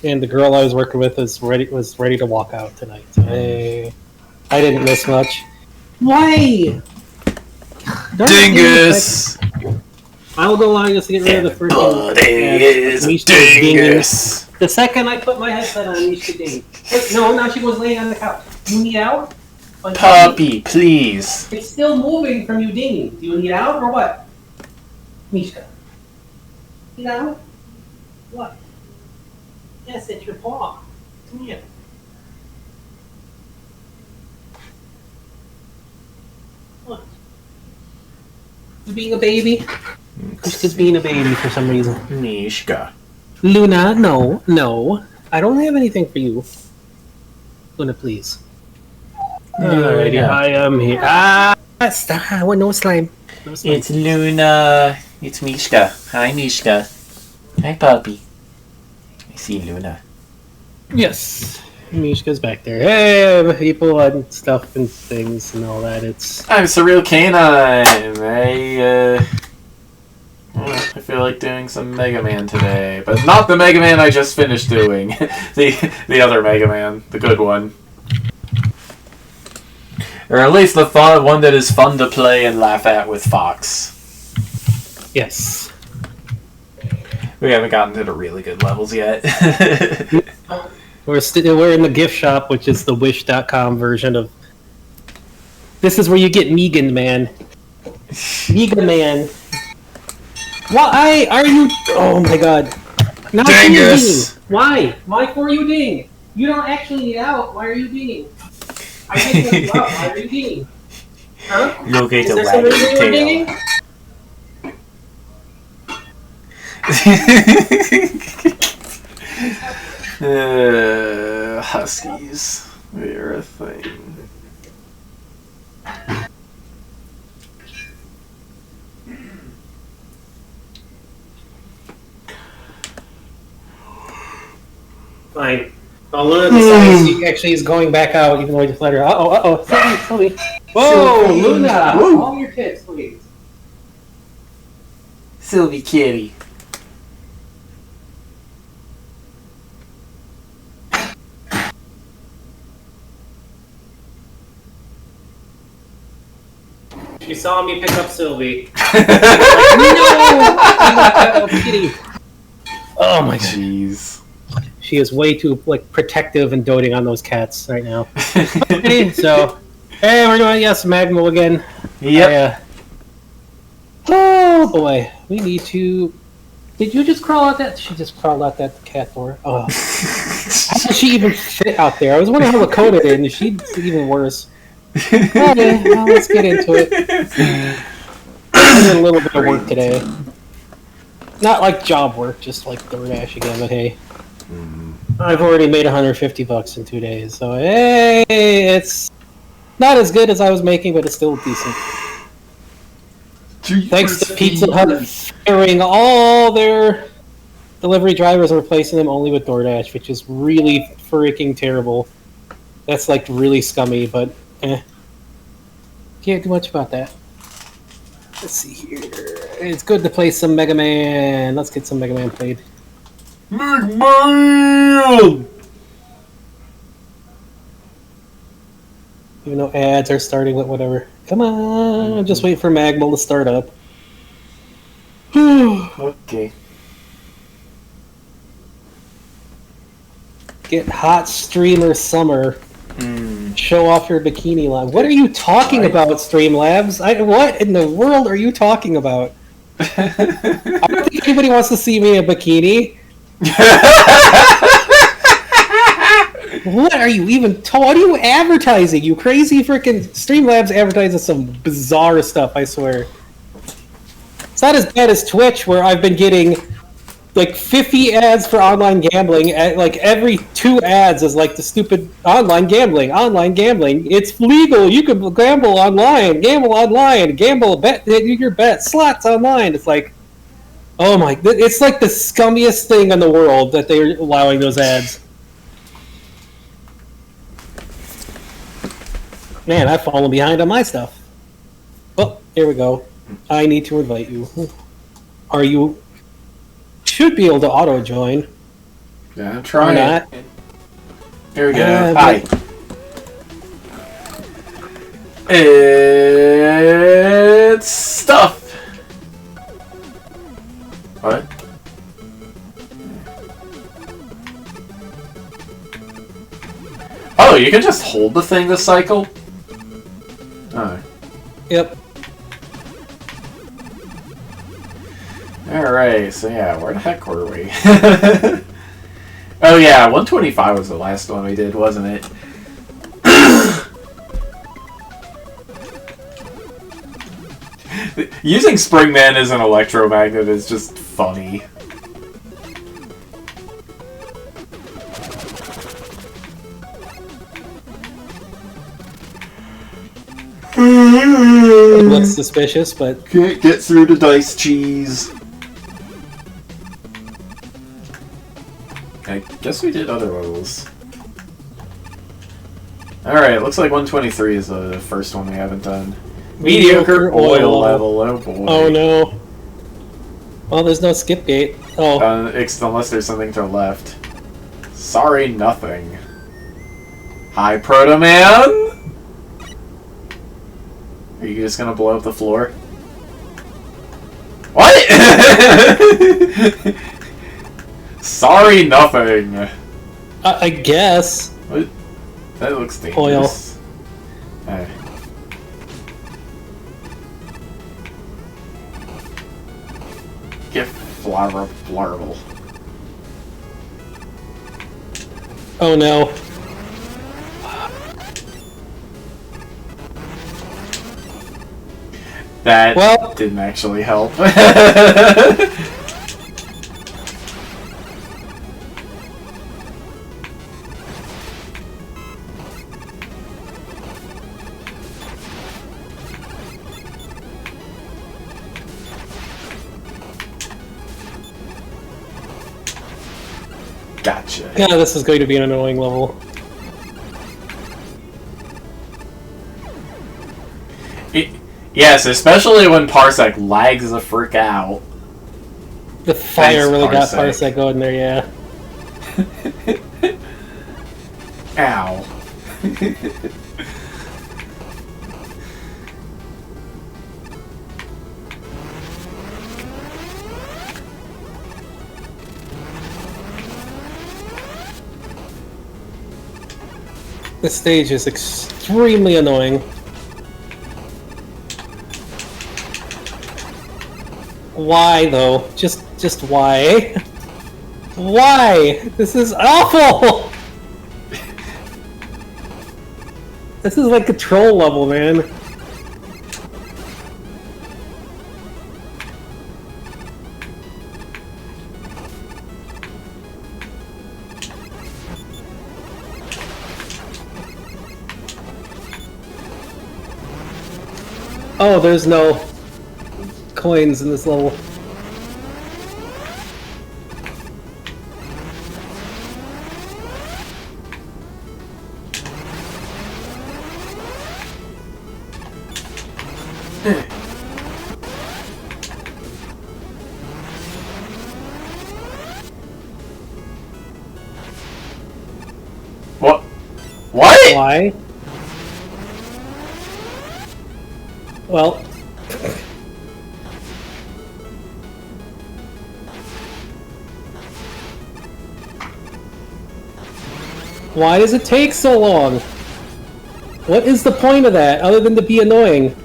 and the girl I was working with was ready to walk out tonight. So hey, I didn't miss much. Why? Dingus! I'll go along just to get rid of the first one. Is dingus. The second I put my headset on, Mishka ding. No, now she was laying on the couch. You need out? Puppy, please. It's still moving from you dinging. Do you need out or what? Mishka. Need out? What? Yes, it's your paw. Come here. What? You being a baby? Mishka's being a baby for some reason. Mishka. Luna, no. I don't have anything for you. Luna, please. Alrighty, Yeah. I am here. Stop. No slime. No slime. It's Luna. It's Mishka. Hi, Mishka. Hi, puppy. I see Luna. Yes. Mishka's back there. Hey, people and stuff and things and all that. I'm Surreal Canine. I feel like doing some Mega Man today, but not the Mega Man I just finished doing. the other Mega Man, the good one, or at least the one that is fun to play and laugh at with Fox. Yes. We haven't gotten to the really good levels yet. We're in the gift shop, which is the Wish.com version of. This is where you get Megan Man. Megan Man. Why are you? Oh my God! Not Dingus! Why? Why for you ding? You don't actually need out. Why are you dinging? I didn't let you out. Why are you dinging? Huh? You'll get Is to there some wag reason your you're tail. Huskies. They're a thing. Fine. I'll learn the science. She actually is going back out, even though I just let her. Sylvie. Whoa, Sylvie. Luna! Woo. Calm your tits, please. Sylvie Kitty. She saw me pick up Sylvie. No! Kitty. Oh my God. Jeez. She is way too protective and doting on those cats right now. Okay, so, hey, we're doing MaGMML again. Yep. Oh boy, we need to. Did you just crawl out that? She just crawled out that cat door. Oh, how did she even fit out there? I was wondering how Lakota did, and she's even worse. Okay, well, let's get into it. I did a little bit of work today. Not like job work, just like DoorDash again, but hey. I've already made $150 in 2 days, so hey, it's not as good as I was making, but it's still decent. Thanks to Pizza Hut firing all their delivery drivers and replacing them only with DoorDash, which is really freaking terrible. That's like really scummy, but can't do much about that. Let's see here. It's good to play some Mega Man. Let's get some Mega Man played. Mega Man! Even though ads are starting with whatever. Come on, just wait for MaGMML to start up. Okay. Get hot streamer summer. Show off your bikini line. What are you talking about, Streamlabs? What in the world are you talking about? I don't think anybody wants to see me in a bikini. What are you even? What are you advertising? You crazy freaking Streamlabs advertises some bizarre stuff. I swear. It's not as bad as Twitch, where I've been getting like 50 ads for online gambling. At like every 2 ads is like the stupid online gambling. Online gambling. It's legal. You can gamble online. Gamble online. Gamble. Bet. Do your bet. Slots online. It's like, oh my! It's like the scummiest thing in the world that they're allowing those ads. Man, I've fallen behind on my stuff. Oh, here we go. I need to invite you. Are you? Should be able to auto join. Yeah, try Or not. it. Here we go. Hi. It's stuff. What? Oh, you can just hold the thing to cycle? Oh. Yep. Alright, so yeah, where the heck were we? Oh yeah, 125 was the last one we did, wasn't it? Using Springman as an electromagnet is just funny. It looks suspicious, but... Can't get through the dice cheese. I guess we did other levels. Alright, looks like 123 is the first one we haven't done. Mediocre oil level, oh boy. Oh no. Well, there's no skip gate. Oh. Unless there's something to the left. Sorry, nothing. Hi, Proto Man! Are you just gonna blow up the floor? What? Sorry, nothing. I guess. What? That looks dangerous. Oil. Hey. Get flarbable. Oh no. That didn't actually help. Gotcha. Yeah, this is going to be an annoying level. Yes, especially when Parsec lags the frick out. The fire Thanks, really got Parsec. Parsec going there, yeah. Ow. This stage is extremely annoying. Why though? Just why? Why? This is awful! This is like a troll level, man. Oh, there's no coins in this level. What? What? Why? Well... Why does it take so long? What is the point of that, other than to be annoying?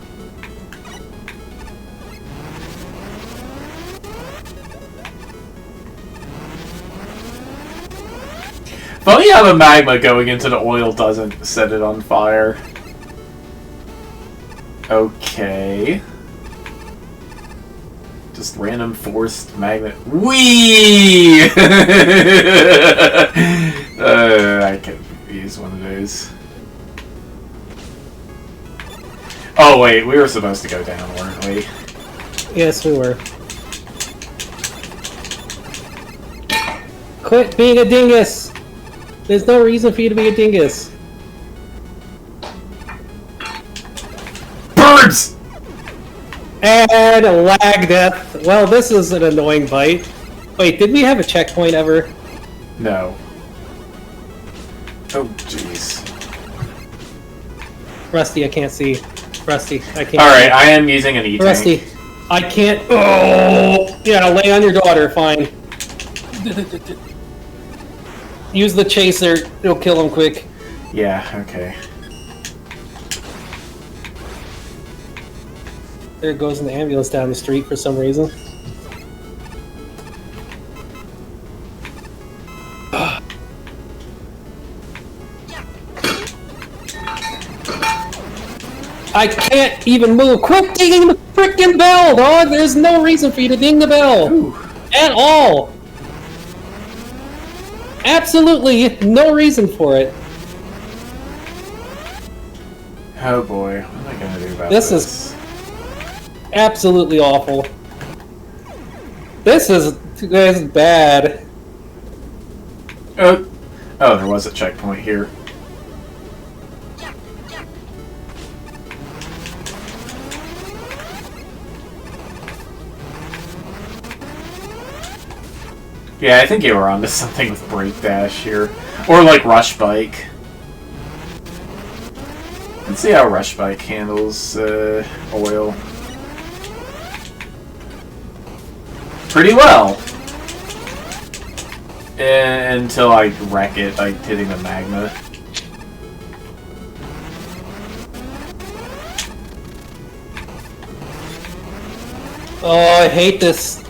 Funny how the magma going into the oil doesn't set it on fire. Okay. Just random forced magnet. Whee! I could use one of those. Oh wait, we were supposed to go down, weren't we? Yes, we were. Quit being a dingus! There's no reason for you to be a dingus. Birds! And a lag death. Well, this is an annoying fight. Wait, did we have a checkpoint ever? No. Oh, jeez. Rusty, I can't see. Rusty, I can't. Alright, I am using an E-tank. Rusty, I can't. Oh! Yeah, lay on your daughter, fine. Use the chaser, it'll kill him quick. Yeah, okay. There goes an ambulance down the street for some reason. I can't even move. Quit dinging the frickin' bell, dog! There's no reason for you to ding the bell. Ooh. At all. Absolutely no reason for it. Oh boy, what am I gonna do about this? This is absolutely awful. This is bad. Oh, there was a checkpoint here. Yeah, I think you were onto something with Brake Dash here. Or like Rush Bike. Let's see how Rush Bike handles oil. Pretty well. Until I wreck it by hitting the magma. Oh, I hate this.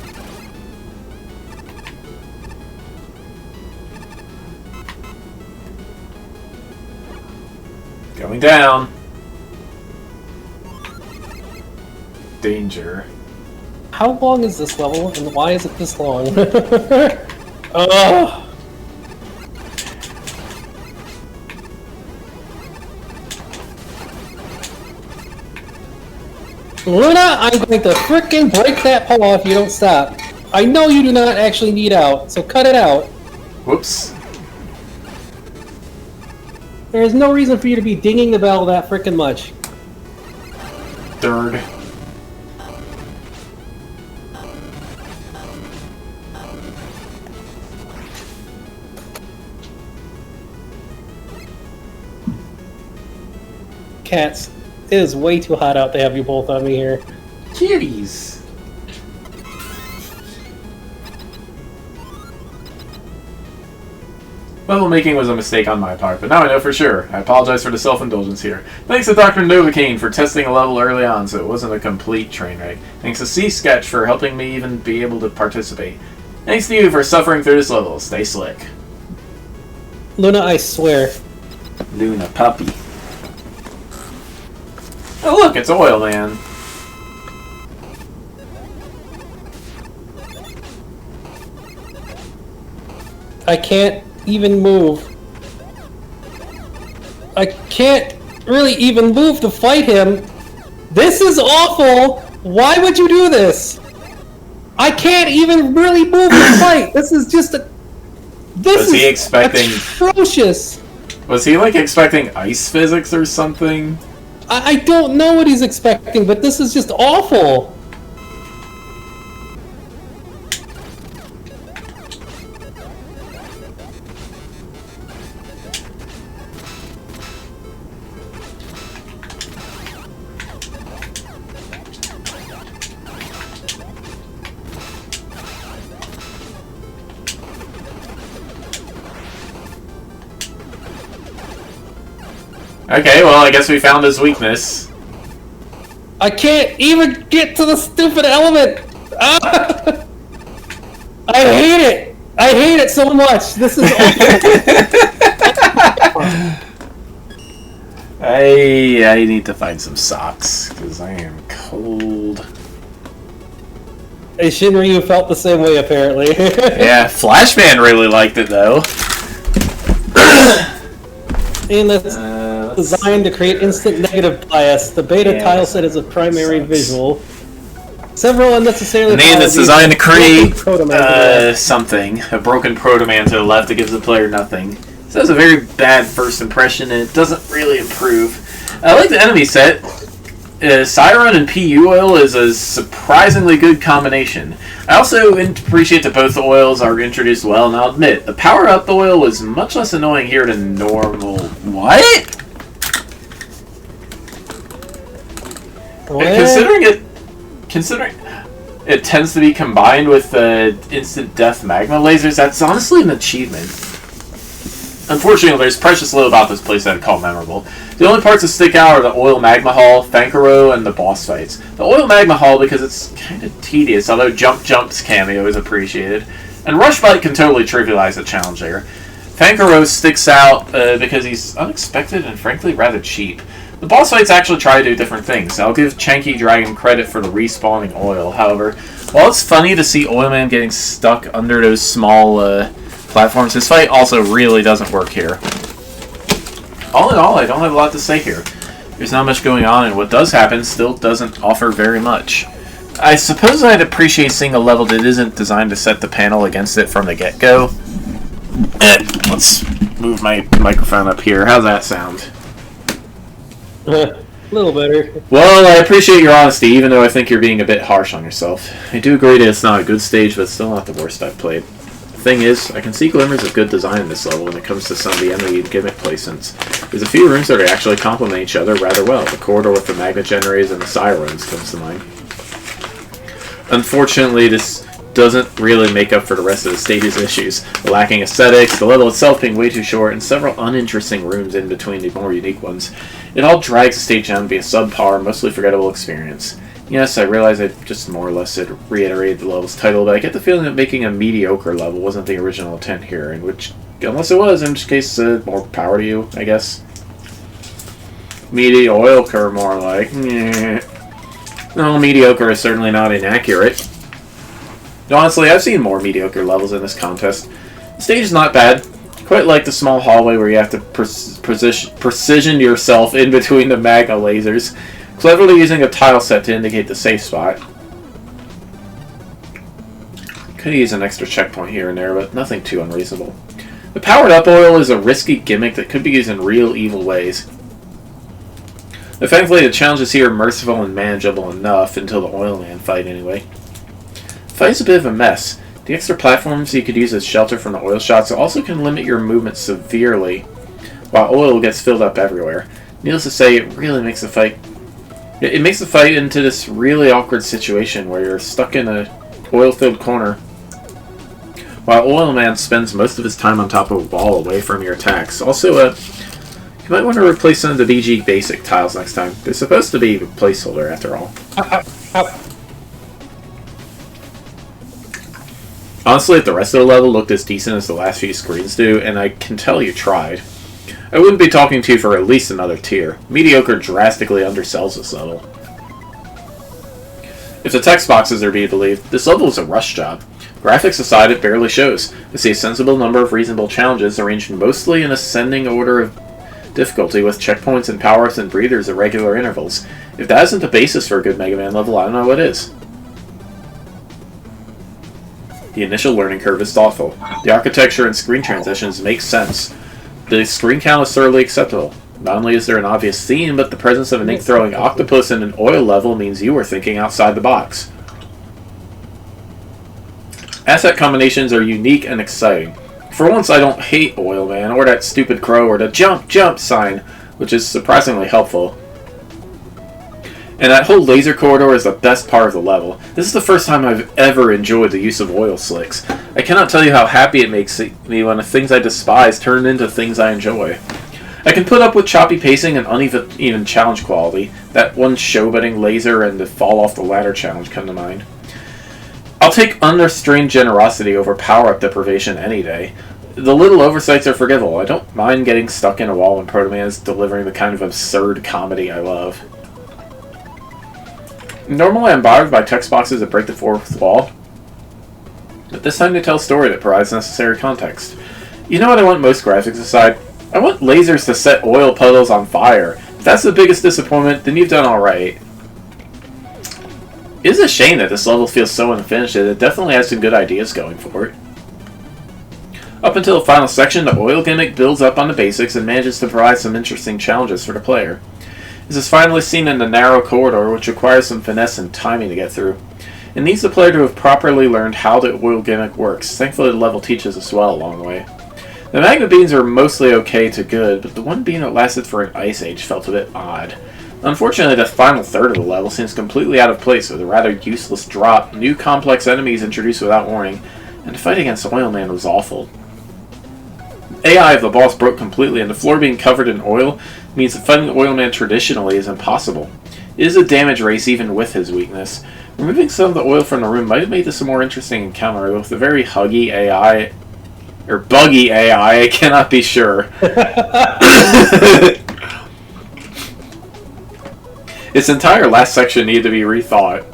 Going down. Danger. How long is this level, and why is it this long? Ugh. Luna, I'm going to frickin' break that paw if you don't stop. I know you do not actually need out, so cut it out. Whoops. There is no reason for you to be dinging the bell that frickin' much. Third. Cats, it is way too hot out to have you both on me here. Kitties. Level making was a mistake on my part, but now I know for sure. I apologize for the self-indulgence here. Thanks to Dr. Novocaine for testing a level early on so it wasn't a complete train wreck. Thanks to C-Sketch for helping me even be able to participate. Thanks to you for suffering through this level. Stay slick. Luna, I swear. Luna puppy. Oh look, it's Oil Man. I can't even move. I can't really even move to fight him. This is awful! Why would you do this? I can't even really move to fight! This is just a... This Was he expecting... atrocious! Was he like expecting ice physics or something? I don't know what he's expecting, but this is just awful! Okay, well, I guess we found his weakness. I can't even get to the stupid element! Ah! I hate it! I hate it so much! This is awful! I need to find some socks, because I am cold. Hey, Shinryu felt the same way, apparently. Yeah, Flashman really liked it, though. And that's designed to create instant negative bias. The beta tile set is a primary visual. Several unnecessarily... And then it's designed to create something. A broken Protoman to the left that gives the player nothing. So that's a very bad first impression, and it doesn't really improve. I like the enemy set. Siren and PU oil is a surprisingly good combination. I also appreciate that both oils are introduced well, and I'll admit, the power-up oil was much less annoying here than normal. What? Considering it tends to be combined with instant death magma lasers, that's honestly an achievement. Unfortunately, there's precious little about this place that I'd call memorable. The only parts that stick out are the Oil Magma Hall, Fankaro, and the boss fights. The Oil Magma Hall because it's kind of tedious, although Jump's cameo is appreciated. And Rush Bite can totally trivialize the challenge there. Fankaro sticks out because he's unexpected and frankly rather cheap. The boss fights actually try to do different things. I'll give Chanky Dragon credit for the respawning oil, however. While it's funny to see Oilman getting stuck under those small platforms, his fight also really doesn't work here. All in all, I don't have a lot to say here. There's not much going on, and what does happen still doesn't offer very much. I suppose I'd appreciate seeing a level that isn't designed to set the panel against it from the get-go. Let's move my microphone up here. How's that sound? A little better. Well, I appreciate your honesty, even though I think you're being a bit harsh on yourself. I do agree that it's not a good stage, but it's still not the worst I've played. The thing is, I can see glimmers of good design in this level when it comes to some of the enemy gimmick placements. There's a few rooms that actually complement each other rather well. The corridor with the magnet generators and the sirens comes to mind. Unfortunately, this doesn't really make up for the rest of the stage's issues. The lacking aesthetics, the level itself being way too short, and several uninteresting rooms in between the more unique ones. It all drags the stage down to be a subpar, mostly forgettable experience. Yes, I realize I just more or less reiterated the level's title, but I get the feeling that making a mediocre level wasn't the original intent here, unless it was, in which case, more power to you, I guess. Mediocre, more like. No, mediocre is certainly not inaccurate. Honestly, I've seen more mediocre levels in this contest. The stage is not bad. Quite like the small hallway where you have to precision yourself in between the magma lasers, cleverly using a tile set to indicate the safe spot. Could use an extra checkpoint here and there, but nothing too unreasonable. The powered up oil is a risky gimmick that could be used in real evil ways. But thankfully, the challenges here are merciful and manageable enough until the Oil Man fight anyway. The fight is a bit of a mess. The extra platforms you could use as shelter from the oil shots also can limit your movement severely, while oil gets filled up everywhere. Needless to say, it really makes the fight... It makes the fight into this really awkward situation where you're stuck in a oil-filled corner, while Oil Man spends most of his time on top of a wall away from your attacks. Also, you might want to replace some of the BG basic tiles next time. They're supposed to be a placeholder after all. Honestly, if the rest of the level looked as decent as the last few screens do, and I can tell you tried, I wouldn't be talking to you for at least another tier. Mediocre drastically undersells this level. If the text boxes are to be believed, this level is a rush job. Graphics aside, it barely shows. I see a sensible number of reasonable challenges arranged mostly in ascending order of difficulty with checkpoints and power-ups and breathers at regular intervals. If that isn't the basis for a good Mega Man level, I don't know what is. The initial learning curve is thoughtful. The architecture and screen transitions make sense. The screen count is thoroughly acceptable. Not only is there an obvious theme, but the presence of an ink-throwing octopus in an oil level means you are thinking outside the box. Asset combinations are unique and exciting. For once, I don't hate Oil Man, or that stupid crow, or the jump, jump sign, which is surprisingly helpful. And that whole laser corridor is the best part of the level. This is the first time I've ever enjoyed the use of oil slicks. I cannot tell you how happy it makes me when the things I despise turn into things I enjoy. I can put up with choppy pacing and uneven challenge quality. That one showboating laser and the fall off the ladder challenge come to mind. I'll take unrestrained generosity over power-up deprivation any day. The little oversights are forgivable. I don't mind getting stuck in a wall when Proto Man is delivering the kind of absurd comedy I love. Normally I'm bothered by text boxes that break the fourth wall, but this time they tell a story that provides necessary context. You know what I want most, graphics aside? I want lasers to set oil puddles on fire. If that's the biggest disappointment, then you've done alright. It is a shame that this level feels so unfinished, that it definitely has some good ideas going for it. Up until the final section, the oil gimmick builds up on the basics and manages to provide some interesting challenges for the player. This is finally seen in the narrow corridor, which requires some finesse and timing to get through. It needs the player to have properly learned how the oil gimmick works. Thankfully, the level teaches us well along the way. The magma beans are mostly okay to good, but the one bean that lasted for an ice age felt a bit odd. Unfortunately, the final third of the level seems completely out of place with a rather useless drop, new complex enemies introduced without warning, and the fight against Oil Man was awful. AI of the boss broke completely, and the floor being covered in oil means that fighting Oil Man traditionally is impossible. It is a damage race even with his weakness. Removing some of the oil from the room might have made this a more interesting encounter, with a very huggy AI, or buggy AI, I cannot be sure. Its entire last section needed to be rethought.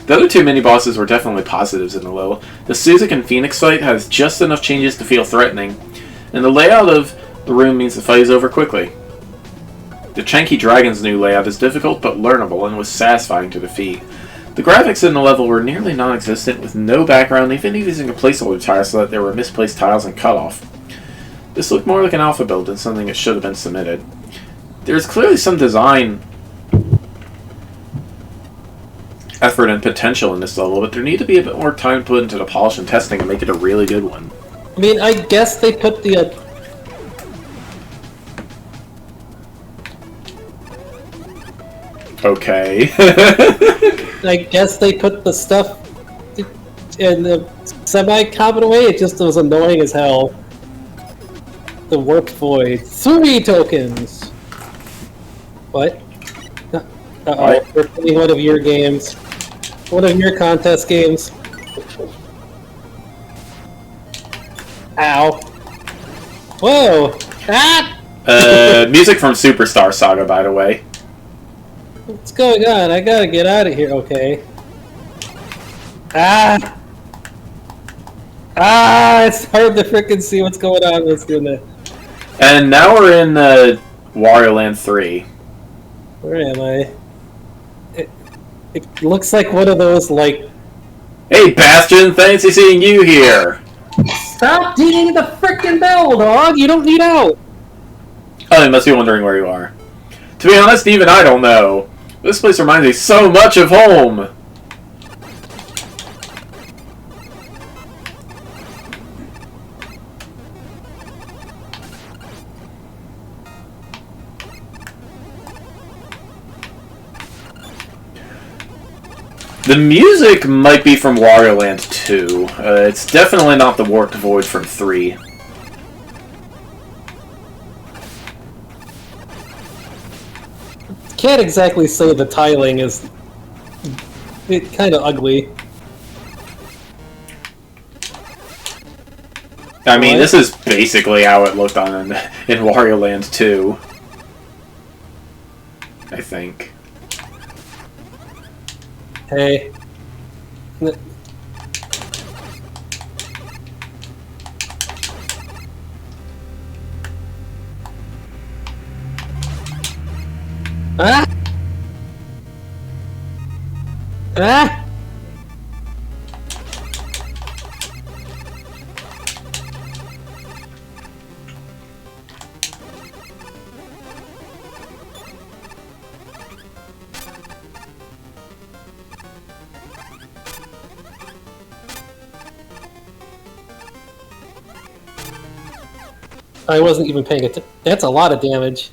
The other two mini-bosses were definitely positives in the level. The Suzik and Phoenix fight has just enough changes to feel threatening, and the layout of the room means the fight is over quickly. The Chanky Dragon's new layout is difficult but learnable and was satisfying to defeat. The graphics in the level were nearly non-existent, with no background, even using a placeholder tile so that there were misplaced tiles and cutoff. This looked more like an alpha build than something that should have been submitted. There is clearly some design effort and potential in this level, but there need to be a bit more time put into the polish and testing to make it a really good one. I mean, I guess they put the... Okay. I guess they put the stuff in the semi-competent way. It just was annoying as hell. The warp void. 3 tokens! What? Uh-oh, we're playing one of your games. One of your contest games. Ow. Whoa! Ah! Music from Superstar Saga, by the way. What's going on? I gotta get out of here, okay. Ah! Ah! It's hard to frickin' see what's going on. Let's do that. And now we're in Wario Land 3. Where am I? It looks like one of those, like... Hey, Bastion! Fancy seeing you here! Stop dinging the frickin' bell, dog! You don't need out! Oh, you must be wondering where you are. To be honest, even I don't know. This place reminds me so much of home! The music might be from Wario Land 2. It's definitely not the Warped Void from 3. Can't exactly say the tiling is... It's kind of ugly. I mean, this is basically how it looked on in Wario Land 2. I think. Hey. Ah! Ah! I wasn't even paying attention. That's a lot of damage.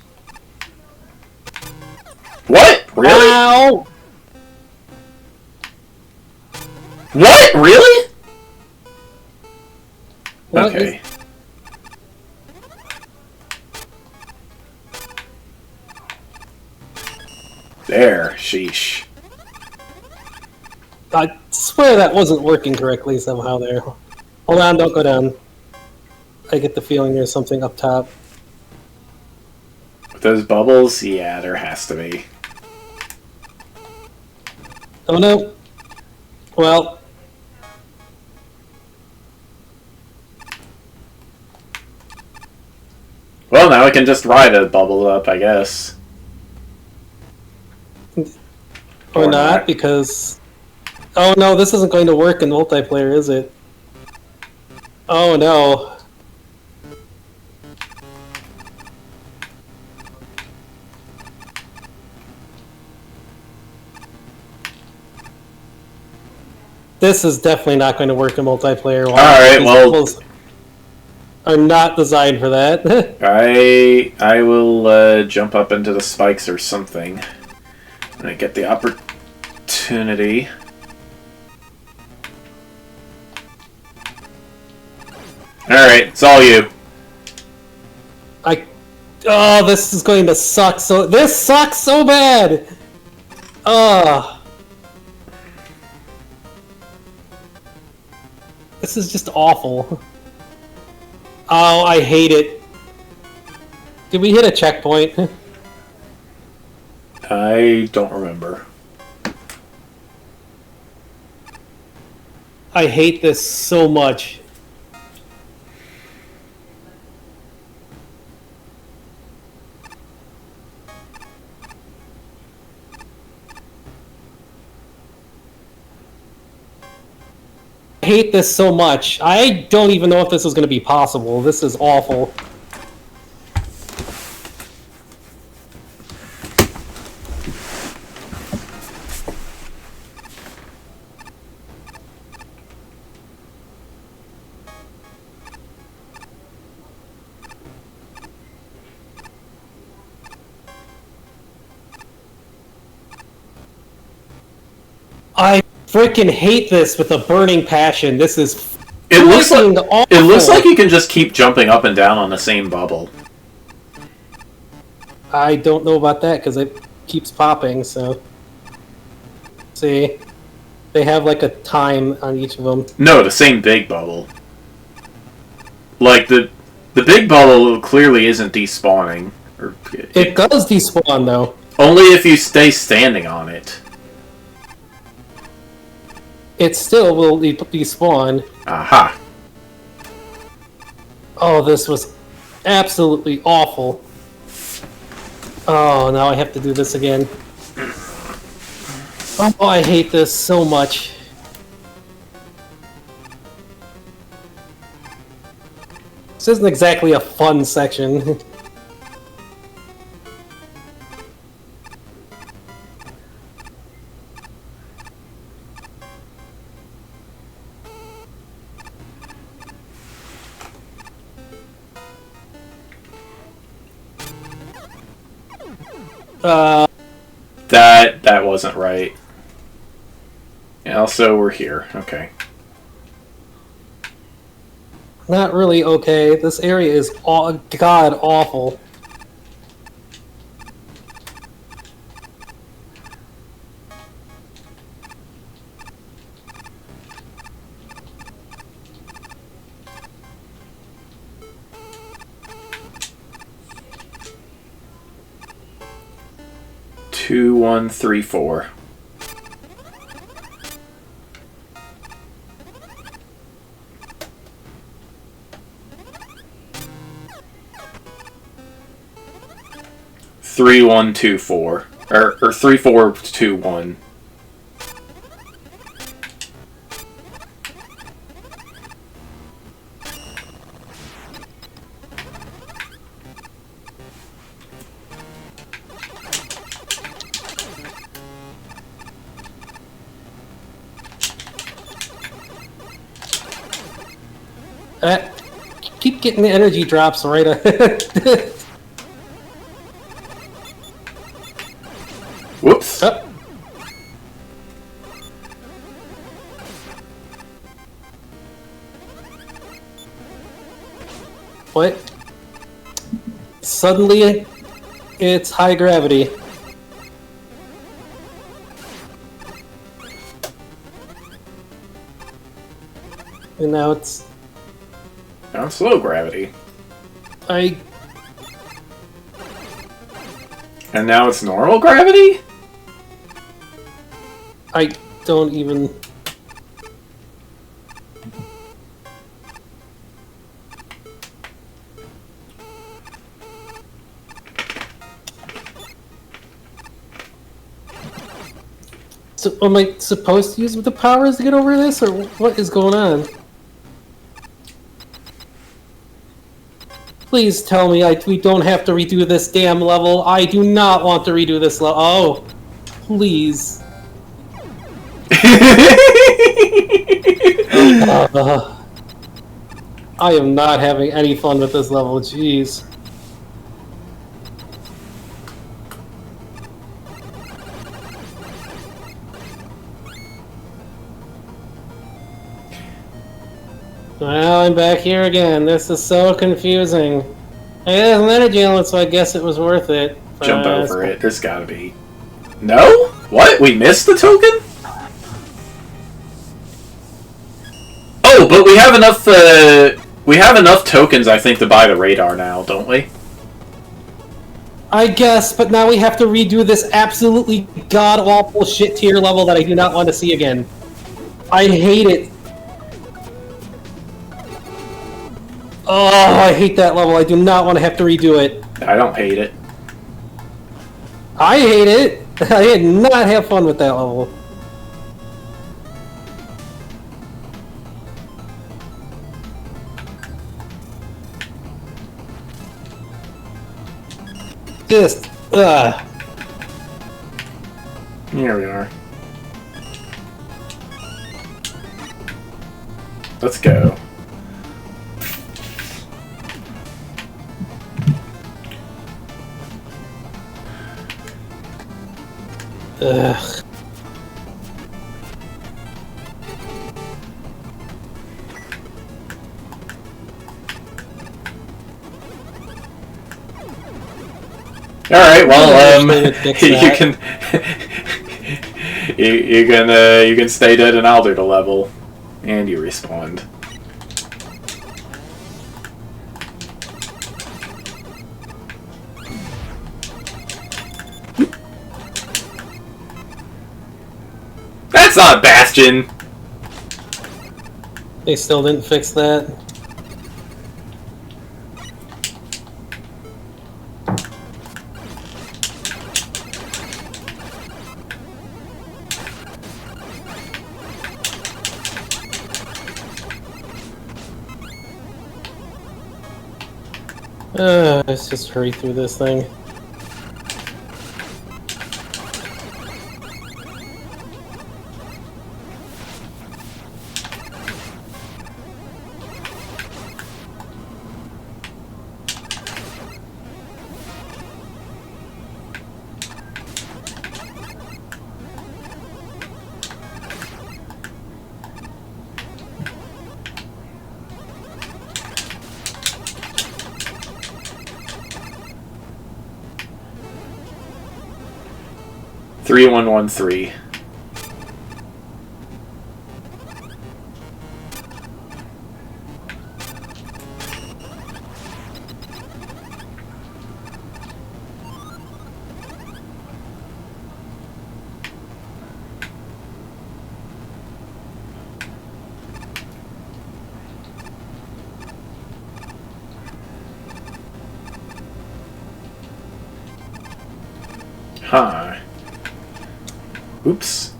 What? Really? Ow! What? Really? What okay. There. Sheesh. I swear that wasn't working correctly somehow there. Hold on, don't go down. I get the feeling there's something up top. With those bubbles? Yeah, there has to be. Oh no. Well. Well, now I can just ride a bubble up, I guess. Or not, because... Oh no, this isn't going to work in multiplayer, is it? Oh no. This is definitely not going to work in multiplayer. Alright, These well... levels are not designed for that. I will jump up into the spikes or something. When I get the opportunity. Alright, it's all you. Oh, this is going to suck so... This sucks so bad! This is just awful. Oh, I hate it. Did we hit a checkpoint? I don't remember. I hate this so much. I hate this so much. I don't even know if this is going to be possible. This is awful. I freaking hate this with a burning passion. This is awful. It looks like you can just keep jumping up and down on the same bubble. I don't know about that because it keeps popping. So, see, they have like a time on each of them. No, the same big bubble. Like the big bubble clearly isn't despawning. It does despawn though. Only if you stay standing on it. It still will despawn. Aha. Oh, this was absolutely awful. Oh, now I have to do this again. Oh, I hate this so much. This isn't exactly a fun section. That wasn't right. And also, we're here. Okay. Not really okay. This area is god awful. Two, 1, 3, 4. Three, 1, 2, 4. Or 3, 4, 2, 1. Keep getting the energy drops right. Whoops. What? Suddenly, it's high gravity. And now it's... Now it's low gravity. And now it's normal gravity? I don't even... So, am I supposed to use the powers to get over this, or what is going on? Please tell me we don't have to redo this damn level. I do not want to redo this level. Oh, please. I am not having any fun with this level, jeez. Well, I'm back here again. This is so confusing. There's an energy element, so I guess it was worth it. Jump over it. There's gotta be. No? What? We missed the token? Oh, but we have enough. We have enough tokens, I think, to buy the radar now, don't we? I guess, but now we have to redo this absolutely god-awful shit tier level that I do not want to see again. I hate it. Oh, I hate that level. I do not want to have to redo it. I don't hate it. I hate it. I did not have fun with that level. Just, Here we are. Let's go. Ugh. All right. Well, you can you can stay dead and I'll do the level, and you respawned. That's not Bastion. They still didn't fix that. Let's just hurry through this thing. Three 113. Huh. Oops.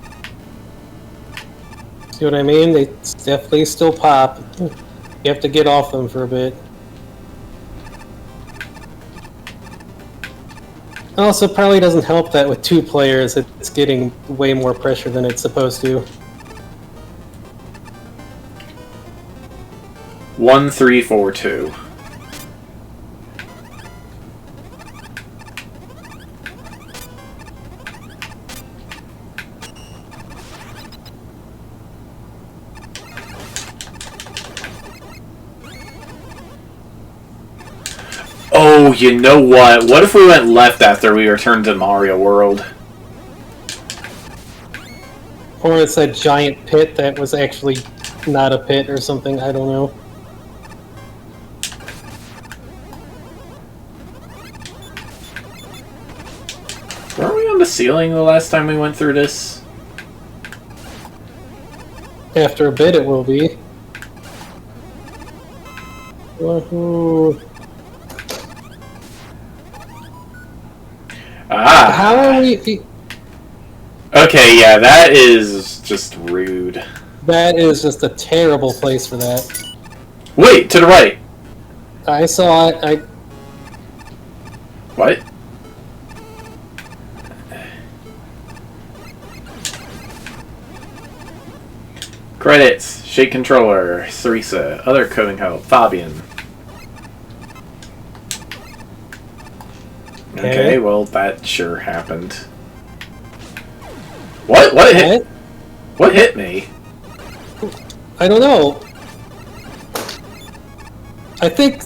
See what I mean? They definitely still pop. You have to get off them for a bit. Also, probably doesn't help that with 2 players, it's getting way more pressure than it's supposed to. 1342. Oh, you know what? What if we went left after we returned to Mario World? Or it's a giant pit that was actually not a pit or something, I don't know. Weren't we on the ceiling the last time we went through this? After a bit it will be. Woohoo. Ah. How are we... Okay, yeah, that is just rude. That is just a terrible place for that. Wait, to the right. I saw it, What? Credits. Shake controller. Sarisa. Other coding help. Fabian. Okay, well, that sure happened. What? What hit? What hit me? I don't know. I think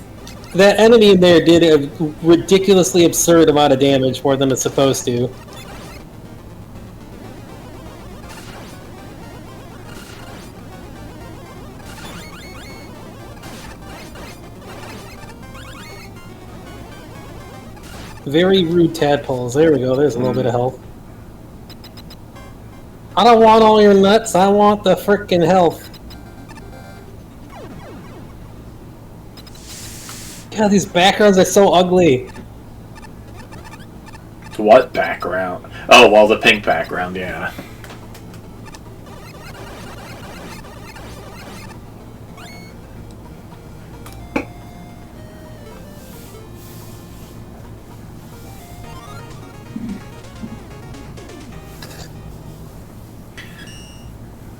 that enemy in there did a ridiculously absurd amount of damage, more than it's supposed to. Very rude tadpoles. There we go. There's a little bit of health. I don't want all your nuts. I want the frickin' health. God, these backgrounds are so ugly. What background? Oh, well, the pink background, yeah.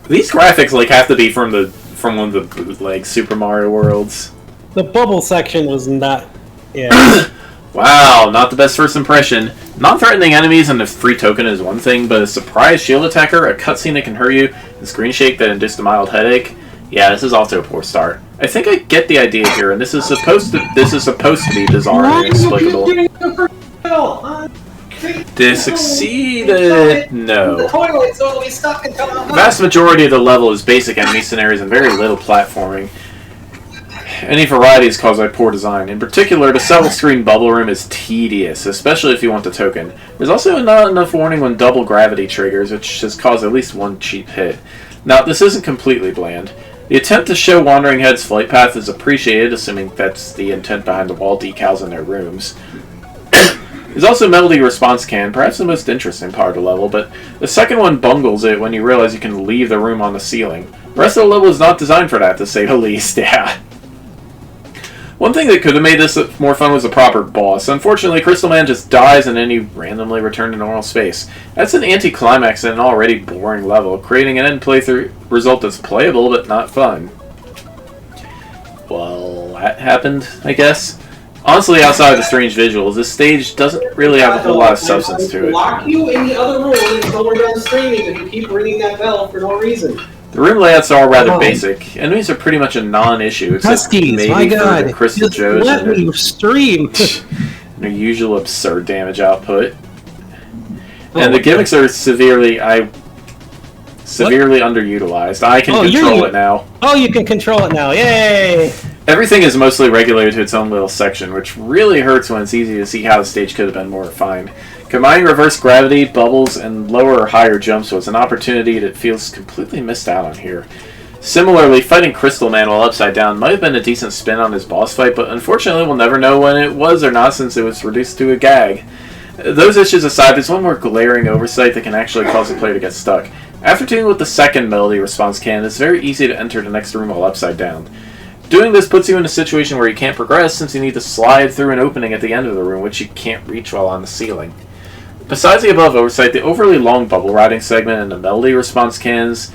These graphics like have to be from one of the bootleg Super Mario Worlds. The bubble section was not... Yeah. Wow, not the best first impression. Non-threatening enemies and a free token is one thing, but a surprise shield attacker, a cutscene that can hurt you, and screen shake that induced a mild headache. Yeah, this is also a poor start. I think I get the idea here, and this is supposed to be bizarre and inexplicable. They succeeded. No. The vast majority of the level is basic enemy scenarios and very little platforming. Any variety is caused by poor design. In particular, the several screen bubble room is tedious, especially if you want the token. There's also not enough warning when double gravity triggers, which has caused at least one cheap hit. Now, this isn't completely bland. The attempt to show Wandering Head's flight path is appreciated, assuming that's the intent behind the wall decals in their rooms. There's also Melody Response Can, perhaps the most interesting part of the level, but the second one bungles it when you realize you can leave the room on the ceiling. The rest of the level is not designed for that, to say the least, yeah. One thing that could have made this more fun was a proper boss. Unfortunately, Crystal Man just dies and then you randomly return to normal space. That's an anticlimax in an already boring level, creating an end playthrough result that's playable but not fun. Well, that happened, I guess. Honestly, outside of the strange visuals, this stage doesn't really have a whole lot of substance to it. Lock you in the other room until we're done streaming if you keep ringing that bell for no reason. The room layouts are all rather basic. Enemies are pretty much a non-issue, except Huskies, maybe my God. for the Crystal Just Joes let me stream. and their usual absurd damage output. And the gimmicks are severely underutilized. I can control it now. Oh, you can control it now. Yay! Everything is mostly regulated to its own little section, which really hurts when it's easy to see how the stage could have been more refined. Combining reverse gravity, bubbles, and lower or higher jumps was an opportunity that feels completely missed out on here. Similarly, fighting Crystal Man while upside down might have been a decent spin on his boss fight, but unfortunately we'll never know when it was or not since it was reduced to a gag. Those issues aside, there's one more glaring oversight that can actually cause the player to get stuck. After dealing with the second Melody Response Can, it's very easy to enter the next room while upside down. Doing this puts you in a situation where you can't progress since you need to slide through an opening at the end of the room, which you can't reach while on the ceiling. Besides the above oversight, the overly long bubble riding segment and the Melody Response Cans,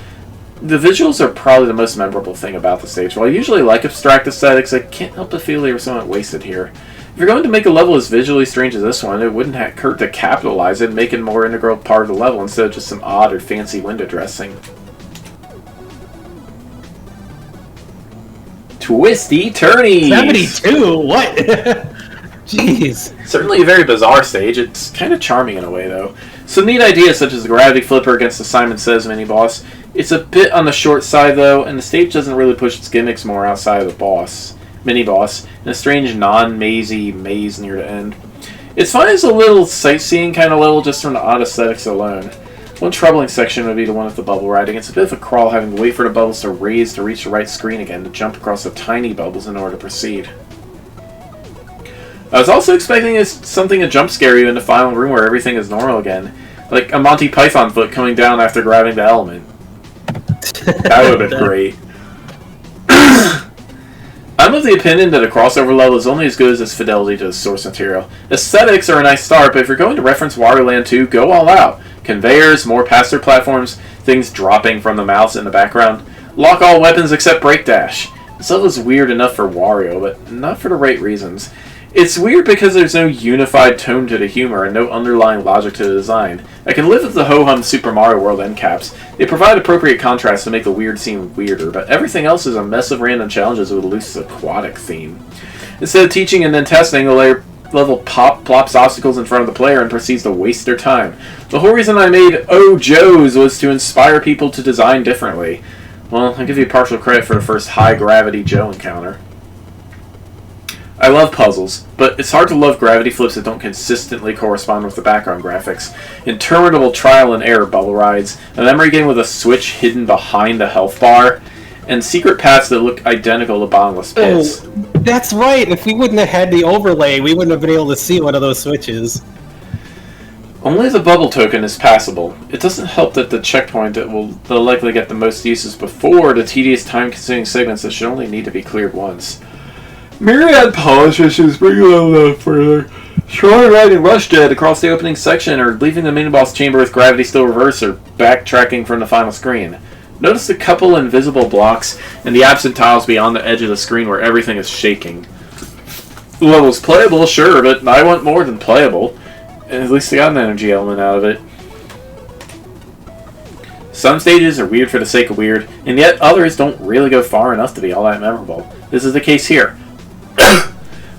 the visuals are probably the most memorable thing about the stage. While I usually like abstract aesthetics, I can't help but feel they were somewhat wasted here. If you're going to make a level as visually strange as this one, it wouldn't hurt to capitalize it and make it a more integral part of the level instead of just some odd or fancy window dressing. Twisty Turnies! 72? What? Jeez. Certainly a very bizarre stage. It's kind of charming in a way, though. Some neat ideas, such as the gravity flipper against the Simon Says mini-boss. It's a bit on the short side, though, and the stage doesn't really push its gimmicks more outside of the mini-boss, in a strange non-mazy maze near the end. It's fine as a little sightseeing kind of level just from the odd aesthetics alone. One troubling section would be the one with the bubble riding. It's a bit of a crawl having to wait for the bubbles to raise to reach the right screen again to jump across the tiny bubbles in order to proceed. I was also expecting something to jump scare you in the final room where everything is normal again. Like a Monty Python foot coming down after grabbing the element. That would have been great. I'm of the opinion that a crossover level is only as good as its fidelity to the source material. Aesthetics are a nice start, but if you're going to reference Wario Land 2, go all out. Conveyors, more pass-through platforms, things dropping from the mouths in the background. Lock all weapons except break dash. This level is weird enough for Wario, but not for the right reasons. It's weird because there's no unified tone to the humor and no underlying logic to the design. I can live with the ho-hum Super Mario World end caps. They provide appropriate contrast to make the weird seem weirder, but everything else is a mess of random challenges with a loose aquatic theme. Instead of teaching and then testing, the level plops obstacles in front of the player and proceeds to waste their time. The whole reason I made Oh Joe's was to inspire people to design differently. Well, I'll give you partial credit for the first high-gravity Joe encounter. I love puzzles, but it's hard to love gravity flips that don't consistently correspond with the background graphics. Interminable trial and error bubble rides, a memory game with a switch hidden behind a health bar, and secret paths that look identical to bottomless pits. Oh, that's right. If we wouldn't have had the overlay, we wouldn't have been able to see one of those switches. Only the bubble token is passable. It doesn't help that the checkpoint that will likely get the most uses before the tedious time-consuming segments that should only need to be cleared once. Myriad polish issues bring you a little further. Try riding Rush Jet across the opening section, or leaving the mini-boss chamber with gravity still reversed, or backtracking from the final screen. Notice the couple invisible blocks and the absent tiles beyond the edge of the screen where everything is shaking. The level's playable, sure, but I want more than playable. At least I got an energy element out of it. Some stages are weird for the sake of weird, and yet others don't really go far enough to be all that memorable. This is the case here.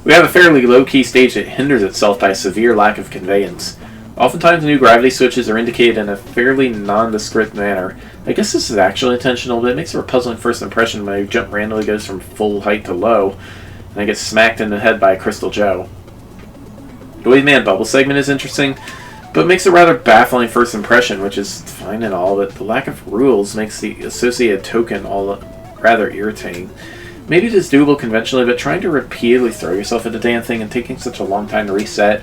We have a fairly low-key stage that hinders itself by a severe lack of conveyance. Oftentimes new gravity switches are indicated in a fairly nondescript manner. I guess this is actually intentional, but it makes for a puzzling first impression when a jump randomly goes from full height to low, and I get smacked in the head by a Crystal Joe. The Wave-Man bubble segment is interesting, but makes a rather baffling first impression, which is fine and all, but the lack of rules makes the associated token all rather irritating. Maybe it is doable conventionally, but trying to repeatedly throw yourself at the damn thing and taking such a long time to reset.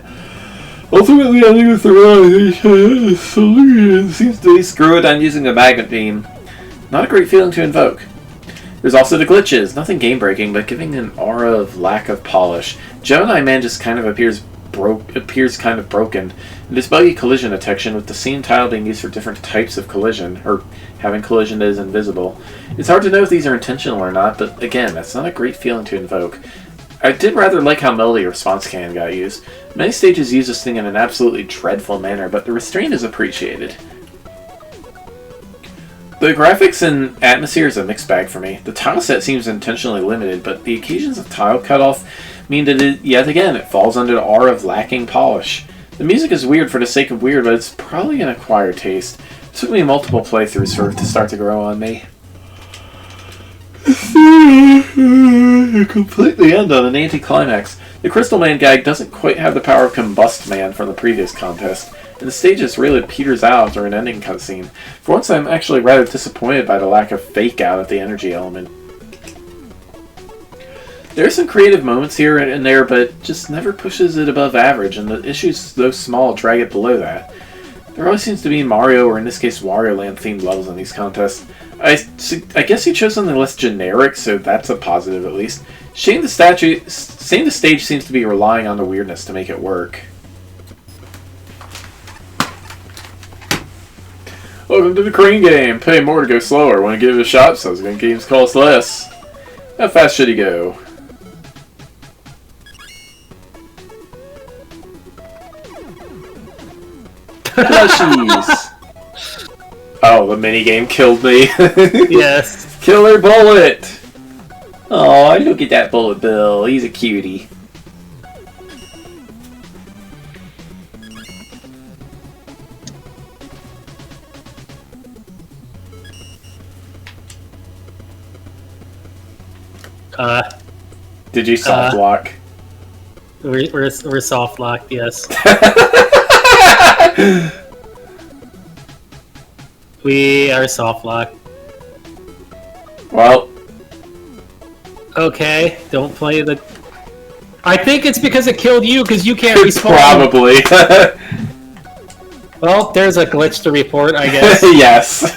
Ultimately, I think it's the realization solution seems to be screw it, I'm using a magnet beam. Not a great feeling to invoke. There's also the glitches, nothing game-breaking, but giving an aura of lack of polish. Gemini Man just kind of appears kind of broken, and this buggy collision detection with the same tile being used for different types of collision, or having collision that is invisible. It's hard to know if these are intentional or not, but again, that's not a great feeling to invoke. I did rather like how Melody Response Cannon got used. Many stages use this thing in an absolutely dreadful manner, but the restraint is appreciated. The graphics and atmosphere is a mixed bag for me. The tile set seems intentionally limited, but the occasions of tile cutoff mean that yet again it falls under the R of lacking polish. The music is weird for the sake of weird, but it's probably an acquired taste. It took me multiple playthroughs for it to start to grow on me. Completely end on an anticlimax. The Crystal Man gag doesn't quite have the power of Combust Man from the previous contest, and the stage just really peters out after an ending cutscene. For once, I'm actually rather disappointed by the lack of fake out of the energy element. There are some creative moments here and there, but just never pushes it above average, and the issues, though small, drag it below that. There always seems to be Mario, or in this case Wario Land themed levels in these contests. I guess he chose something less generic, so that's a positive at least. Shame the stage seems to be relying on the weirdness to make it work. Welcome to the Crane game. Pay more to go slower. Want to give it a shot? Subsequent games cost less. How fast should he go? Plushies. Oh, the minigame killed me. Yes. Killer Bullet. Oh, look at that Bullet Bill. He's a cutie. Did you soft lock? We're soft locked, yes. We are soft locked. Well. Okay, don't play the... I think it's because it killed you, because you can't respawn. Probably. Well, there's a glitch to report, I guess. Yes.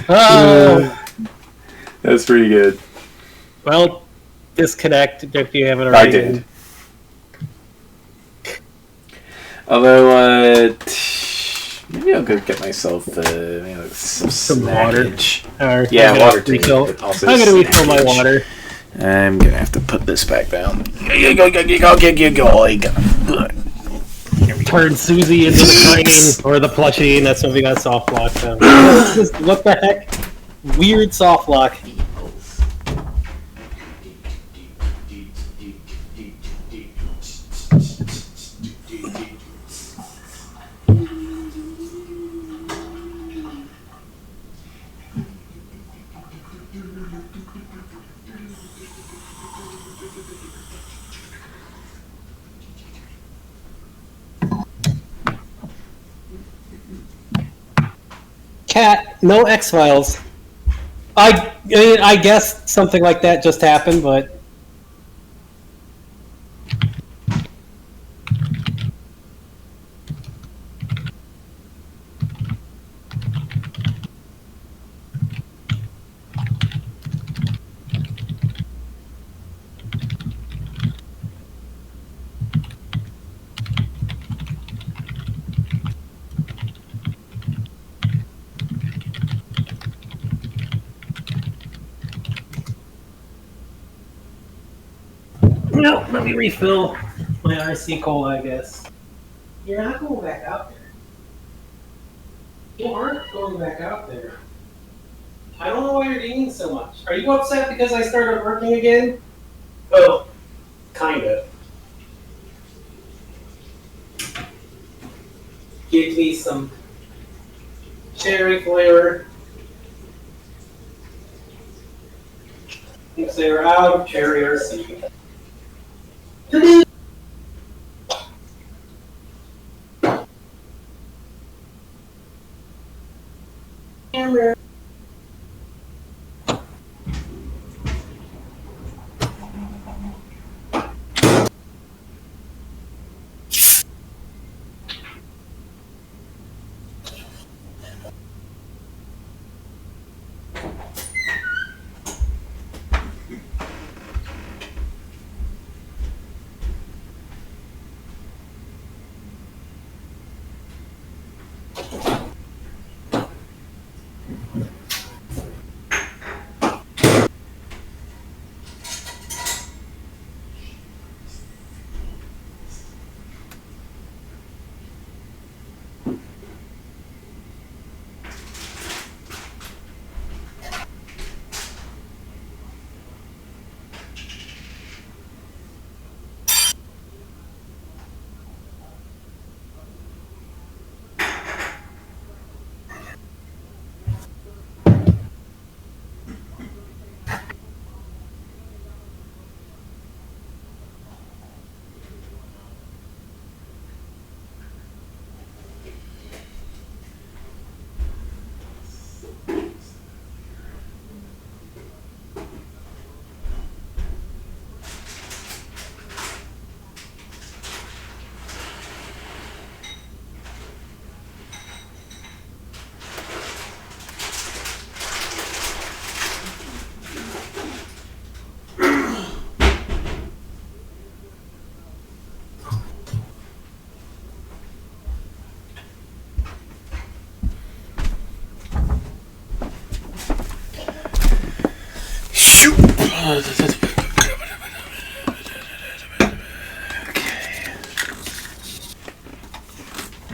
Oh. That's pretty good. Well, disconnect if you haven't already. I did. Although, maybe Maybe I'll go get myself some water. snackage. Yeah, water too. I'm gonna refill my water. I'm gonna have to put this back down. Turn Susie into the crane or the plushie, and that's when we got soft lock. What the heck? Weird soft lock. Cat, no X-Files. I guess something like that just happened, but... No, let me refill my RC Cola, I guess. You're not going back out there. You aren't going back out there. I don't know why you're eating so much. Are you upset because I started working again? Oh, kinda. Give me some cherry flavor. If they're out of cherry RC. Camera.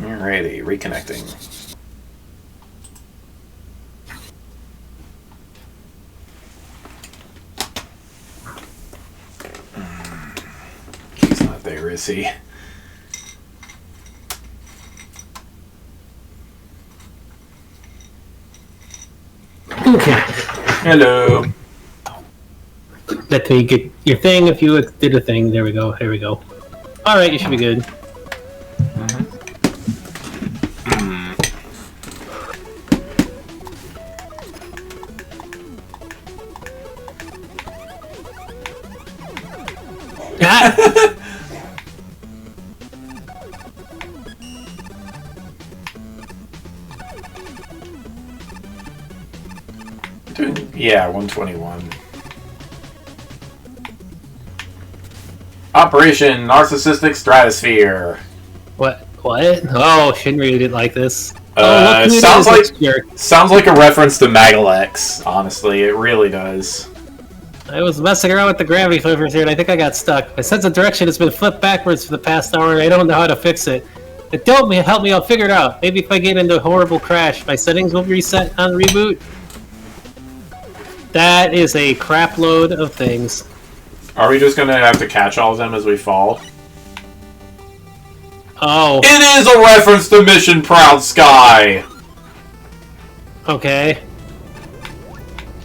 Alrighty, reconnecting. He's not there, is he? Okay. Hello. Let me get your thing. If you did a thing, there we go. Here we go. All right, you should be good. Yeah, 121. Operation Narcissistic Stratosphere. What? Oh, Shinryu didn't like this. Oh, look who sounds it like is, jerk. sounds like a reference to MaGMML3. Honestly, it really does. I was messing around with the gravity flippers here, and I think I got stuck. My sense of direction has been flipped backwards for the past hour, and I don't know how to fix it. If don't help me, I'll figure it out. Maybe if I get into a horrible crash, my settings will reset on reboot. That is a crap load of things. Are we just gonna have to catch all of them as we fall? Oh. It is a reference to Mission Proud Sky! Okay.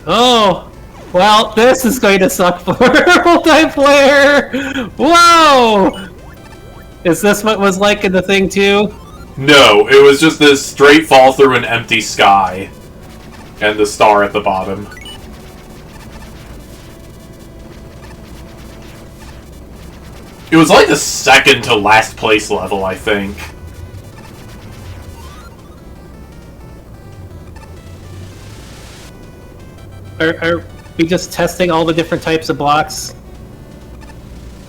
Oh. Well, this is going to suck for multiplayer! Whoa! Is this what was like in the thing too? No, it was just this straight fall through an empty sky. And the star at the bottom. It was like the second to last place level, I think. Are we just testing all the different types of blocks?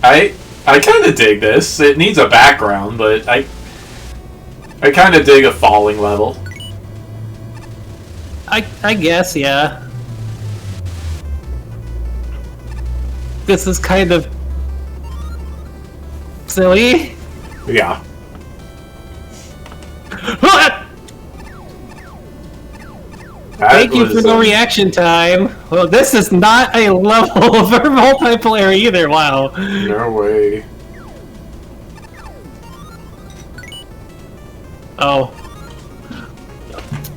I kind of dig this. It needs a background, but I kind of dig a falling level. I guess, yeah. This is kind of silly. Yeah. Thank you for no reaction time. Well, this is not a level for multiplayer either. Wow. No way. Oh.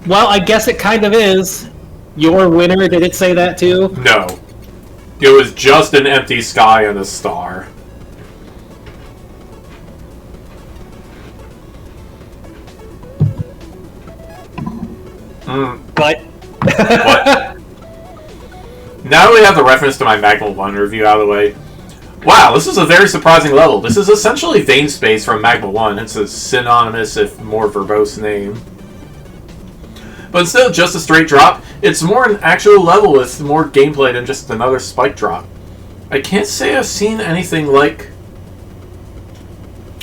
Well, I guess it kind of is. Your winner, did it say that too? No. It was just an empty sky and a star. But... What? Now that we have the reference to my MaGMML1 review out of the way, wow, this is a very surprising level. This is essentially Vein Space from MaGMML1. It's a synonymous, if more verbose name. But instead of just a straight drop, it's more an actual level with more gameplay than just another spike drop. I can't say I've seen anything like...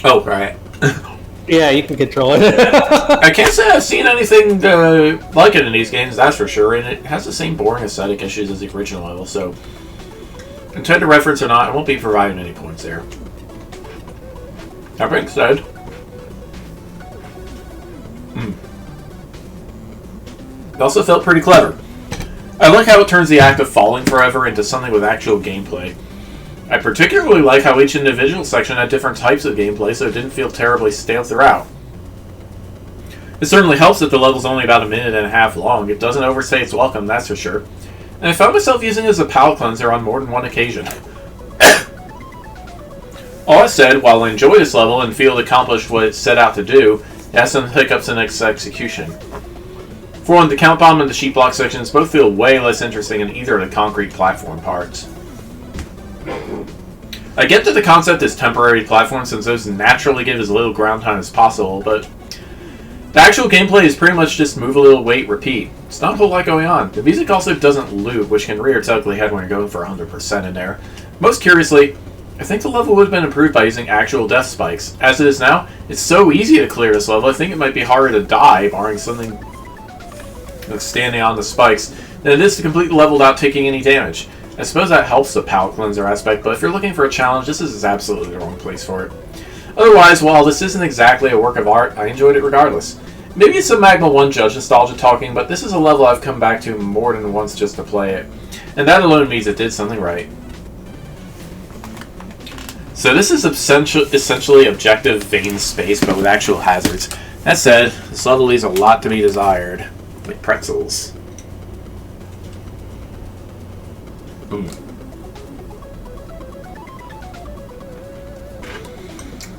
Oh, right. Yeah, you can control it. I can't say I've seen anything like it in these games, that's for sure, and it has the same boring aesthetic issues as the original level, so... Intended reference or not, I won't be providing any points there. That being said... It also felt pretty clever. I like how it turns the act of falling forever into something with actual gameplay. I particularly like how each individual section had different types of gameplay, so it didn't feel terribly stale throughout. It certainly helps that the level's only about a minute and a half long. It doesn't overstay its welcome, that's for sure. And I found myself using it as a palate cleanser on more than one occasion. All I said, while I enjoy this level and feel it accomplished what it set out to do, it has some hiccups in its execution. For one, the count bomb and the sheet block sections both feel way less interesting than either of the concrete platform parts. I get that the concept is temporary platforms since those naturally give as little ground time as possible, but the actual gameplay is pretty much just move a little, wait, repeat. It's not a whole lot going on. The music also doesn't loop, which can rear its ugly head when you're going for 100% in there. Most curiously, I think the level would have been improved by using actual death spikes. As it is now, it's so easy to clear this level, I think it might be harder to die, barring something that's standing on the spikes, than it is to complete the level without taking any damage. I suppose that helps the palate cleanser aspect, but if you're looking for a challenge, this is absolutely the wrong place for it. Otherwise, while this isn't exactly a work of art, I enjoyed it regardless. Maybe it's some MaGMML1 judge nostalgia talking, but this is a level I've come back to more than once just to play it. And that alone means it did something right. So this is essentially objective Vein Space, but with actual hazards. That said, this level leaves a lot to be desired. Like pretzels. Boom.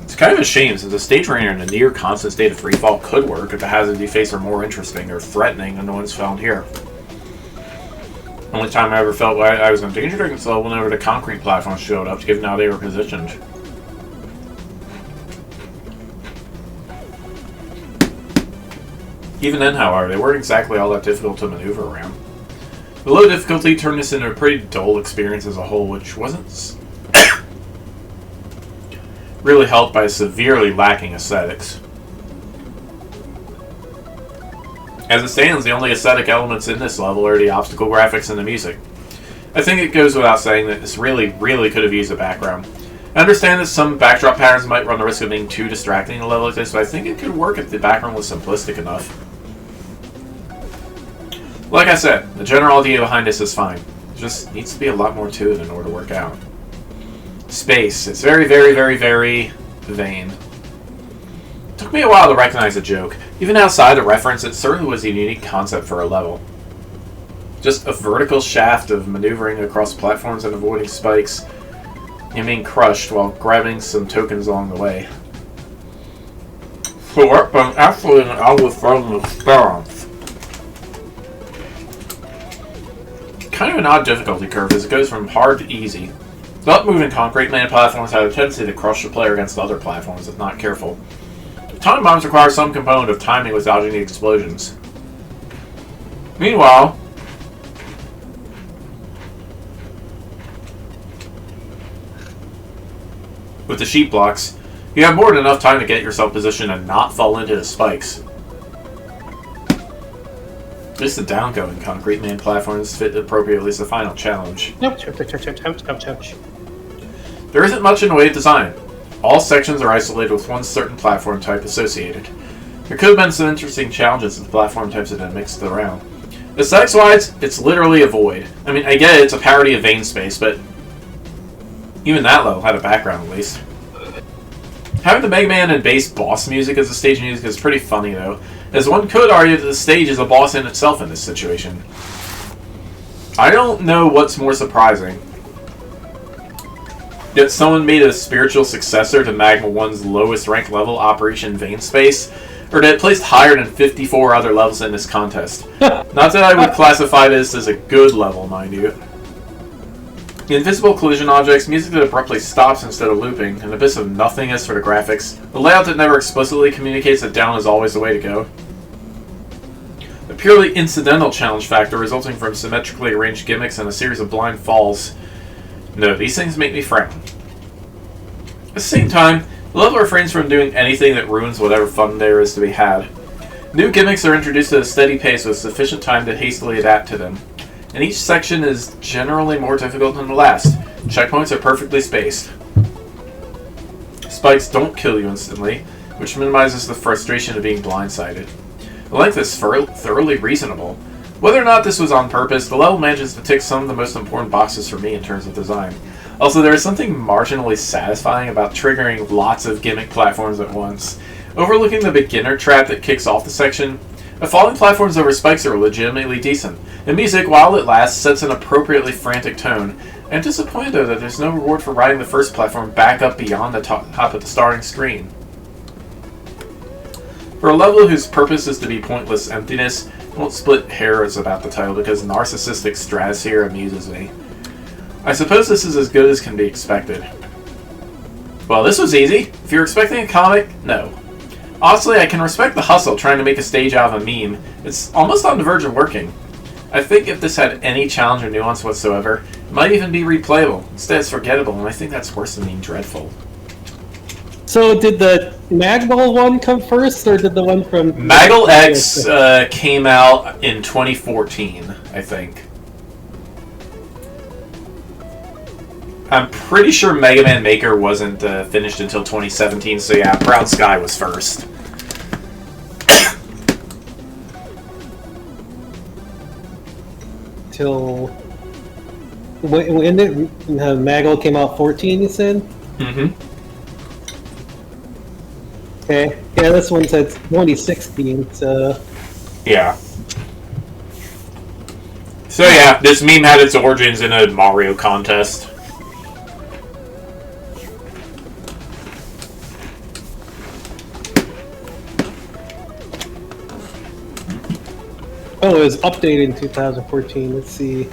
It's kind of a shame, since a stage runner in a near constant state of freefall could work if the hazards you face are more interesting or threatening than the ones found here. Only time I ever felt like I was in danger during this level whenever the concrete platforms showed up, given how they were positioned. Even then, however, they weren't exactly all that difficult to maneuver around. The low difficulty turned this into a pretty dull experience as a whole, which wasn't really helped by severely lacking aesthetics. As it stands, the only aesthetic elements in this level are the obstacle graphics and the music. I think it goes without saying that this really could have used a background. I understand that some backdrop patterns might run the risk of being too distracting in a level like this, but I think it could work if the background was simplistic enough. Like I said, the general idea behind this is fine. There just needs to be a lot more to it in order to work out. Space. It's very vain. It took me a while to recognize the joke. Even outside the reference, it certainly was a unique concept for a level. Just a vertical shaft of maneuvering across platforms and avoiding spikes and being crushed while grabbing some tokens along the way. So what I'm actually I was from the experience. Kind of an odd difficulty curve as it goes from hard to easy. The up-moving concrete man platforms have a tendency to crush the player against other platforms if not careful. Time bombs require some component of timing with dodging the explosions. Meanwhile, with the sheet blocks, you have more than enough time to get yourself positioned and not fall into the spikes. At least the down-going concrete man platforms fit appropriately as the final challenge. Ouch. There isn't much in the way of design. All sections are isolated with one certain platform type associated. There could have been some interesting challenges if the platform types had been mixed around. Aesthetics-wise, it's literally a void. I mean, I get it, it's a parody of Vein Space, but even that level had a background at least. Having the Mega Man and bass boss music as the stage music is pretty funny though, as one could argue that the stage is a boss in itself in this situation. I don't know what's more surprising. That someone made a spiritual successor to Magma 1's lowest ranked level, Operation Vein Space, or that it placed higher than 54 other levels in this contest. Not that I would classify this as a good level, mind you. The invisible collision objects, music that abruptly stops instead of looping, an abyss of nothingness for the graphics, a layout that never explicitly communicates that down is always the way to go. A purely incidental challenge factor resulting from symmetrically arranged gimmicks and a series of blind falls. No, these things make me frown. At the same time, the level refrains from doing anything that ruins whatever fun there is to be had. New gimmicks are introduced at a steady pace with sufficient time to hastily adapt to them. And each section is generally more difficult than the last. Checkpoints are perfectly spaced. Spikes don't kill you instantly, which minimizes the frustration of being blindsided. The length is thoroughly reasonable. Whether or not this was on purpose, the level manages to tick some of the most important boxes for me in terms of design. Also, there is something marginally satisfying about triggering lots of gimmick platforms at once. Overlooking the beginner trap that kicks off the section, the falling platforms over spikes are legitimately decent. The music, while it lasts, sets an appropriately frantic tone. I'm disappointed though that there's no reward for riding the first platform back up beyond the top of the starting screen. For a level whose purpose is to be pointless emptiness, I won't split hairs about the title because narcissistic stratosphere amuses me. I suppose this is as good as can be expected. Well, this was easy. If you're expecting a comic, no. Honestly, I can respect the hustle trying to make a stage out of a meme. It's almost on the verge of working. I think if this had any challenge or nuance whatsoever, it might even be replayable. Instead, it's forgettable, and I think that's worse than being dreadful. So, did the Magmol one come first, or did the one from... Maggle X came out in 2014, I think. I'm pretty sure Mega Man Maker wasn't finished until 2017, so yeah, Proud Sky was first. Till... When did Maggle came out? 14, you said? Mm-hmm. Okay. Yeah, this one said 2016, so... Yeah. So yeah, this meme had its origins in a Mario contest. Oh, it was updated in 2014. Let's see.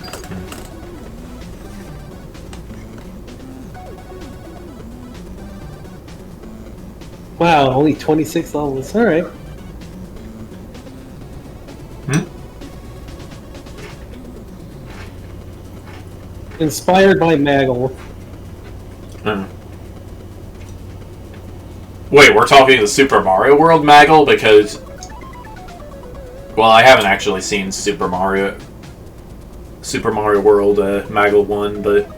Wow, only 26 levels. Alright. Inspired by Maggle. Wait, we're talking the Super Mario World Maggle? Because Well, I haven't actually seen Super Mario World Maggle 1, but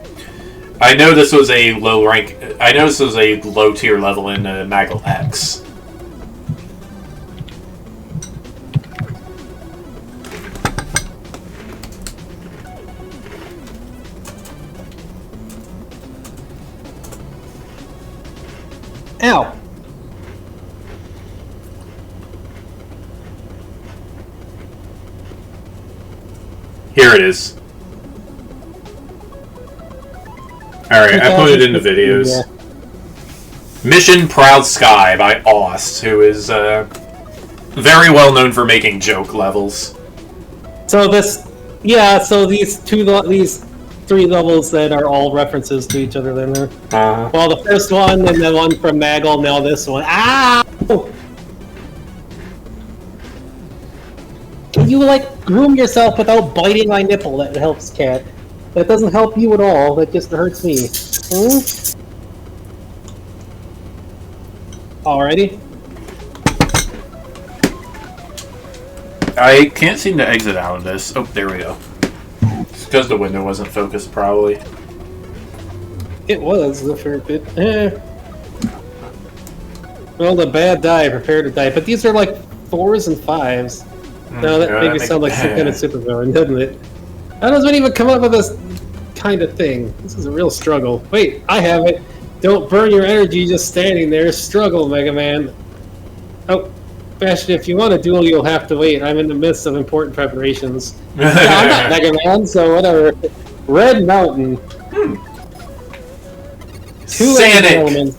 I know this was a low rank. I know this was a low tier level in Maggle X. Ow. Here it is. Alright, I put it in the videos. Yeah. Mission Proud Sky by Ost, who is very well known for making joke levels. So this, yeah. So these three levels that are all references to each other. Then, well, the first one and the one from Maggle. Now this one. Ow! Can you like groom yourself without biting my nipple? That helps, cat. That doesn't help you at all. That just hurts me. Alrighty. I can't seem to exit out of this. Oh, there we go. It's because the window wasn't focused, probably. It was the fair bit. Well, the bad die, prepare to die. But these are like 4s and 5s. No, that made me sound like some kind of supervillain, doesn't it? That doesn't even come up with this kind of thing. This is a real struggle. Wait, I have it. Don't burn your energy just standing there. Struggle, Mega Man. Oh, Bastion, if you want to duel, you'll have to wait. I'm in the midst of important preparations. No, I'm not Mega Man, so whatever. Red Mountain. Two Sonic. elements.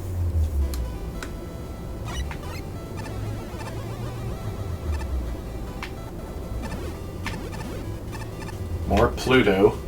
More Pluto.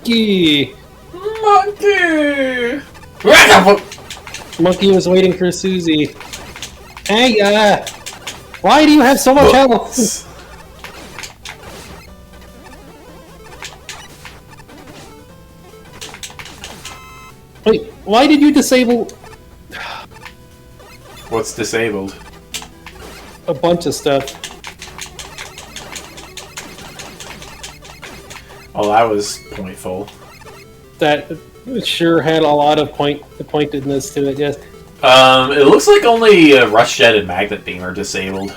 Monkey! Monkey! Monkey was waiting for Susie. Hey, why do you have so much health? Wait, why did you disable What's disabled? a bunch of stuff? Oh, that was pointful. That sure had a lot of pointedness to it, yes. It looks like only Rush Jet and Magnet Beam are disabled.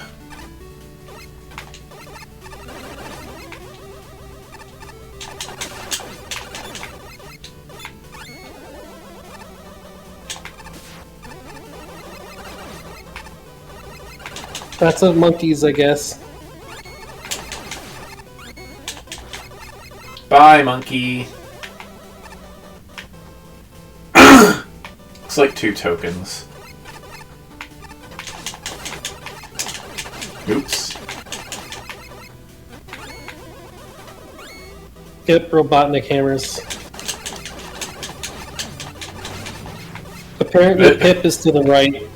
That's of monkeys, I guess. Bye, monkey. Looks like 2 tokens. Oops. Get Robotnik hammers. Apparently Pip is to the right.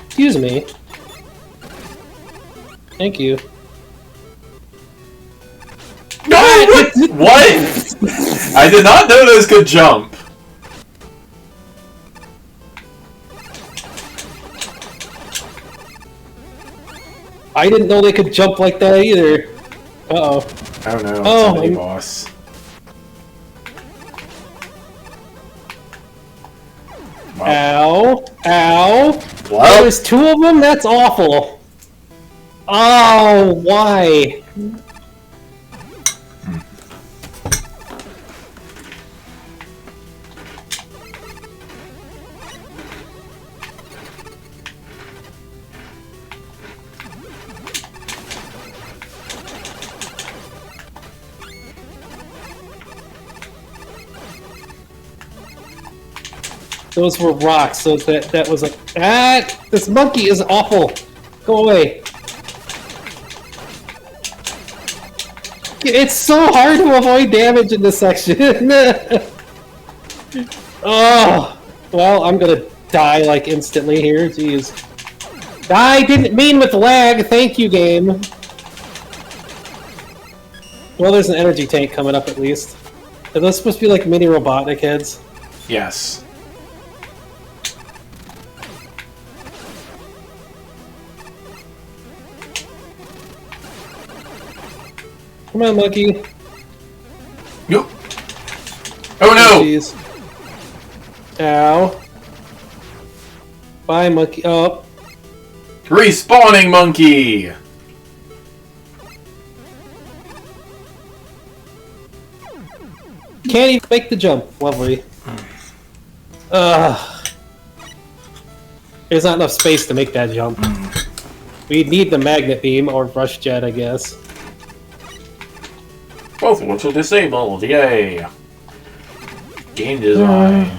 Excuse me. Thank you. No! What? I did not know those could jump. I didn't know they could jump like that either. Uh-oh. Oh no, Oh, it's a boss. Ow. Ow. Well, There's 2 of them? That's awful. Oh, why? Those were rocks, so that was like... Ah! This monkey is awful! Go away. It's so hard to avoid damage in this section. Oh! Well, I'm gonna die, like, instantly here. Jeez. I didn't mean with lag! Thank you, game! Well, there's an energy tank coming up, at least. Are those supposed to be, like, mini Robotnik heads? Yes. Come on, monkey. Nope. Oh no! Jeez. Ow. Bye, monkey. Oh. Respawning monkey! Can't even make the jump. Lovely. There's not enough space to make that jump. We need the magnet beam or rush jet, I guess. Both which are disabled. Yay! Game design.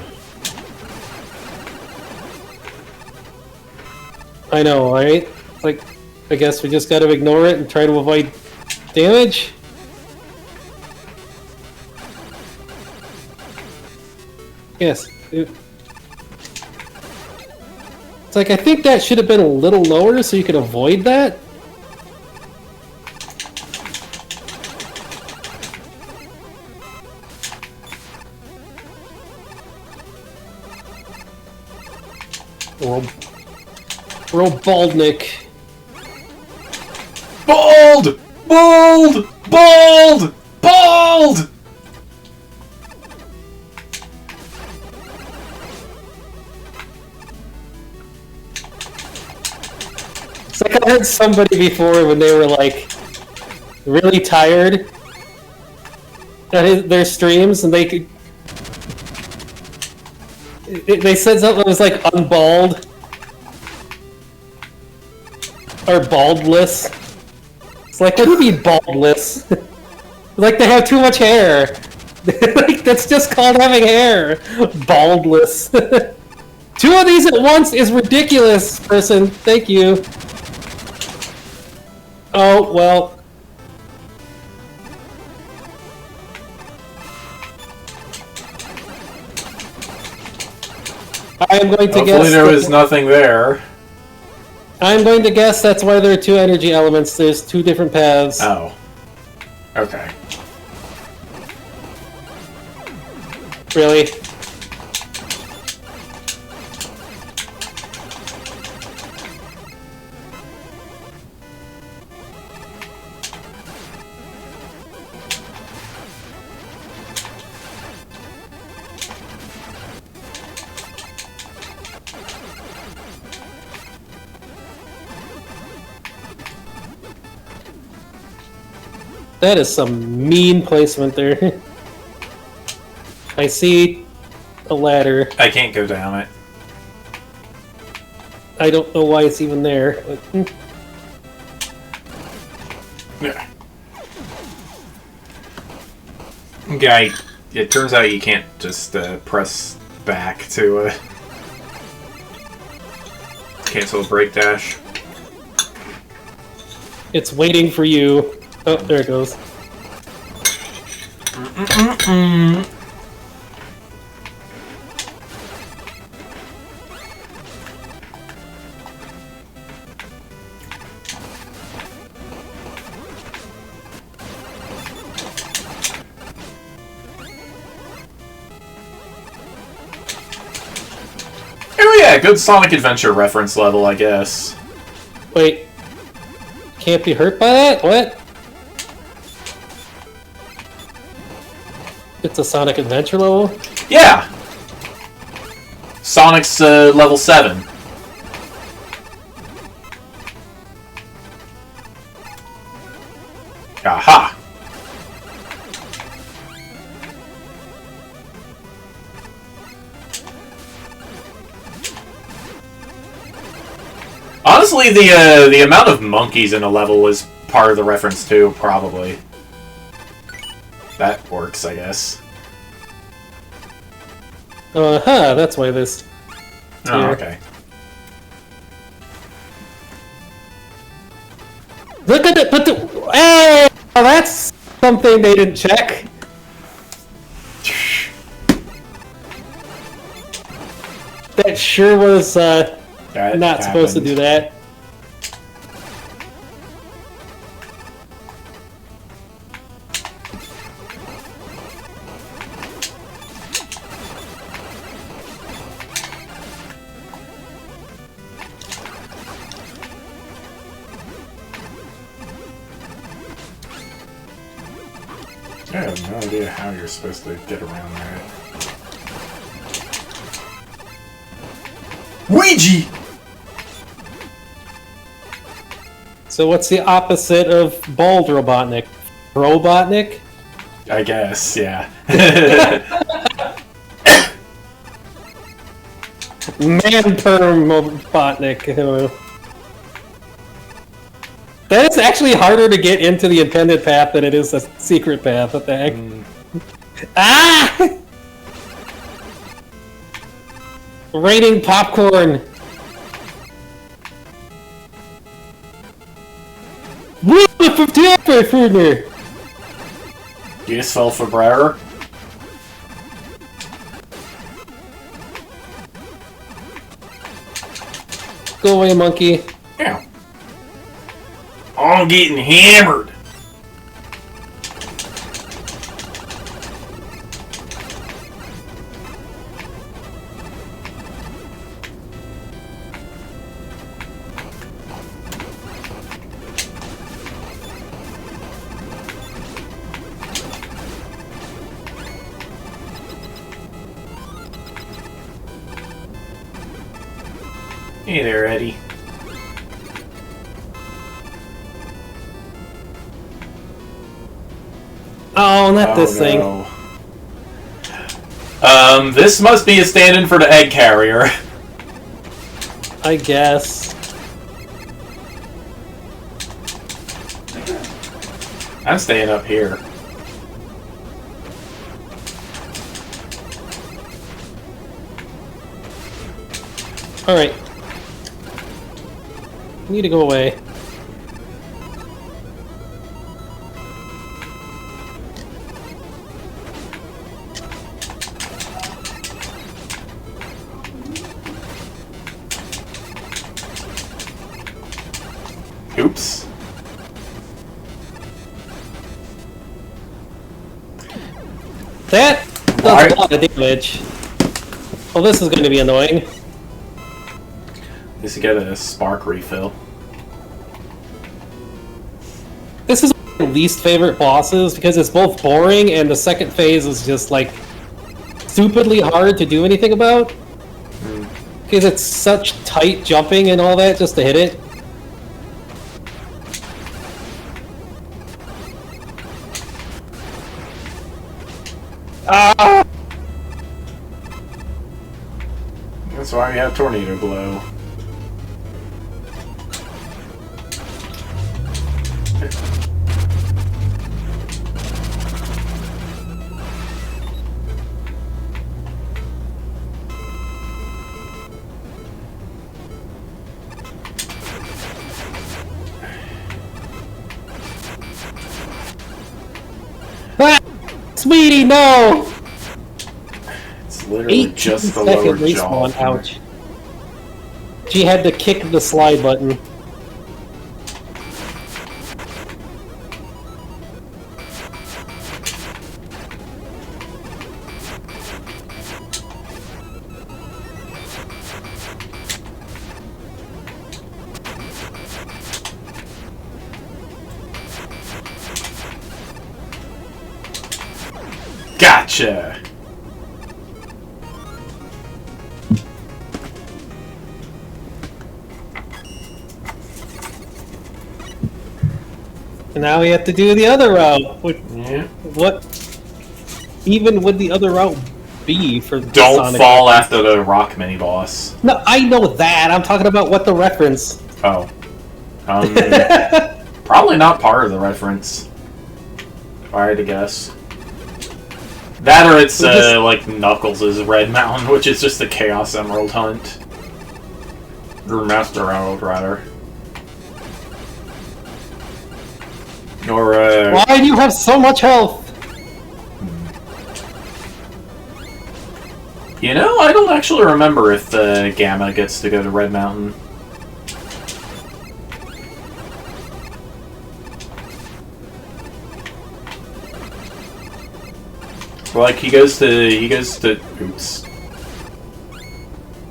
I know, right? Like, I guess we just gotta ignore it and try to avoid damage? Yes. It's like, I think that should have been a little lower so you could avoid that. Robaldnik. Bald! Bald! Bald! Bald! It's like I heard somebody before when they were like really tired at their streams and they could. They said something that was like unbald. Or baldless. It's like, what do you mean baldless? Like they have too much hair. Like, that's just called having hair. Baldless. Two of these at once is ridiculous, person. Thank you. Oh, well. I am going to guess... Hopefully there was nothing there. I'm going to guess that's why there are two energy elements. There's two different paths. Oh. Okay. Really? That is some mean placement there. I see a ladder. I can't go down it. I don't know why it's even there. But, Yeah. Okay, it turns out you can't just press back to cancel a break dash. It's waiting for you. Oh, there it goes. Oh yeah, good Sonic Adventure reference level, I guess. Wait. Can't be hurt by that? What? It's a Sonic Adventure level? Yeah! Sonic's level 7. Aha! Honestly, the amount of monkeys in a level is part of the reference too, probably. That works, I guess. Uh-huh, that's why this... Oh, here. okay. Look at it, but the... Hey! Well, that's something they didn't check. That sure was, not supposed to do that. I have no idea how you're supposed to get around that. Ouija! So what's the opposite of Bald Robotnik? Robotnik? I guess, yeah. Man-perm Robotnik. That is actually harder to get into the intended path than it is the secret path. What the heck? Ah! Raining popcorn. Useful for Brer. Go away, monkey. Yeah. I'm getting hammered. Hey there, Eddie. Oh, not this thing. This must be a stand-in for the egg carrier. I guess. I'm staying up here. Alright. You need to go away. Oops. That does a lot of damage. Well, this is going to be annoying. Just to get a spark refill. This is my least favorite bosses because it's both boring and the second phase is just like stupidly hard to do anything about. Because it's such tight jumping and all that just to hit it. Ah! That's why we have tornado blow. Ah! Sweetie, no! It's literally just the lower jaw. Respawn. Ouch. She had to kick the slide button. Gotcha! And now we have to do the other route. Yeah. What even would the other route be for Don't Sonic? fall after the rock mini boss. No, I know that. I'm talking about what the reference. Oh. Probably not part of the reference. If I had to guess. That or it's like Knuckles' Red Mountain, which is just the Chaos Emerald hunt. Or Master Emerald, rather. Or, why do you have so much health? You know, I don't actually remember if Gamma gets to go to Red Mountain. Like, he goes to, oops.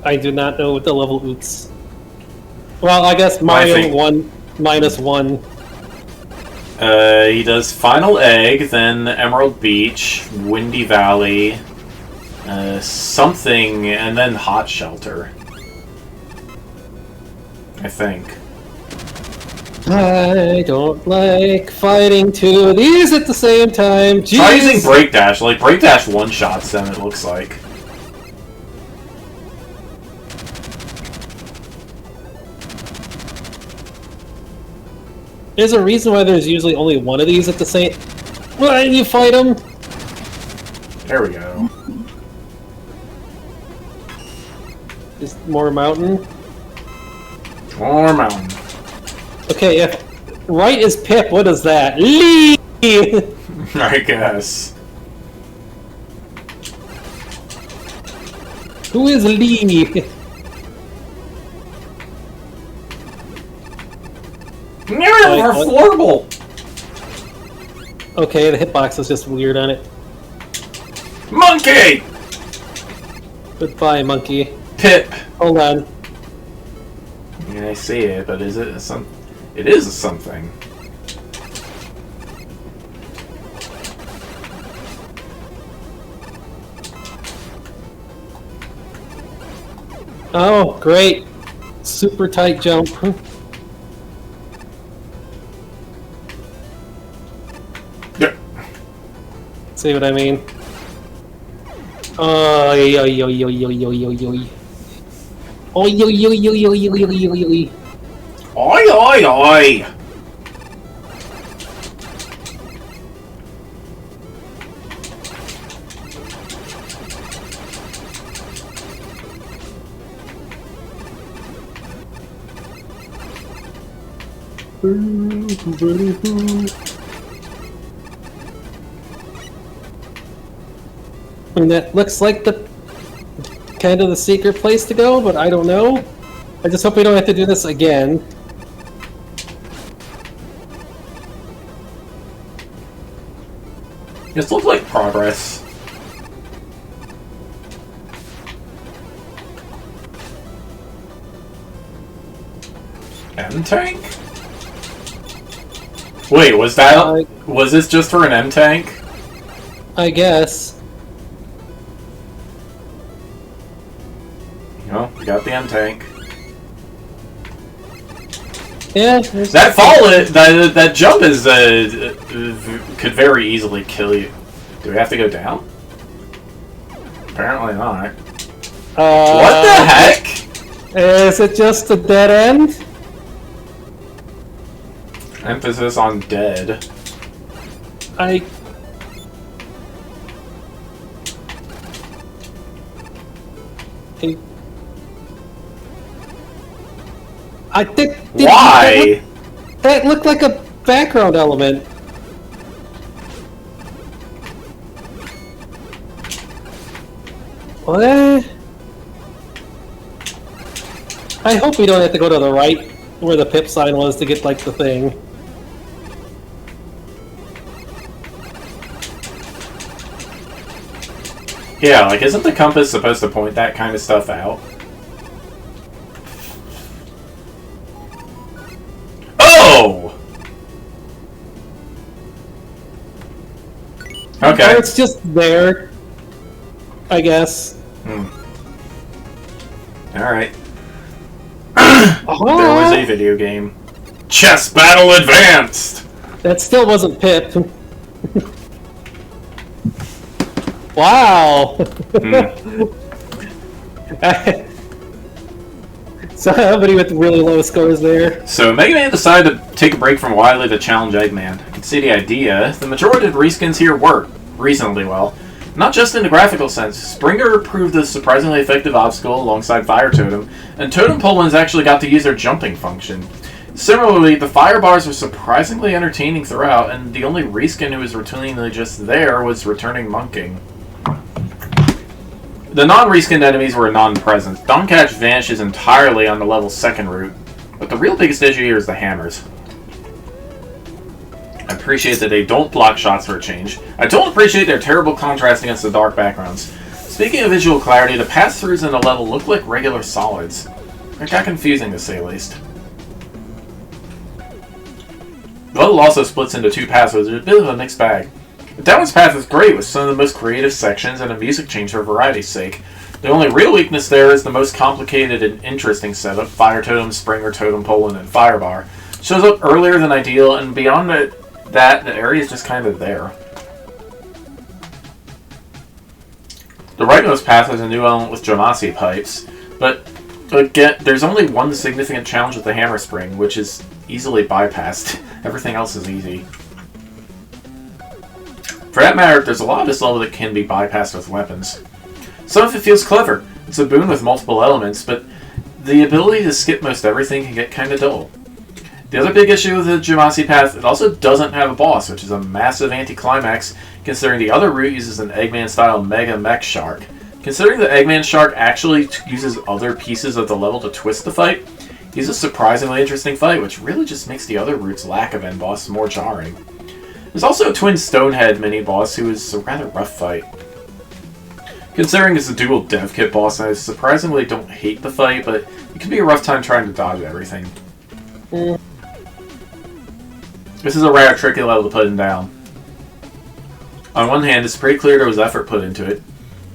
I do not know what the level oops. Well, I guess Mario 1 minus 1. He does Final Egg, then Emerald Beach, Windy Valley, something, and then Hot Shelter. I think. I don't like fighting two of these at the same time. Jeez. Try using Break Dash. Like, Break Dash one-shots them, it looks like. There's a reason why there's usually only one of these at the same... Why do you fight them? There we go. Just more mountain. More mountain. Okay, if right is Pip, what is that? Lee! I guess. Who is Lee? They're affordable! Okay, the hitbox is just weird on it. Monkey! Goodbye, monkey. Pip. Hold on. Yeah, I see it, but is it some? It is a something. Oh, great. Super tight jump. Yeah. See what I mean? Oh, yo, yo, yo, yo, yo, yo, yo. Oh, yo, yo, yo, yo, yo, yo, yo, yo. Oi, oi, oi! And that looks like the kind of the secret place to go, but I don't know. I just hope we don't have to do this again. This looks like progress. M-Tank? Wait, was that... was this just for an M-Tank? I guess. You know, we got the M-Tank. Yeah. That fall, that jump is, could very easily kill you. Do we have to go down? Apparently not. What the heck? Is it just a dead end? Emphasis on dead. I think... Why? That looked like a background element. What? I hope we don't have to go to the right where the pip sign was to get, like, the thing. Yeah, like, isn't the compass supposed to point that kind of stuff out? Oh! Okay. Or it's just there, I guess. Alright. Oh, There was a video game. Chess Battle Advanced! that still wasn't Pip. Wow! Somebody with really low scores there. So, Mega Man decided to take a break from Wily to challenge Eggman. I can see the idea. The majority of reskins here work reasonably well. Not just in the graphical sense, Springer proved a surprisingly effective obstacle alongside Fire Totem, and Totem Polans actually got to use their jumping function. Similarly, the fire bars were surprisingly entertaining throughout, and the only reskin who was routinely just there was returning Monking. The non-reskinned enemies were non-present. Dawncatch vanishes entirely on the level 2nd route, but the real biggest issue here is the hammers. I appreciate that they don't block shots for a change. I don't appreciate their terrible contrast against the dark backgrounds. Speaking of visual clarity, the pass-throughs in the level look like regular solids. It got confusing to say the least. The level also splits into 2 paths, so there's a bit of a mixed bag. The downwards path is great, with some of the most creative sections and a music change for variety's sake. The only real weakness there is the most complicated and interesting setup, Fire Totem, Springer Totem, Poland, and Firebar. Shows up earlier than ideal, and beyond that, the area is just kind of there. The rightmost path has a new element with Jamasi pipes, but again, there's only one significant challenge with the hammer spring, which is easily bypassed. Everything else is easy. For that matter, there's a lot of this level that can be bypassed with weapons. Some of it feels clever. It's a boon with multiple elements, but the ability to skip most everything can get kinda dull. The other big issue with the Jamasi path, it also doesn't have a boss, which is a massive anticlimax, considering the other route uses an Eggman-style Mega Mech Shark. Considering the Eggman Shark actually uses other pieces of the level to twist the fight, he's a surprisingly interesting fight, which really just makes the other route's lack of end boss more jarring. There's also a Twin Stonehead mini-boss who is a rather rough fight. Considering it's a dual dev kit boss, I surprisingly don't hate the fight, but it can be a rough time trying to dodge everything. This is a rather tricky level to put him down. On one hand, it's pretty clear there was effort put into it,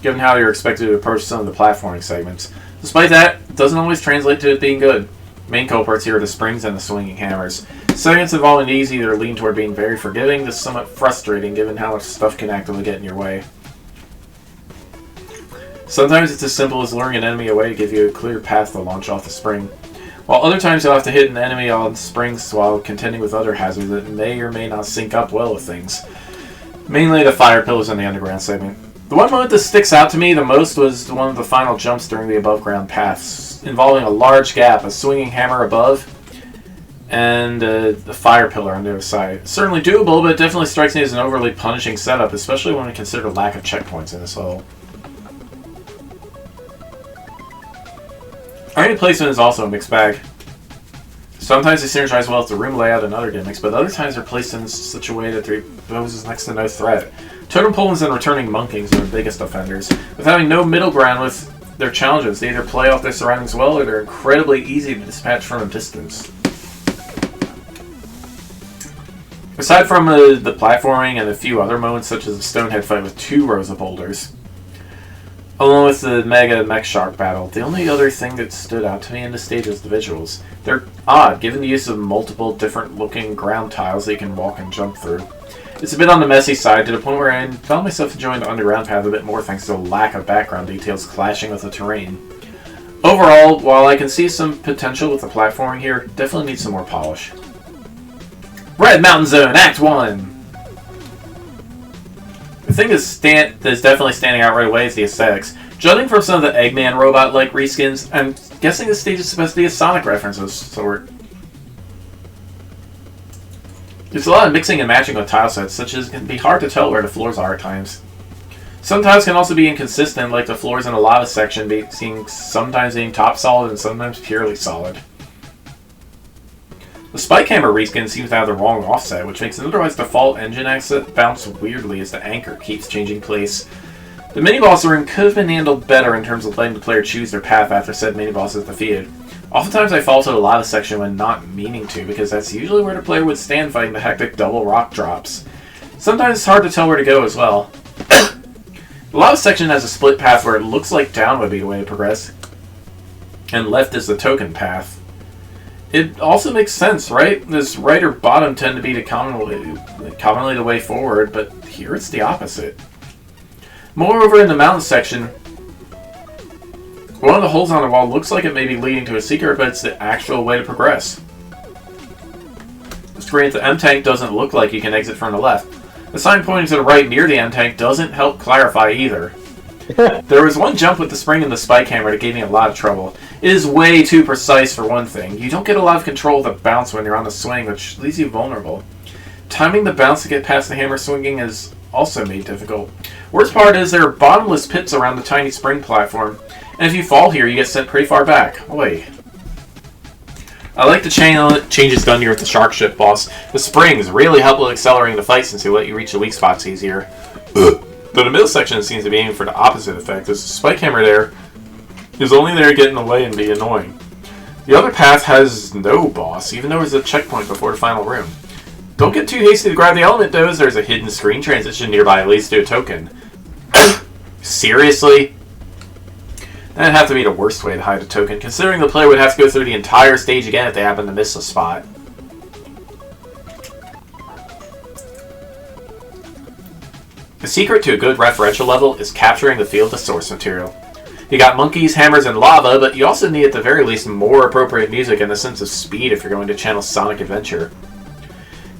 given how you're expected to approach some of the platforming segments. Despite that, it doesn't always translate to it being good. Main culprits here are the springs and the swinging hammers. Segments involving these either lean toward being very forgiving to somewhat frustrating given how much stuff can actively get in your way. Sometimes it's as simple as luring an enemy away to give you a clear path to launch off the spring, while other times you'll have to hit an enemy on springs while contending with other hazards that may or may not sync up well with things. Mainly the fire pillars in the underground segment. The one moment that sticks out to me the most was one of the final jumps during the above ground paths, involving a large gap, a swinging hammer above, and the fire pillar on the other side. Certainly doable, but it definitely strikes me as an overly punishing setup, especially when we consider the lack of checkpoints in this level. Enemy placement is also a mixed bag. Sometimes they synergize well with the room layout and other gimmicks, but other times they're placed in such a way that they poses next to no threat. Totem Polans and returning Monkings are the biggest offenders, with having no middle ground with their challenges. They either play off their surroundings well, or they're incredibly easy to dispatch from a distance. Aside from the platforming and a few other moments, such as the Stonehead fight with 2 rows of boulders, along with the Mega Mech Shark battle, the only other thing that stood out to me in this stage was the visuals. They're odd, given the use of multiple different looking ground tiles that you can walk and jump through. It's a bit on the messy side, to the point where I found myself enjoying the underground path a bit more thanks to the lack of background details clashing with the terrain. Overall, while I can see some potential with the platforming here, definitely needs some more polish. Red Mountain Zone, Act 1! The thing that's definitely standing out right away is the aesthetics. Judging from some of the Eggman robot-like reskins, I'm guessing this stage is supposed to be a Sonic reference of sort. There's a lot of mixing and matching with tile sets, such as it can be hard to tell where the floors are at times. Some tiles can also be inconsistent, like the floors in the lava section sometimes being top solid and sometimes purely solid. The Spike Hammer reskin seems to have the wrong offset, which makes an otherwise default engine exit bounce weirdly as the anchor keeps changing place. The mini-boss room could have been handled better in terms of letting the player choose their path after said mini-boss is defeated. Oftentimes I fall to the lava section when not meaning to, because that's usually where the player would stand fighting the hectic double rock drops. Sometimes it's hard to tell where to go as well. The lava section has a split path where it looks like down would be the way to progress, and left is the token path. It also makes sense, right? This right or bottom tend to be commonly the way forward, but here it's the opposite. Moreover, in the mountain section, one of the holes on the wall looks like it may be leading to a secret, but it's the actual way to progress. Let's grant the M-Tank doesn't look like you can exit from the left. The sign pointing to the right near the end tank doesn't help clarify either. There was one jump with the spring and the spike hammer that gave me a lot of trouble. It is way too precise for one thing. You don't get a lot of control of the bounce when you're on the swing, which leaves you vulnerable. Timing the bounce to get past the hammer swinging is also made difficult. Worst part is there are bottomless pits around the tiny spring platform, and if you fall here, you get sent pretty far back. Oi. I like the changes done here with the shark ship boss. The springs really help with accelerating the fight since they let you reach the weak spots easier. But the middle section seems to be aiming for the opposite effect, as the spike hammer there is only there to get in the way and be annoying. The other path has no boss, even though there's a checkpoint before the final room. Don't get too hasty to grab the element though, as there's a hidden screen transition nearby that leads to a token. Seriously? That'd have to be the worst way to hide a token, considering the player would have to go through the entire stage again if they happen to miss a spot. The secret to a good referential level is capturing the feel of the source material. You got monkeys, hammers, and lava, but you also need at the very least more appropriate music and a sense of speed if you're going to channel Sonic Adventure.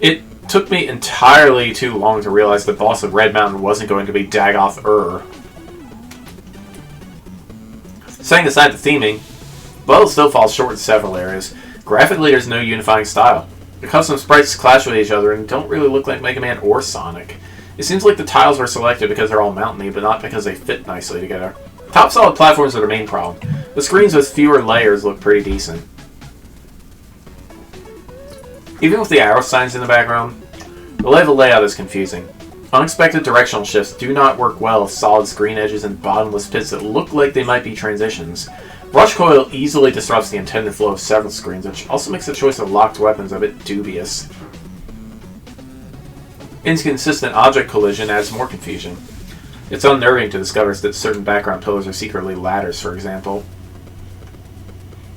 It took me entirely too long to realize the boss of Red Mountain wasn't going to be Dagoth-Ur. Setting aside the theming, the level still falls short in several areas. Graphically, there's no unifying style. The custom sprites clash with each other and don't really look like Mega Man or Sonic. It seems like the tiles were selected because they're all mountainy, but not because they fit nicely together. Top solid platforms are the main problem. The screens with fewer layers look pretty decent. Even with the arrow signs in the background, the level layout is confusing. Unexpected directional shifts do not work well with solid screen edges and bottomless pits that look like they might be transitions. Rush Coil easily disrupts the intended flow of several screens, which also makes the choice of locked weapons a bit dubious. Inconsistent object collision adds more confusion. It's unnerving to discover that certain background pillars are secretly ladders, for example.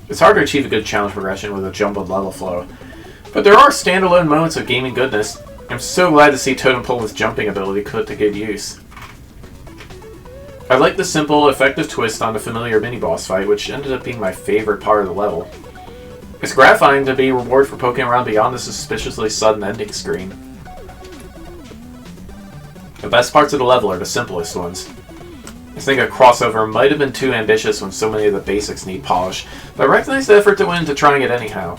It's hard to achieve a good challenge progression with a jumbled level flow, but there are standalone moments of gaming goodness. I'm so glad to see Totem Pole with jumping ability put to good use. I like the simple, effective twist on the familiar mini-boss fight, which ended up being my favorite part of the level. It's gratifying to be rewarded for poking around beyond the suspiciously sudden ending screen. The best parts of the level are the simplest ones. I think a crossover might have been too ambitious when so many of the basics need polish, but I recognize the effort that went into trying it anyhow.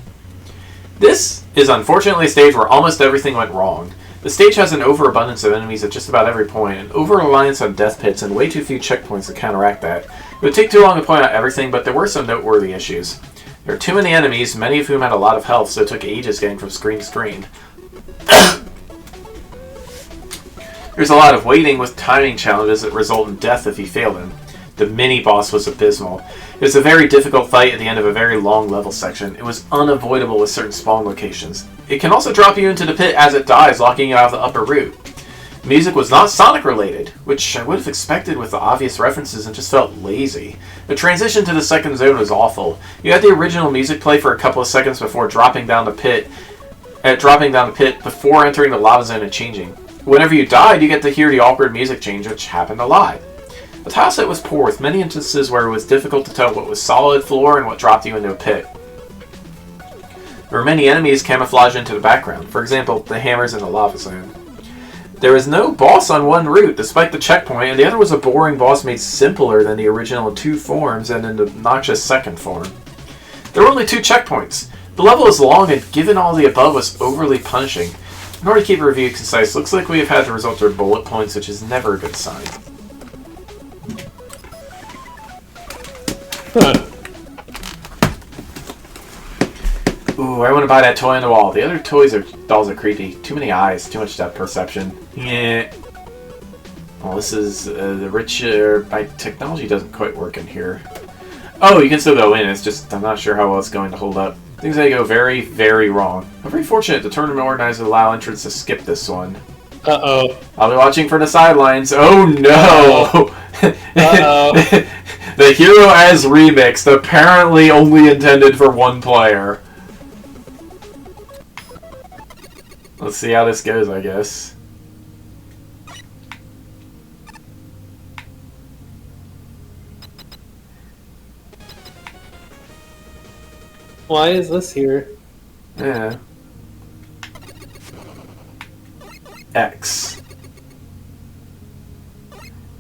This is unfortunately a stage where almost everything went wrong. The stage has an overabundance of enemies at just about every point, and over-reliance on death pits and way too few checkpoints to counteract that. It would take too long to point out everything, but there were some noteworthy issues. There are too many enemies, many of whom had a lot of health, so it took ages getting from screen to screen. There's a lot of waiting with timing challenges that result in death if you fail them. The mini-boss was abysmal. It was a very difficult fight at the end of a very long level section. It was unavoidable with certain spawn locations. It can also drop you into the pit as it dies, locking you out of the upper route. The music was not Sonic related, which I would have expected with the obvious references and just felt lazy. The transition to the second zone was awful. You had the original music play for a couple of seconds before dropping down the pit before entering the lava zone and changing. Whenever you died, you get to hear the awkward music change, which happened a lot. The tile set was poor, with many instances where it was difficult to tell what was solid floor and what dropped you into a pit. There were many enemies camouflaged into the background, for example, the hammers in the lava zone. There was no boss on one route, despite the checkpoint, and the other was a boring boss made simpler than the original in two forms and in the obnoxious second form. There were only 2 checkpoints. The level is long, and given all the above, was overly punishing. In order to keep a review concise, looks like we have had to resort to bullet points, which is never a good sign. Ooh, I want to buy that toy on the wall. The other dolls are creepy. Too many eyes, too much depth perception. Yeah. Well, this is the rich... my technology doesn't quite work in here. Oh, you can still go in. It's just I'm not sure how well it's going to hold up. Things may go very, very wrong. I'm very fortunate the tournament organizers allow entrants to skip this one. Uh-oh. I'll be watching for the sidelines. Oh, no! Uh-oh. The Hero as remixed, apparently only intended for one player. Let's see how this goes, I guess. Why is this here? Yeah. X.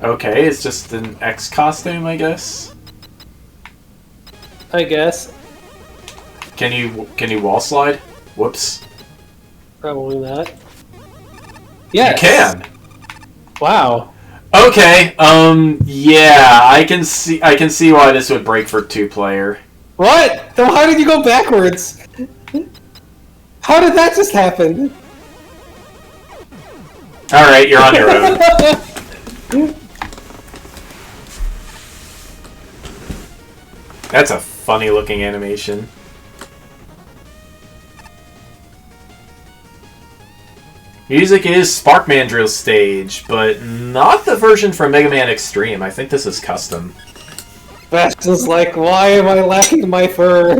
Okay, it's just an X costume, I guess. I guess. Can you wall slide? Whoops. Probably not. Yes. You can. Wow. Okay. Yeah, I can see why this would break for 2-player. What? Then how did you go backwards? How did that just happen? All right, you're on your own. That's a funny looking animation. Music is Spark Mandrill's stage, but not the version from Mega Man Extreme. I think this is custom. That's just like, why am I lacking my fur?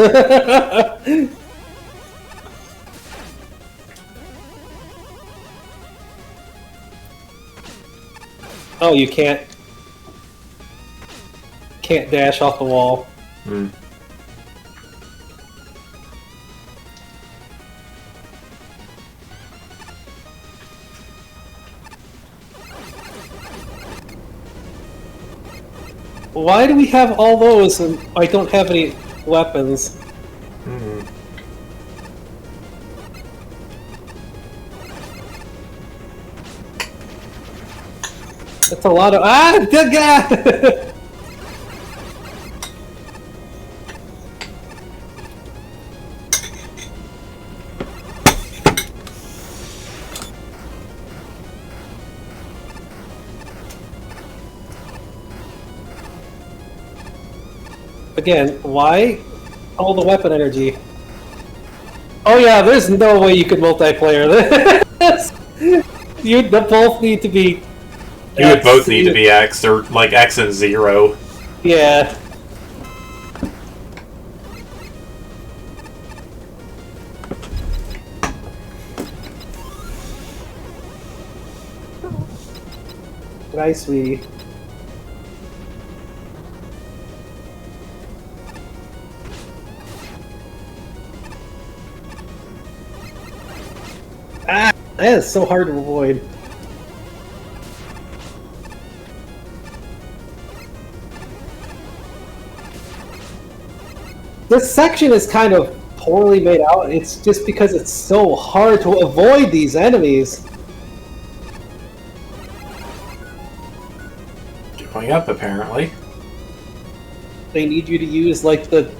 Oh, you can't dash off the wall. Hmm. Why do we have all those and I don't have any weapons? Hmm. That's a lot of good guy. Again, why all the weapon energy? Oh yeah, there's no way you could multiplayer this. You both need to be. You would both need to be X, or like X and 0. Yeah. Nice, sweetie. Ah, that is so hard to avoid. This section is kind of poorly made out. It's just because it's so hard to avoid these enemies. Going up, apparently. They need you to use like the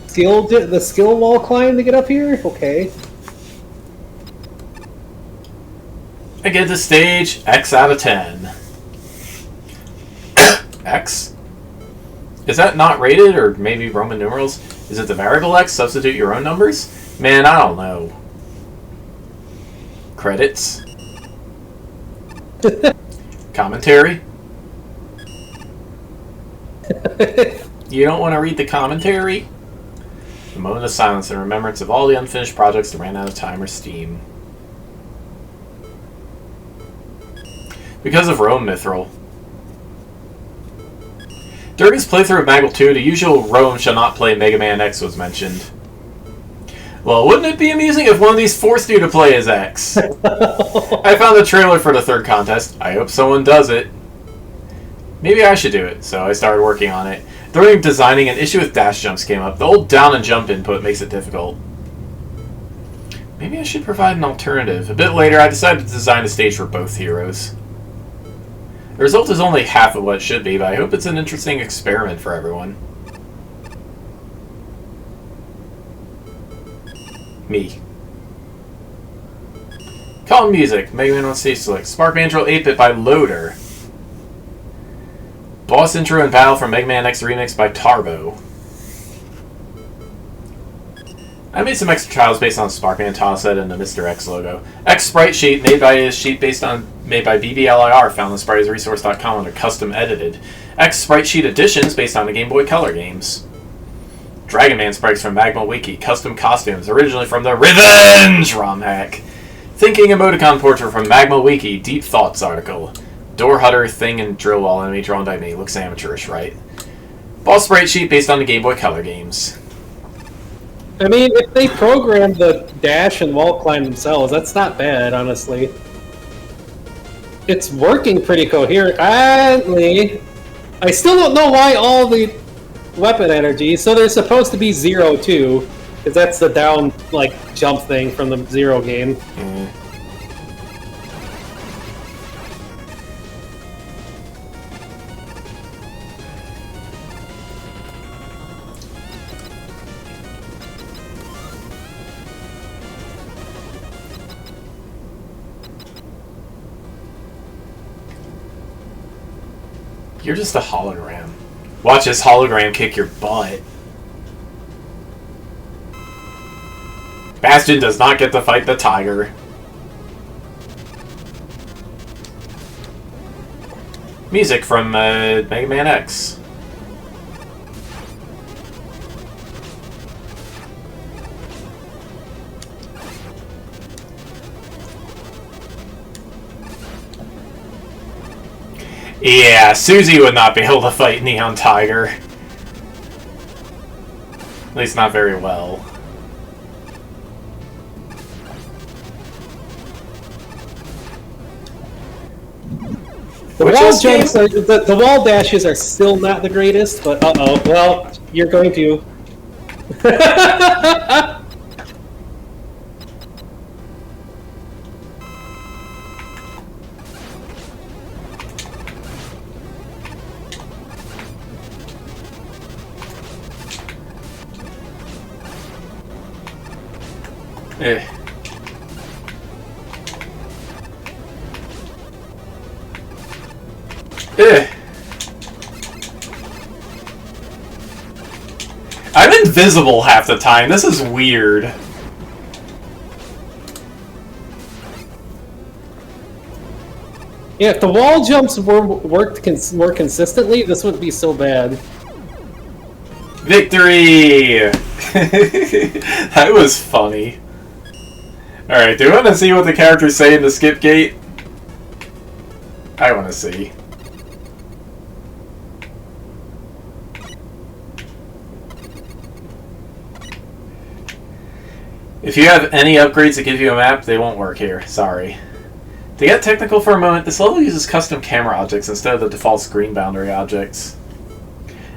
skill wall climb to get up here. Okay. I get the stage X out of 10. X? Is that not rated, or maybe Roman numerals? Is it the variable X? Substitute your own numbers? Man, I don't know. Credits? Commentary? You don't want to read the commentary? A moment of silence in remembrance of all the unfinished projects that ran out of time or steam. Because of Rome Mithril. During his playthrough of MaGMML 2, the usual Rome shall not play Mega Man X was mentioned. Well, wouldn't it be amusing if one of these forced you to play as X? I found the trailer for the third contest. I hope someone does it. Maybe I should do it, so I started working on it. During designing, an issue with dash jumps came up. The old down and jump input makes it difficult. Maybe I should provide an alternative. A bit later, I decided to design a stage for both heroes. The result is only half of what it should be, but I hope it's an interesting experiment for everyone. Me. Call music. Mega Man 1 stage select. Spark Mandrill 8-bit by Loader. Boss intro and battle from Mega Man X Remix by Tarbo. I made some extra tiles based on Sparkman tile set and the Mr. X logo. X sprite sheet made by BBLIR, found on spritesresource.com under custom edited. X sprite sheet additions based on the Game Boy Color games. Dragon Man sprites from MaGMML Wiki, custom costumes originally from the Revenge ROM hack. Thinking emoticon portrait from MaGMML Wiki, Deep Thoughts article. Door Hutter, Thing, and Drill Wall enemy drawn by me. Looks amateurish, right? Boss sprite sheet based on the Game Boy Color games. I mean, if they programmed the dash and wall climb themselves, that's not bad, honestly. It's working pretty coherently. I still don't know why all the weapon energy. So they're supposed to be 0 too, because that's the down like jump thing from the 0 game. Mm. You're just a hologram. Watch this hologram kick your butt. Bastion does not get to fight the tiger. Music from Mega Man X. Yeah, Susie would not be able to fight Neon Tiger. At least not very well. The wall jumps are, the wall dashes are still not the greatest, but well, you're going to. Eh. I'm invisible half the time. This is weird. Yeah, if the wall jumps worked more consistently, this wouldn't be so bad. Victory! That was funny. Alright, do you want to see what the characters say in the skip gate? I want to see. If you have any upgrades that give you a map, they won't work here. Sorry. To get technical for a moment, this level uses custom camera objects instead of the default screen boundary objects.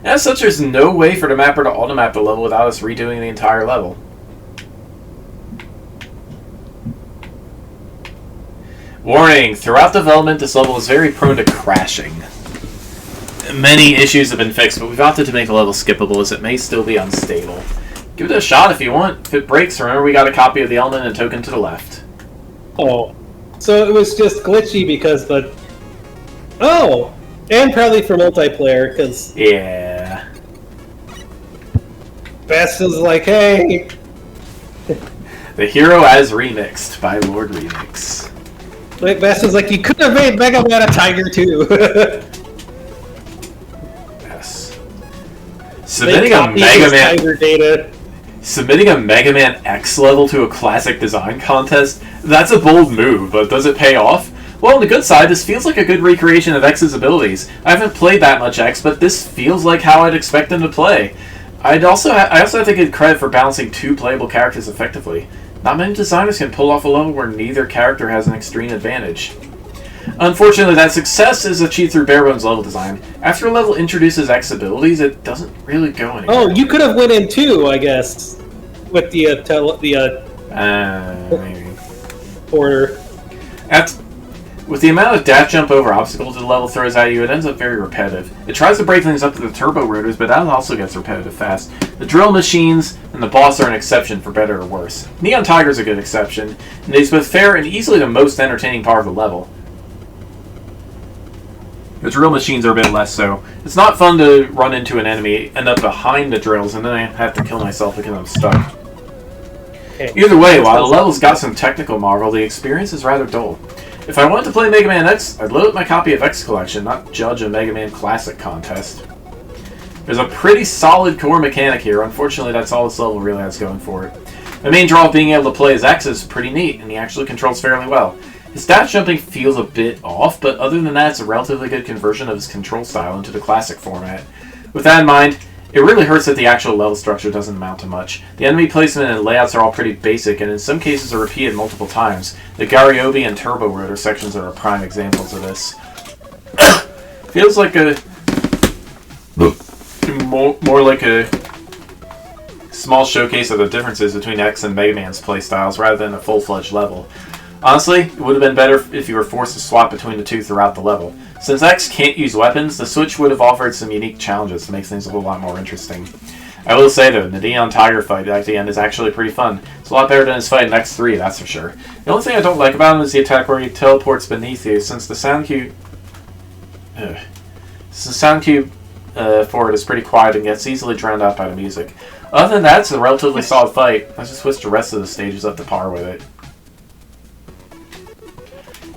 As such, there's no way for the mapper to automap the level without us redoing the entire level. Warning! Throughout development, this level is very prone to crashing. Many issues have been fixed, but we've opted to make the level skippable as it may still be unstable. Give it a shot if you want. If it breaks, remember we got a copy of the element and a token to the left. Oh. So it was just glitchy because the... Oh! And probably for multiplayer, because... Yeah. Best is like, hey... The Hero as Remixed by Lord Remix. Like, Best is like, you could have made Mega Man a tiger too. Yes. Submitting a Mega Man... Tiger data. Submitting a Mega Man X level to a classic design contest? That's a bold move, but does it pay off? Well, on the good side, this feels like a good recreation of X's abilities. I haven't played that much X, but this feels like how I'd expect him to play. I also have to give credit for balancing two playable characters effectively. Not many designers can pull off a level where neither character has an extreme advantage. Unfortunately, that success is achieved through barebones level design. After a level introduces X abilities, it doesn't really go anywhere. Oh, you could have went in too, I guess, with the maybe. Order. With the amount of dash jump over obstacles the level throws at you, it ends up very repetitive. It tries to break things up to the turbo rotors, but that also gets repetitive fast. The drill machines and the boss are an exception for better or worse. Neon Tiger's a good exception, and it's both fair and easily the most entertaining part of the level. The drill machines are a bit less so. It's not fun to run into an enemy, end up behind the drills, and then I have to kill myself because I'm stuck. Either way, while the level's got some technical marvel, the experience is rather dull. If I wanted to play Mega Man X, I'd load up my copy of X Collection, not judge a Mega Man Classic contest. There's a pretty solid core mechanic here. Unfortunately, that's all this level really has going for it. The main draw of being able to play as X is pretty neat, and he actually controls fairly well. His dash jumping feels a bit off, but other than that, it's a relatively good conversion of his control style into the classic format. With that in mind, It really hurts that the actual level structure doesn't amount to much. The enemy placement and layouts are all pretty basic, and in some cases are repeated multiple times. The Garyobi and Turbo Rotor sections are prime examples of this. Feels like a... more like a small showcase of the differences between X and Mega Man's playstyles rather than a full-fledged level. Honestly, it would have been better if you were forced to swap between the two throughout the level. Since X can't use weapons, the Switch would have offered some unique challenges to make things a whole lot more interesting. I will say though, the Neon Tiger fight at the end is actually pretty fun. It's a lot better than his fight in X3, that's for sure. The only thing I don't like about him is the attack where he teleports beneath you, since the sound cue... for it is pretty quiet and gets easily drowned out by the music. Other than that, it's a relatively solid fight. Let's just switch the rest of the stages up to par with it.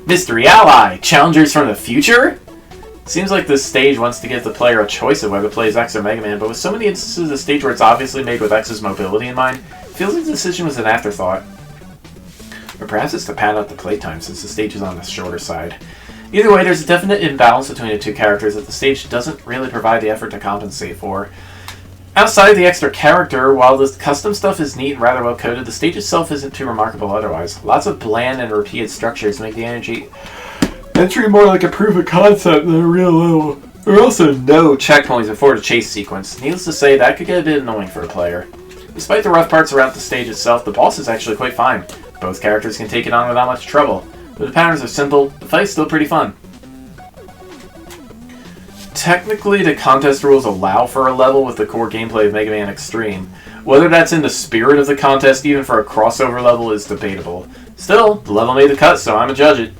Mystery Ally! Challengers from the future? Seems like this stage wants to give the player a choice of whether to play as X or Mega Man, but with so many instances of the stage where it's obviously made with X's mobility in mind, it feels like the decision was an afterthought. Or perhaps it's to pad out the playtime since the stage is on the shorter side. Either way, there's a definite imbalance between the two characters that the stage doesn't really provide the effort to compensate for. Outside of the extra character, while the custom stuff is neat and rather well coded, the stage itself isn't too remarkable otherwise. Lots of bland and repeated structures make the entry more like a proof of concept than a real level. There are also no checkpoints before the chase sequence. Needless to say, that could get a bit annoying for a player. Despite the rough parts around the stage itself, the boss is actually quite fine. Both characters can take it on without much trouble. But the patterns are simple, the fight's still pretty fun. Technically, the contest rules allow for a level with the core gameplay of Mega Man Extreme. Whether that's in the spirit of the contest, even for a crossover level, is debatable. Still, the level made the cut, so I'm a judge it.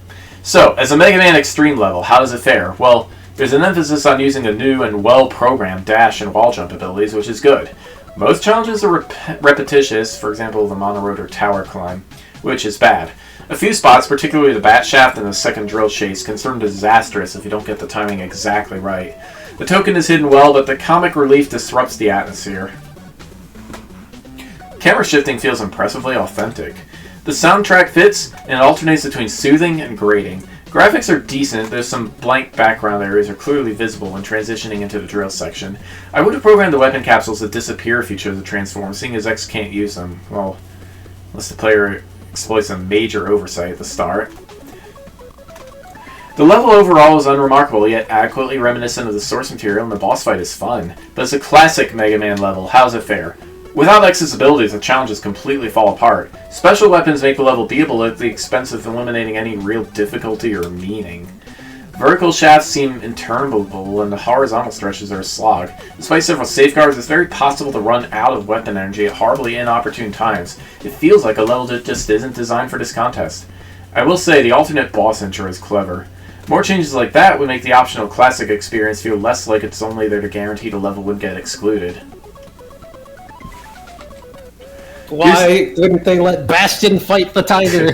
So, as a Mega Man Extreme level, how does it fare? Well, there's an emphasis on using a new and well-programmed dash and wall jump abilities, which is good. Most challenges are repetitious, for example, the Monorotor Tower Climb, which is bad. A few spots, particularly the Bat Shaft and the second drill chase, can turn disastrous if you don't get the timing exactly right. The token is hidden well, but the comic relief disrupts the atmosphere. Camera shifting feels impressively authentic. The soundtrack fits, and it alternates between soothing and grating. Graphics are decent, though some blank background areas are clearly visible when transitioning into the drill section. I would have programmed the weapon capsules to disappear if you chose to transform, seeing as X can't use them. Well, unless the player exploits a major oversight at the start. The level overall is unremarkable, yet adequately reminiscent of the source material, and the boss fight is fun. But it's a classic Mega Man level. How's it fare? Without X's abilities, the challenges completely fall apart. Special weapons make the level beatable at the expense of eliminating any real difficulty or meaning. Vertical shafts seem interminable, and the horizontal stretches are a slog. Despite several safeguards, it's very possible to run out of weapon energy at horribly inopportune times. It feels like a level that just isn't designed for this contest. I will say, the alternate boss intro is clever. More changes like that would make the optional classic experience feel less like it's only there to guarantee the level would get excluded. Why wouldn't they let Bastion fight the tiger?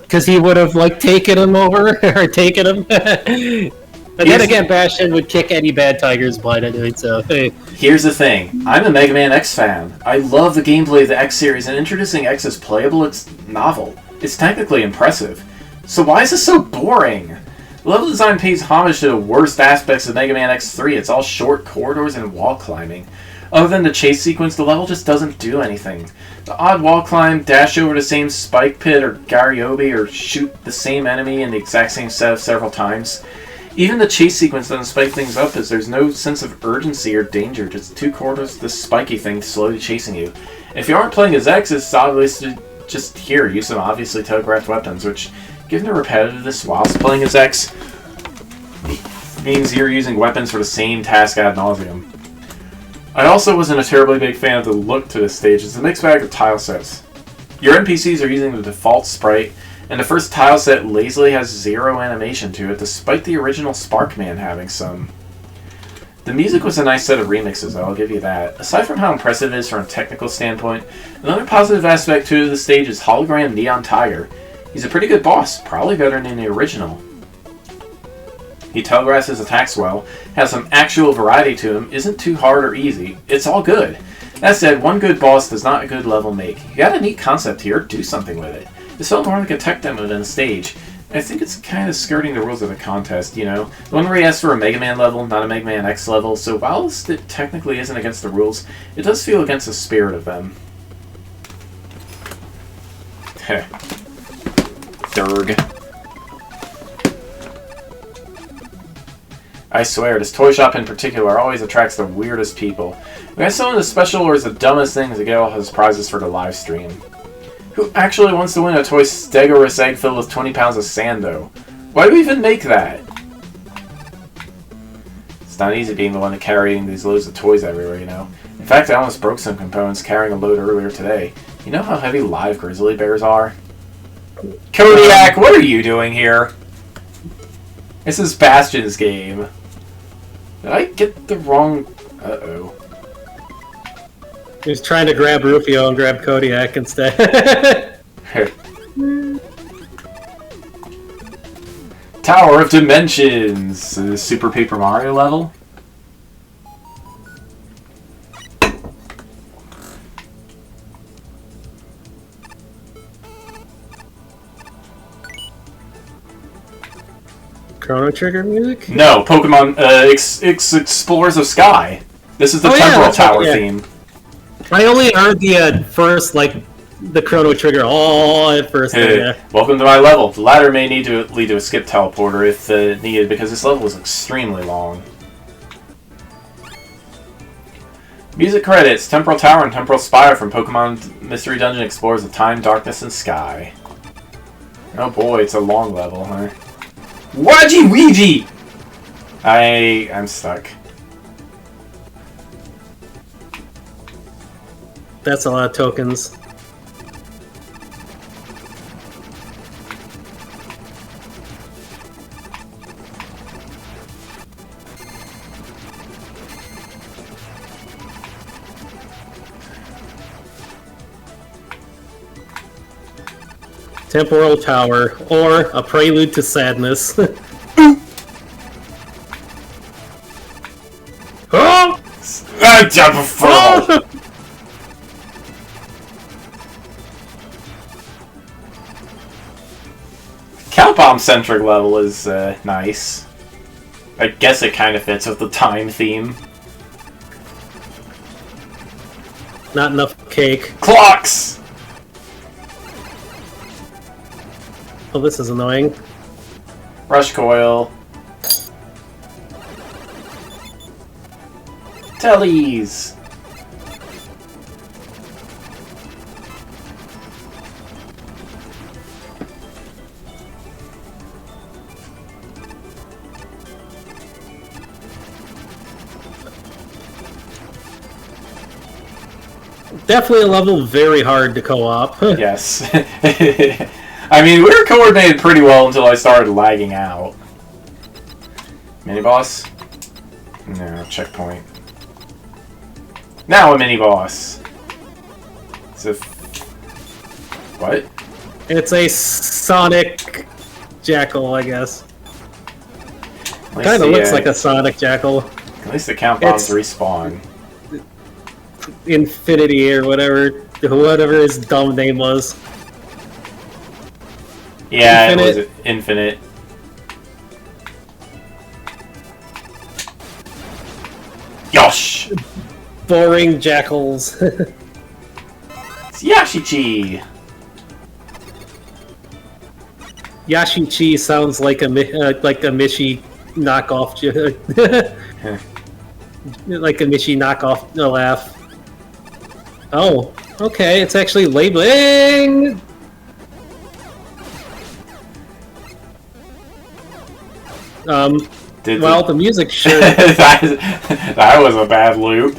Because he would have taken him over or taken him. But then again, Bastion would kick any bad tiger's butt anyway. So hey. Here's the thing: I'm a Mega Man X fan. I love the gameplay of the X series, and introducing X as playable, it's novel. It's technically impressive. So why is this so boring? The level design pays homage to the worst aspects of Mega Man X3. It's all short corridors and wall climbing. Other than the chase sequence, the level just doesn't do anything. The odd wall climb, dash over the same spike pit or Garyobi, or shoot the same enemy in the exact same setup several times. Even the chase sequence doesn't spike things up, as there's no sense of urgency or danger, just two corridors of this spiky thing slowly chasing you. If you aren't playing as X, it's obviously just here, use some obviously telegraphed weapons, which, given the repetitiveness whilst playing as X, means you're using weapons for the same task ad nauseum. I also wasn't a terribly big fan of the look to this stage. It's a mixed bag of tile sets. Your NPCs are using the default sprite, and the first tile set lazily has zero animation to it, despite the original Sparkman having some. The music was a nice set of remixes, though, I'll give you that. Aside from how impressive it is from a technical standpoint, another positive aspect to the stage is Hologram Neon Tiger. He's a pretty good boss, probably better than the original. He telegraphs his attacks well, has some actual variety to him, isn't too hard or easy. It's all good. That said, one good boss does not a good level make. You got a neat concept here, do something with it. This felt more like a tech demo than a stage. I think it's kind of skirting the rules of the contest, you know? The one where he asks for a Mega Man level, not a Mega Man X level, so whilst it technically isn't against the rules, it does feel against the spirit of them. Heh. Durg. I swear, this toy shop in particular always attracts the weirdest people. We have someone as special or is the dumbest thing to get all his prizes for the live stream. Who actually wants to win a toy Stegosaurus egg filled with 20 pounds of sand, though? Why do we even make that? It's not easy being the one carrying these loads of toys everywhere, you know? In fact, I almost broke some components carrying a load earlier today. You know how heavy live grizzly bears are? Kodiak, what are you doing here? This is Bastion's game. Did I get the wrong... Uh-oh. He was trying to grab Rufio and grab Kodiak instead. Tower of Dimensions! Super Paper Mario level? Chrono Trigger music? No, Pokemon Explorers of Sky. This is the Temporal Tower theme. I only heard the first, like, the Chrono Trigger at first. Yeah. Welcome to my level. The ladder may need to lead to a skip teleporter if needed, because this level is extremely long. Music credits, Temporal Tower and Temporal Spire from Pokemon Mystery Dungeon Explorers of Time, Darkness, and Sky. Oh boy, it's a long level, huh? Waji Ouija! I'm stuck. That's a lot of tokens. Temporal Tower, or a prelude to sadness. Oh! Count Bomb-centric level is nice. I guess it kind of fits with the time theme. Not enough cake. Clocks! Oh, this is annoying. Rush Coil. Tellies! Definitely a level very hard to co-op. Yes. I mean, we were coordinated pretty well until I started lagging out. Mini-boss? No, checkpoint. Now a mini-boss. It's a... What? It's a Sonic Jackal, I guess. Kind of looks like a Sonic Jackal. At least the count bombs respawn. Infinity or whatever his dumb name was. Yeah, Infinite. It was Infinite. Yosh! Boring jackals. It's Yashichi! Yashichi sounds like a Mishi knockoff. Like a Mishi knockoff laugh. Oh, okay, it's actually labeling! The music sure... that was a bad loop.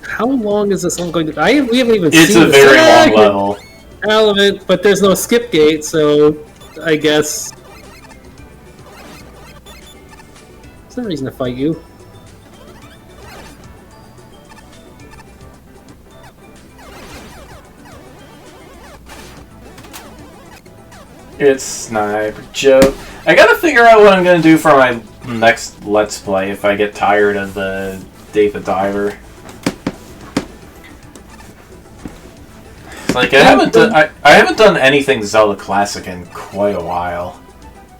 How long is this one going to... we haven't even seen it. It's a very long level. Element, but there's no skip gate, so I guess... There's no reason to fight you. It's Sniper Joe. I gotta figure out what I'm gonna do for my next Let's Play if I get tired of the Dave the Diver. Like I haven't done anything Zelda Classic in quite a while.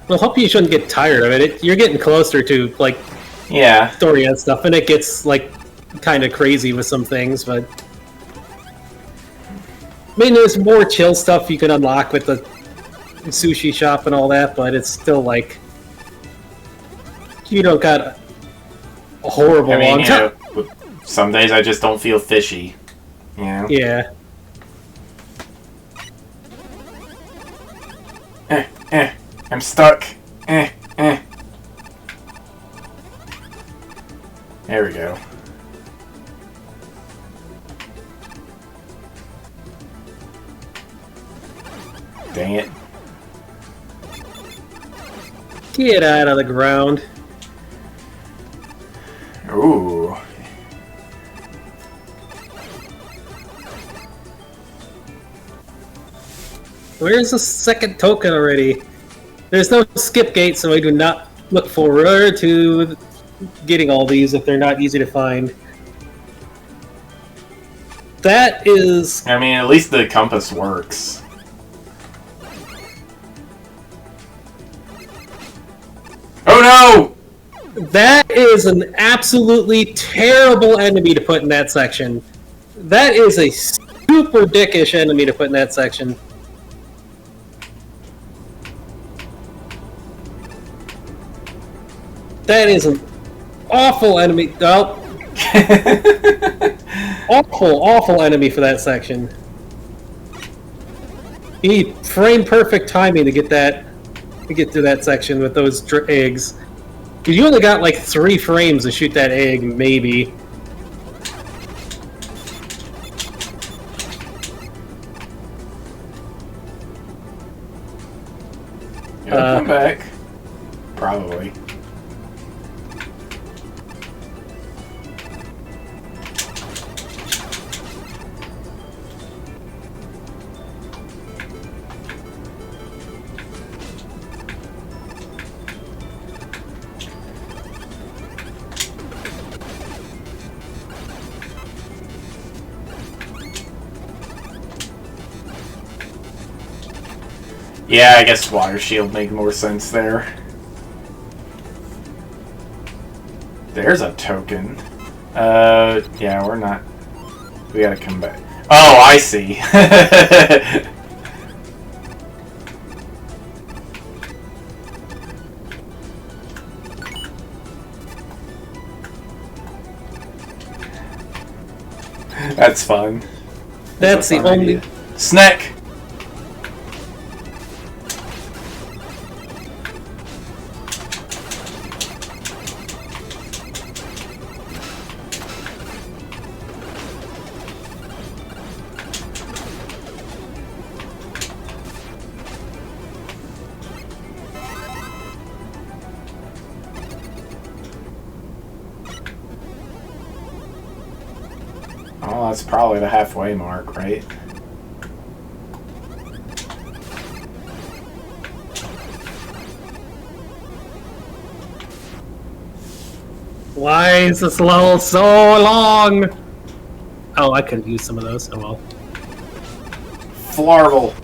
Well, hope you shouldn't get tired of it. You're getting closer to like story and stuff, and it gets like kind of crazy with some things. But I mean, there's more chill stuff you can unlock with the sushi shop and all that, but it's still like you don't got a horrible long time. Some days I just don't feel fishy. You know? Yeah. I'm stuck. There we go. Dang it. Get out of the ground. Ooh. Where's the second token already? There's no skip gate, so I do not look forward to getting all these if they're not easy to find. That is... I mean, at least the compass works. Oh no! That is an absolutely terrible enemy to put in that section. That is a super dickish enemy to put in that section. That is an awful enemy. Oh. awful enemy for that section. You need frame perfect timing to get through that section with those eggs. Because you only got like 3 frames to shoot that egg, maybe. Come back. Probably. Yeah, I guess Water Shield made more sense there. There's a token. Yeah, we're not... We gotta come back. Oh, I see. That's fun. That's the only... Idea. Snack! Oh, that's probably the halfway mark, right? Why is this level so long? Oh, I could use some of those. Oh well. Flarvel.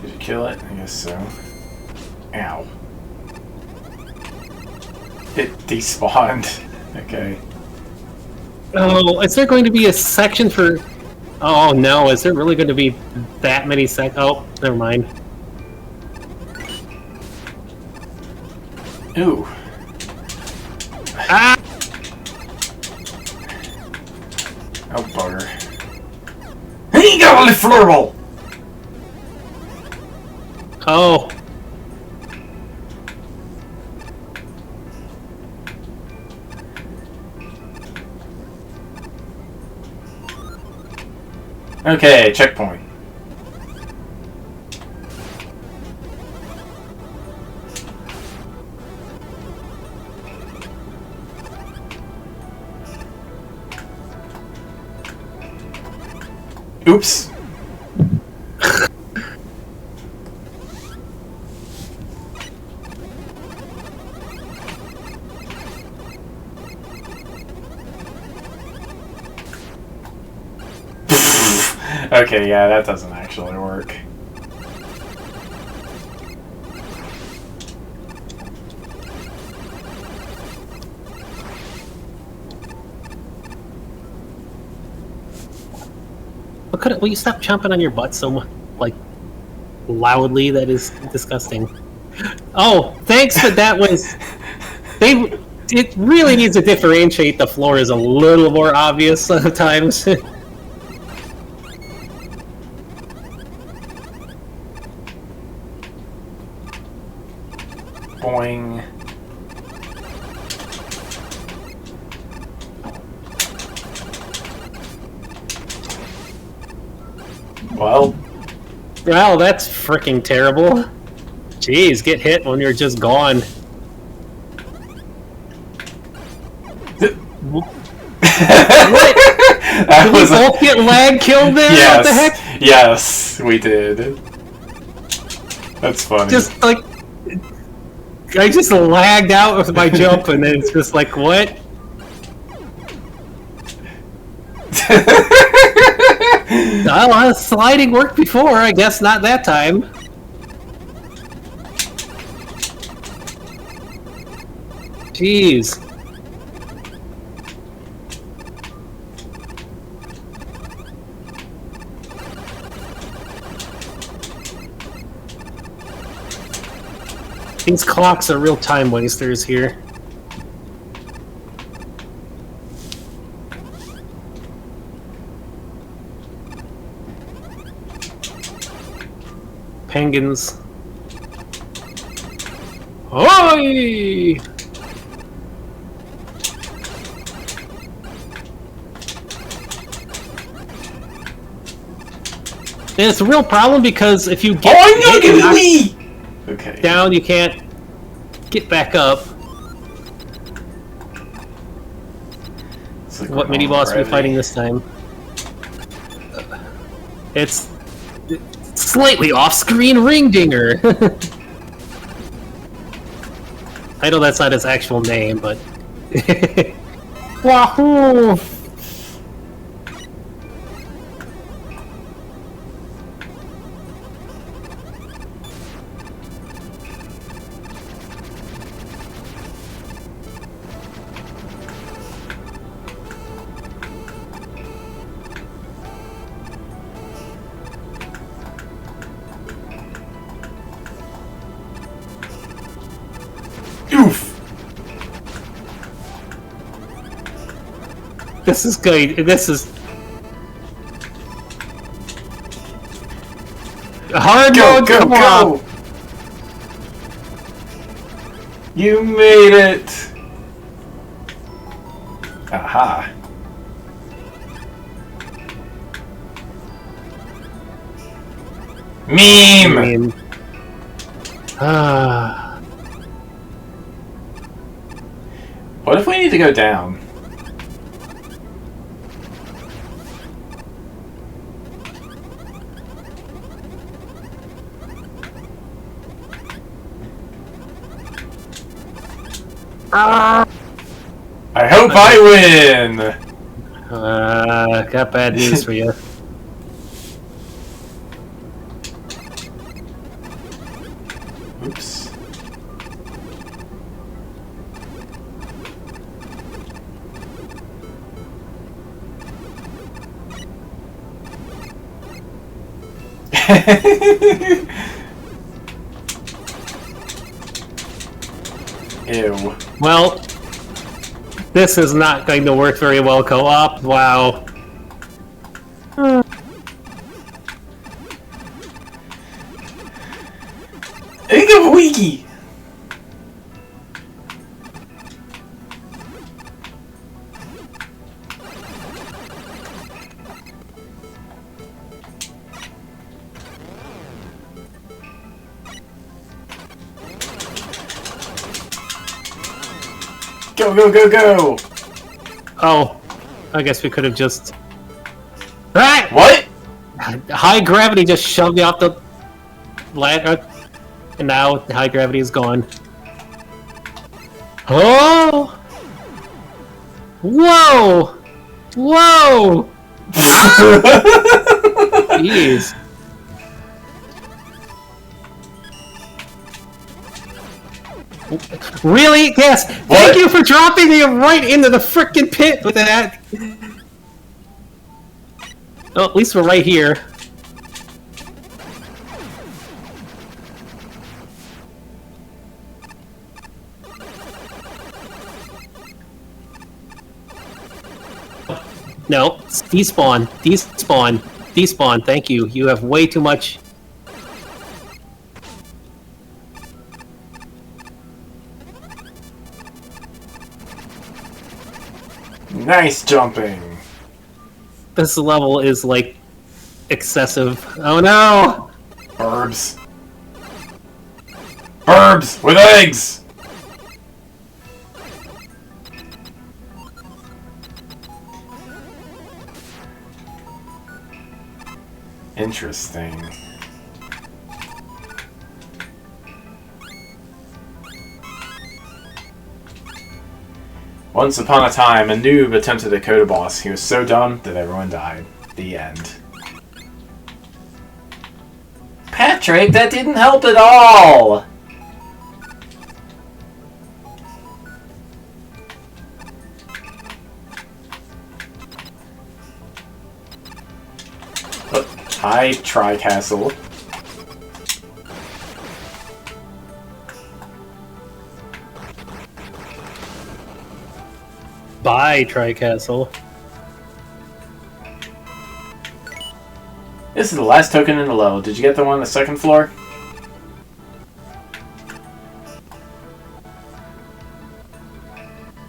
Did you kill it? I guess so. Ow. It despawned. Okay. Oh, is there going to be a section for... Oh no, is there really going to be that many Oh, never mind. Ooh. Ah! Oh, bugger. He got a flurble! Oh. Okay, checkpoint. Oops. Okay, yeah, that doesn't actually work. Will you stop chomping on your butt so much, like, loudly? That is disgusting. Oh, thanks, but that was... It really needs to differentiate. The floor is a little more obvious sometimes. Boing. Well, that's freaking terrible. Jeez, get hit when you're just gone. What? Did we both get lag killed there? Yes, What the heck? yes, we did. That's funny. Just like... I just lagged out with my jump, and then it's just like, what? Well, sliding worked before, I guess not that time. Jeez. These clocks are real time wasters here. Penguins. Oi! And it's a real problem because if you get Okay. down, you can't get back up. Like what mini boss are we fighting this time? It's slightly off-screen ring dinger. I know that's not his actual name, but wahoo! Oof! This is good. This is hard mode. Come on. You made it! Aha. Meme! What if we need to go down? I hope I win! Got bad news for you. Oops. Ew. Well, this is not going to work very well co-op. Wow. Wiki. Go, go, go, go! Oh, I guess we could have just... Ah! What? High gravity just shoved me off the ladder, and now high gravity is gone. Oh! Whoa! Whoa! Jeez. Really? Yes. What? Thank you for dropping me right into the frickin' pit with that. Oh, at least we're right here. No, despawn, despawn, despawn. Thank you. You have way too much. Nice jumping. This level is like excessive. Oh no! Burbs. Burbs with eggs! Interesting. Once upon a time, a noob attempted to code a boss. He was so dumb that everyone died. The end. Patrick, that didn't help at all! Hi, Tri-Castle. Bye, Tri-Castle. This is the last token in the level. Did you get the one on the second floor?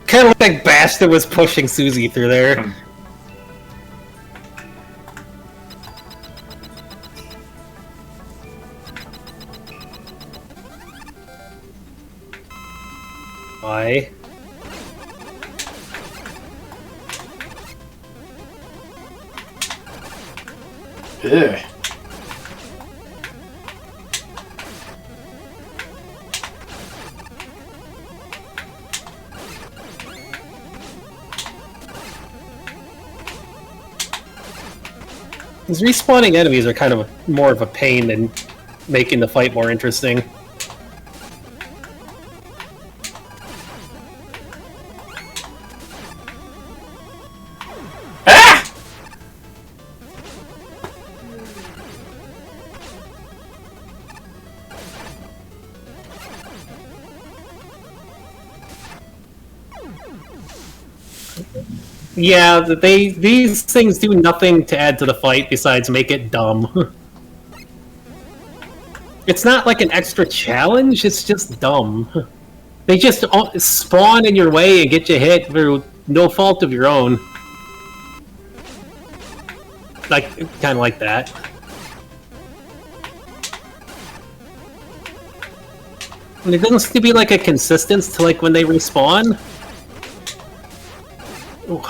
Kind of like Bastard was pushing Susie through there. Bye. Ugh. These respawning enemies are kind of more of a pain than making the fight more interesting. Yeah, these things do nothing to add to the fight besides make it dumb. It's not like an extra challenge, it's just dumb. They just spawn in your way and get you hit through no fault of your own. Like, kind of like that. And there doesn't seem to be like a consistency to like when they respawn. Ooh.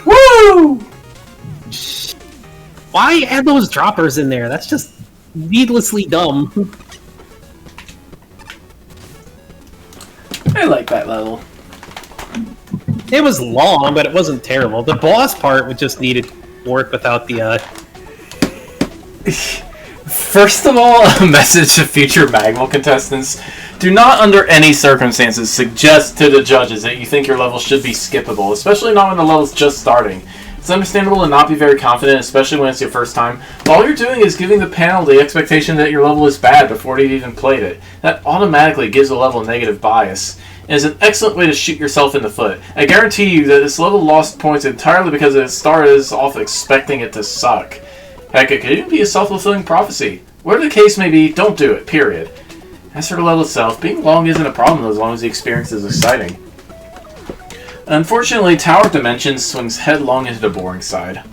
Woo! Why add those droppers in there? That's just needlessly dumb. I like that level. It was long, but it wasn't terrible. The boss part would just needed work without the, First of all, a message to future MaGMML contestants. Do not under any circumstances suggest to the judges that you think your level should be skippable, especially not when the level's just starting. It's understandable to not be very confident, especially when it's your first time. All you're doing is giving the panel the expectation that your level is bad before you've even played it. That automatically gives the level a negative bias, and is an excellent way to shoot yourself in the foot. I guarantee you that this level lost points entirely because it started off expecting it to suck. Heck, it could even be a self-fulfilling prophecy. Whatever the case may be, don't do it, period. As for the level itself, being long isn't a problem as long as the experience is exciting. Unfortunately, Tower Dimensions swings headlong into the boring side.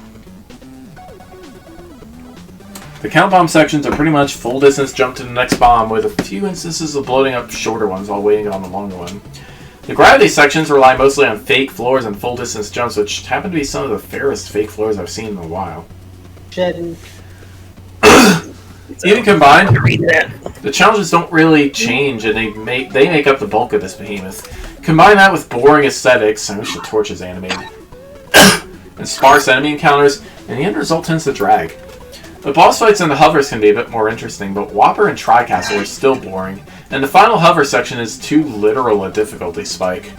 The count bomb sections are pretty much full distance jump to the next bomb, with a few instances of loading up shorter ones while waiting on the longer one. The gravity sections rely mostly on fake floors and full distance jumps, which happen to be some of the fairest fake floors I've seen in a while. Shedding. Even combined, the challenges don't really change, and they make up the bulk of this behemoth. Combine that with boring aesthetics, I wish the torch is animated, and sparse enemy encounters, and the end result tends to drag. The boss fights and the hovers can be a bit more interesting, but Whopper and Tri-Castle are still boring, and the final hover section is too literal a difficulty spike.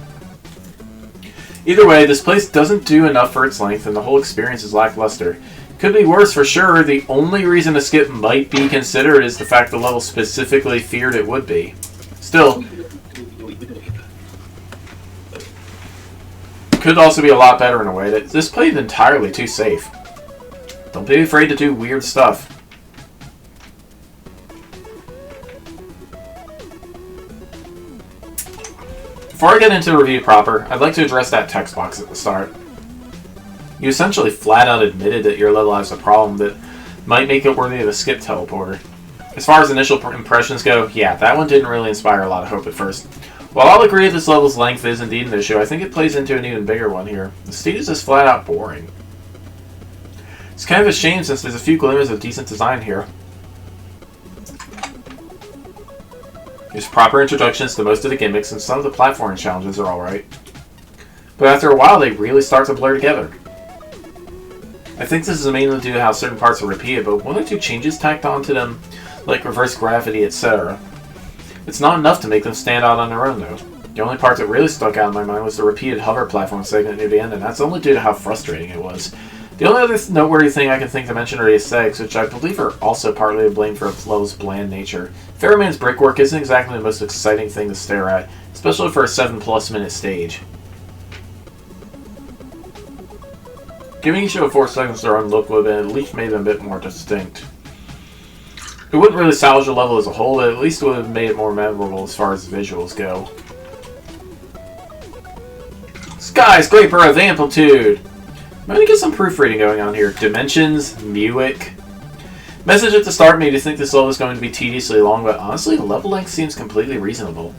Either way, this place doesn't do enough for its length, and the whole experience is lackluster. Could be worse for sure. The only reason a skip might be considered is the fact the level specifically feared it would be. Still, could also be a lot better in a way that this played entirely too safe. Don't be afraid to do weird stuff. Before I get into the review proper, I'd like to address that text box at the start. You essentially flat out admitted that your level has a problem that might make it worthy of a skip teleporter. As far as initial impressions go, yeah, that one didn't really inspire a lot of hope at first. While I'll agree that this level's length is indeed an issue, I think it plays into an even bigger one here. The stage is just flat out boring. It's kind of a shame since there's a few glimmers of decent design here. There's proper introductions to most of the gimmicks, and some of the platforming challenges are alright. But after a while, they really start to blur together. I think this is mainly due to how certain parts are repeated, but one or two changes tacked onto them, like reverse gravity, etc. It's not enough to make them stand out on their own, though. The only part that really stuck out in my mind was the repeated hover platform segment near the end, and that's only due to how frustrating it was. The only other noteworthy thing I can think to mention are the aesthetics, which I believe are also partly to blame for the level's bland nature. Fairman's brickwork isn't exactly the most exciting thing to stare at, especially for a 7+ minute stage. Giving each of the 4 segments their own look would have at least made them a bit more distinct. It wouldn't really salvage the level as a whole, but at least would have made it more memorable as far as visuals go. Skyscraper of Amplitude! I'm going to get some proofreading going on here. Dimensions, Muick. Message at the start made you think this level is going to be tediously long, but honestly, the level length seems completely reasonable.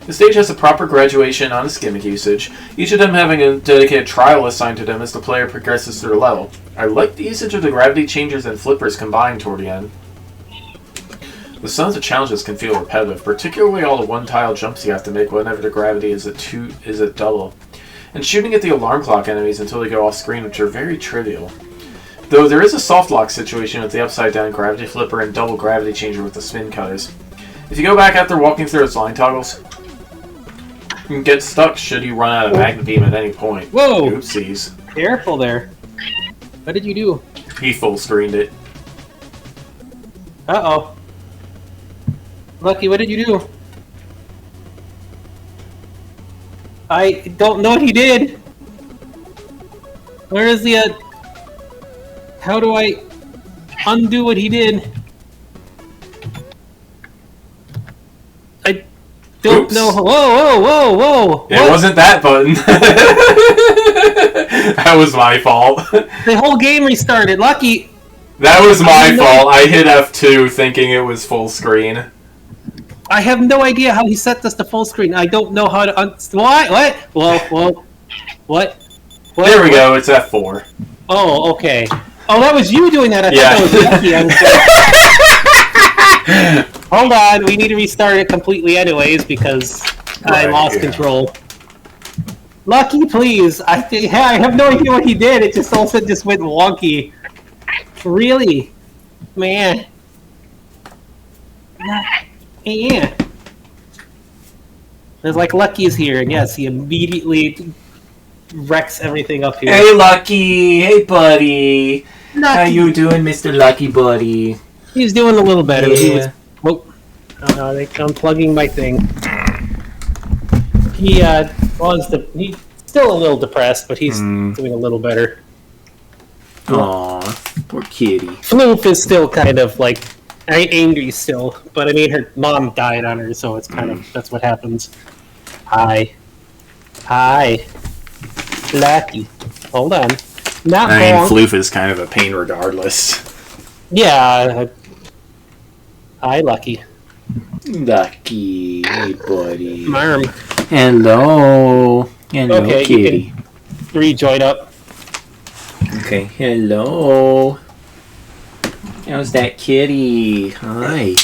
The stage has a proper graduation on its gimmick usage, each of them having a dedicated trial assigned to them as the player progresses through the level. I like the usage of the gravity changers and flippers combined toward the end. The some of the challenges can feel repetitive, particularly all the one-tile jumps you have to make whenever the gravity is at double, and shooting at the alarm clock enemies until they go off screen, which are very trivial. Though there is a soft lock situation with the upside down gravity flipper and double gravity changer with the spin cutters. If you go back after walking through those line toggles, you can get stuck should you run out of magnet beam at any point. Whoa! Oopsies. Careful there. What did you do? He full screened it. Uh-oh. Lucky, what did you do? I don't know what he did. Where is the, how do I undo what he did? I don't know. Whoa, whoa, whoa, whoa! It wasn't that button. That was my fault. The whole game restarted. Lucky. That was my fault. I hit F2 thinking it was full screen. I have no idea how he set this to full screen. I don't know how to what? Whoa. What? There we go. It's F4. Oh, okay. Oh, that was you doing that. I thought that was Lucky. Hold on. We need to restart it completely anyways because I lost control. Lucky, please. I have no idea what he did. It just all of a sudden just went wonky. Really? Man. Yeah. There's like Lucky's here, and yes, he immediately wrecks everything up here. Hey, Lucky! Hey, buddy! Lucky. How you doing, Mr. Lucky Buddy? He's doing a little better. Yeah. He was... Oh, they're unplugging my thing. He's still a little depressed, but he's doing a little better. Aw, poor kitty. Floof is still kind of like angry still, but I mean her mom died on her, so it's kind of that's what happens. Hi, Lucky. Hold on. Not Floof is kind of a pain regardless. Yeah. Hi, Lucky. Lucky, hey buddy. Marm. Hello. Hello, okay, kitty. you can rejoin up. Okay, hello. How's that kitty? Hi.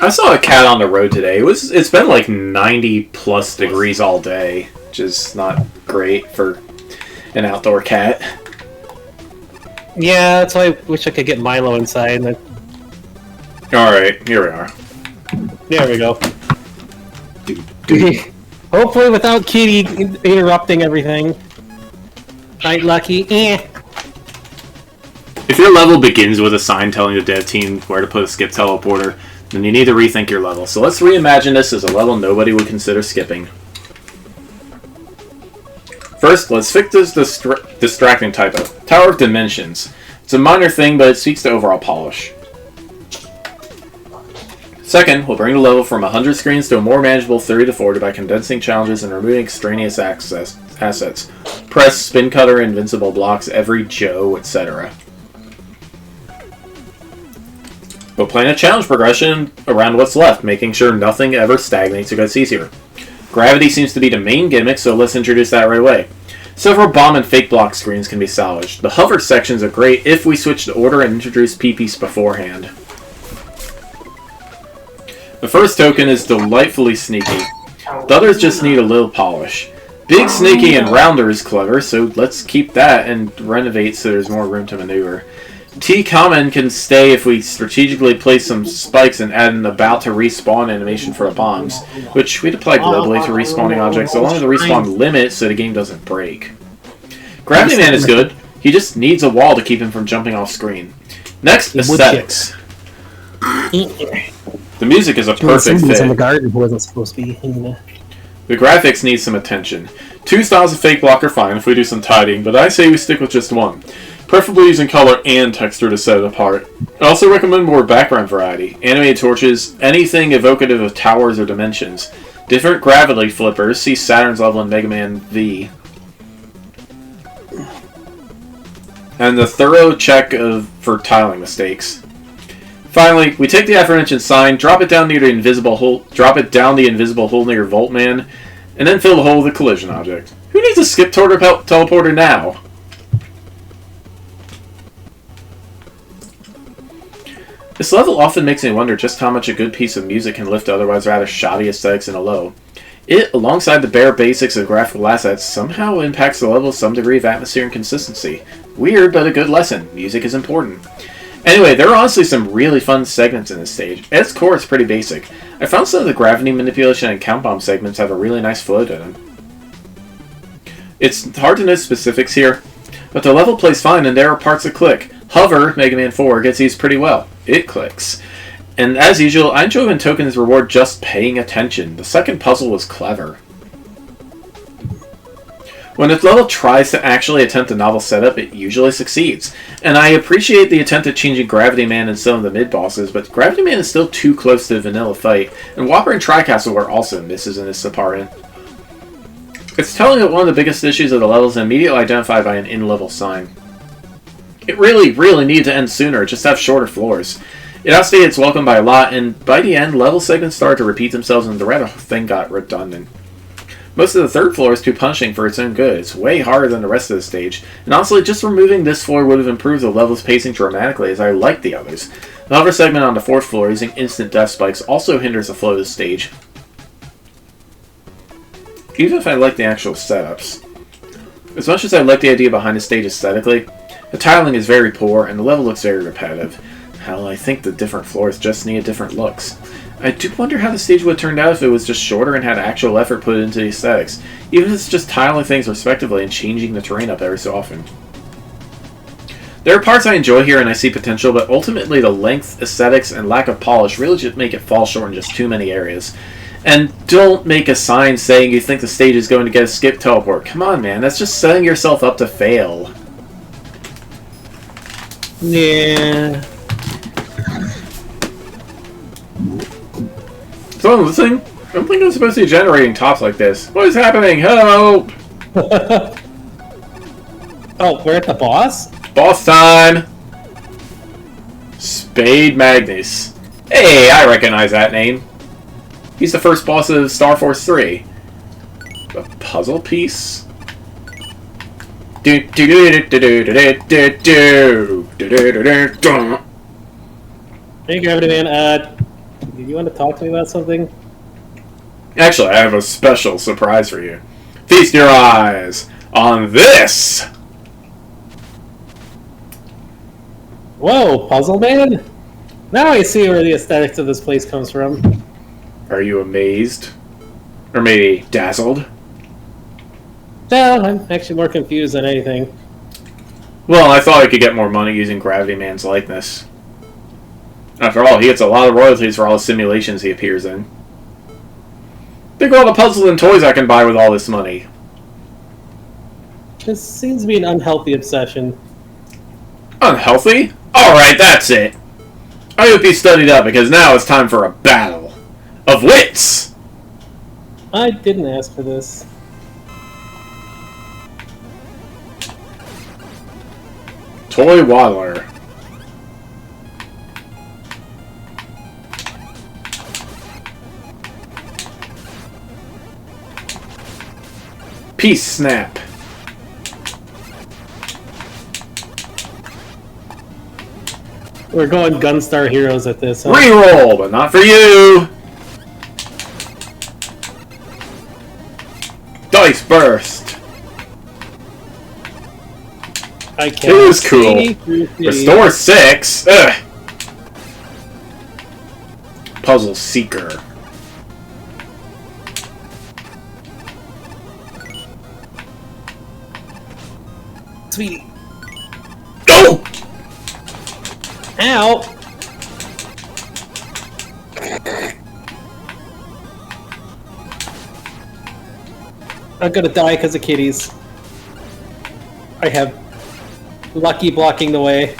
I saw a cat on the road today. It's been like 90 plus degrees all day, which is not great for an outdoor cat. Yeah, that's why I wish I could get Milo inside. Alright, here we are. There we go. Hopefully without Kitty interrupting everything. Right, Lucky? Eh. If your level begins with a sign telling the dev team where to put a skip teleporter, then you need to rethink your level. So let's reimagine this as a level nobody would consider skipping. First, let's fix this distracting typo. Tower of Dimensions. It's a minor thing, but it speaks to overall polish. Second, we'll bring the level from 100 screens to a more manageable 30 to 40 by condensing challenges and removing extraneous assets. Press, spin cutter, invincible blocks, every Joe, etc. We'll plan a challenge progression around what's left, making sure nothing ever stagnates or gets easier. Gravity seems to be the main gimmick, so let's introduce that right away. Several bomb and fake block screens can be salvaged. The hover sections are great if we switch the order and introduce PP beforehand. The first token is delightfully sneaky. The others just need a little polish. Big, sneaky, and rounder is clever, so let's keep that and renovate so there's more room to maneuver. T-Common can stay if we strategically place some spikes and add an about to respawn animation for the bombs, which we'd apply globally to respawning objects along with the respawn limit so the game doesn't break. Gravity Man is good, he just needs a wall to keep him from jumping off screen. Next, aesthetics. The music is a perfect fit. In the garden wasn't supposed to be. The graphics need some attention. 2 styles of fake block are fine if we do some tidying, but I say we stick with just one. Preferably using color and texture to set it apart. I also recommend more background variety. Animated torches, anything evocative of towers or dimensions. Different gravity flippers, see Saturn's level in Mega Man V. And the thorough check for tiling mistakes. Finally, we take the aforementioned sign, drop it down the invisible hole near Voltman, and then fill the hole with a collision object. Who needs a skip teleporter now? This level often makes me wonder just how much a good piece of music can lift otherwise rather shoddy aesthetics in a low. It, alongside the bare basics of graphical assets, somehow impacts the level with some degree of atmosphere and consistency. Weird, but a good lesson. Music is important. Anyway, there are honestly some really fun segments in this stage. At its core, it's pretty basic. I found some of the gravity manipulation and count bomb segments have a really nice flow to them. It's hard to know specifics here, but the level plays fine and there are parts that click. Hover, Mega Man 4, gets used pretty well. It clicks. And as usual, I enjoy when tokens reward just paying attention. The second puzzle was clever. When a level tries to actually attempt a novel setup, it usually succeeds. And I appreciate the attempt at changing Gravity Man and some of the mid-bosses, but Gravity Man is still too close to the vanilla fight, and Whopper and Tri-Castle are also misses in this department. It's telling that one of the biggest issues of the level is immediately identified by an in-level sign. It really needed to end sooner, just have shorter floors. It outstayed its welcome by a lot, and by the end, level segments started to repeat themselves and the rest of the thing got redundant. Most of the third floor is too punishing for its own good. It's way harder than the rest of the stage, and honestly, just removing this floor would have improved the level's pacing dramatically as I like the others. The hover segment on the fourth floor using instant death spikes also hinders the flow of the stage, even if I like the actual setups. As much as I like the idea behind the stage aesthetically, the tiling is very poor and the level looks very repetitive. Hell, I think the different floors just need different looks. I do wonder how the stage would have turned out if it was just shorter and had actual effort put into the aesthetics, even if it's just tiling things respectively and changing the terrain up every so often. There are parts I enjoy here and I see potential, but ultimately the length, aesthetics, and lack of polish really just make it fall short in just too many areas. And don't make a sign saying you think the stage is going to get a skip teleport. Come on, man, that's just setting yourself up to fail. Yeah. Someone listening? I don't think I'm supposed to be generating tops like this. What is happening? Help! Oh, we're at the boss? Boss time! Spade Magnus. Hey, I recognize that name. He's the first boss of Star Force 3. A puzzle piece? Hey, Gravity Man. Do you want to talk to me about something? Actually, I have a special surprise for you. Feast your eyes on this! Whoa, Puzzle Man? Now I see where the aesthetics of this place comes from. Are you amazed? Or maybe dazzled? No, I'm actually more confused than anything. Well, I thought I could get more money using Gravity Man's likeness. After all, he gets a lot of royalties for all the simulations he appears in. Think of all the puzzles and toys I can buy with all this money. This seems to be an unhealthy obsession. Unhealthy? Alright, that's it. I hope you studied up, because now it's time for a battle of wits! I didn't ask for this. Toy Waddler. Peace Snap. We're going Gunstar Heroes at this, huh? Reroll, but not for you! Dice Burst. I can't. It was cool. Restore 6. Ugh. Puzzle Seeker. Sweetie. Go! Ow! I'm gonna die because of kitties. I have Lucky blocking the way.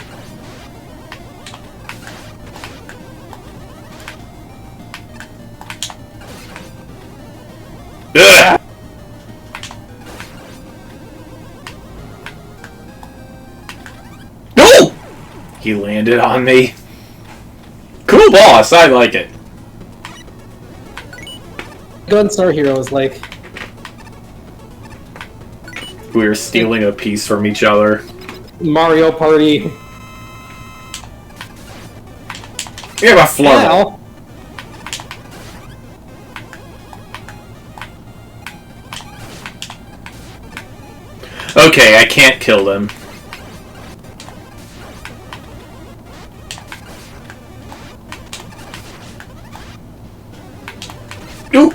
Ugh. No! He landed on me. Cool boss, I like it. Gunstar Heroes, like... We're stealing a piece from each other. Mario Party. You have a flubber. Ow. Okay, I can't kill them. Ooh!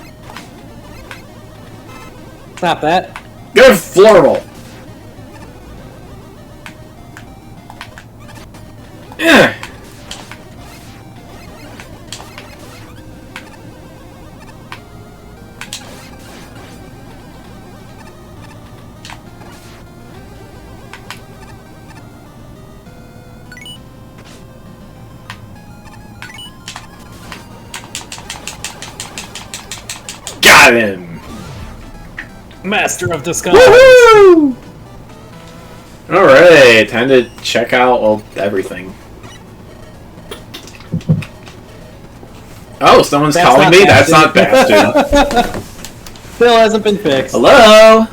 Stop that. Good flurble! Ugh. Got him! Master of Disguise. Woohoo! Alright, time to check out, well, everything. Oh, someone's calling me? That's not Bastion. Still hasn't been fixed. Hello?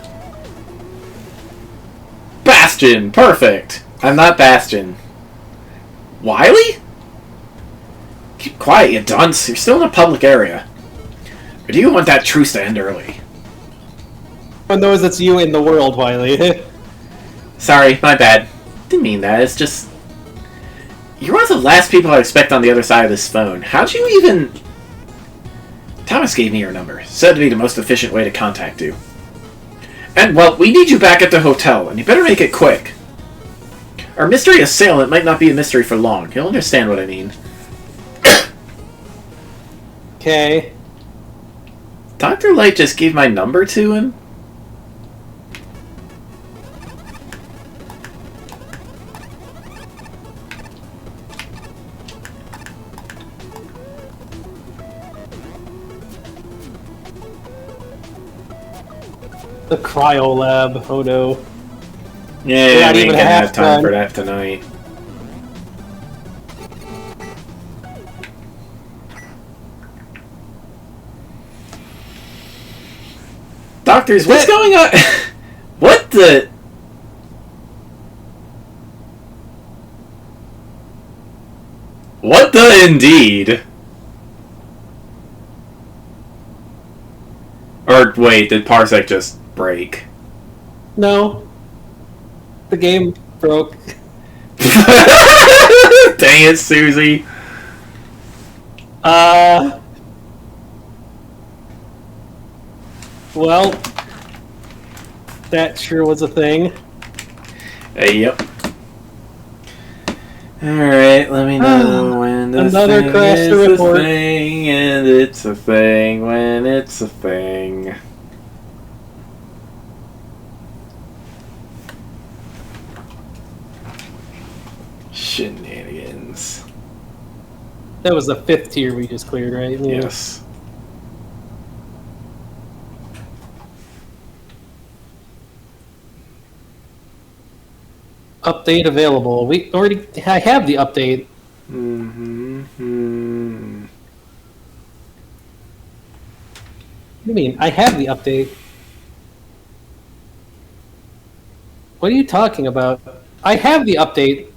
Bastion! Perfect! I'm not Bastion. Wiley? Keep quiet, you dunce. You're still in a public area. Or do you want that truce to end early? Everyone knows it's you in the world, Wiley. Sorry, my bad. Didn't mean that, it's just... You're one of the last people I expect on the other side of this phone. How'd you even... Thomas gave me your number. Said to be the most efficient way to contact you. And, well, we need you back at the hotel, and you better make it quick. Our mystery assailant might not be a mystery for long. You'll understand what I mean. Okay. Dr. Light just gave my number to him? The Cryo Lab. Oh no. Yeah, Not we even ain't gonna have half time done. for that tonight. Doctors, what's going on? What the... What the indeed? Or wait, did Parsec just break? No. The game broke. Dang it, Susie. Well, that sure was a thing. Yep. Alright, let me know when this Another thing crash is to a report. thing, and it's a thing when it's a thing. Shenanigans. That was the 5th tier we just cleared, right? Yeah. Yes. Update available. We already. I have the update. Mm-hmm. What do you mean? I have the update. What are you talking about? I have the update.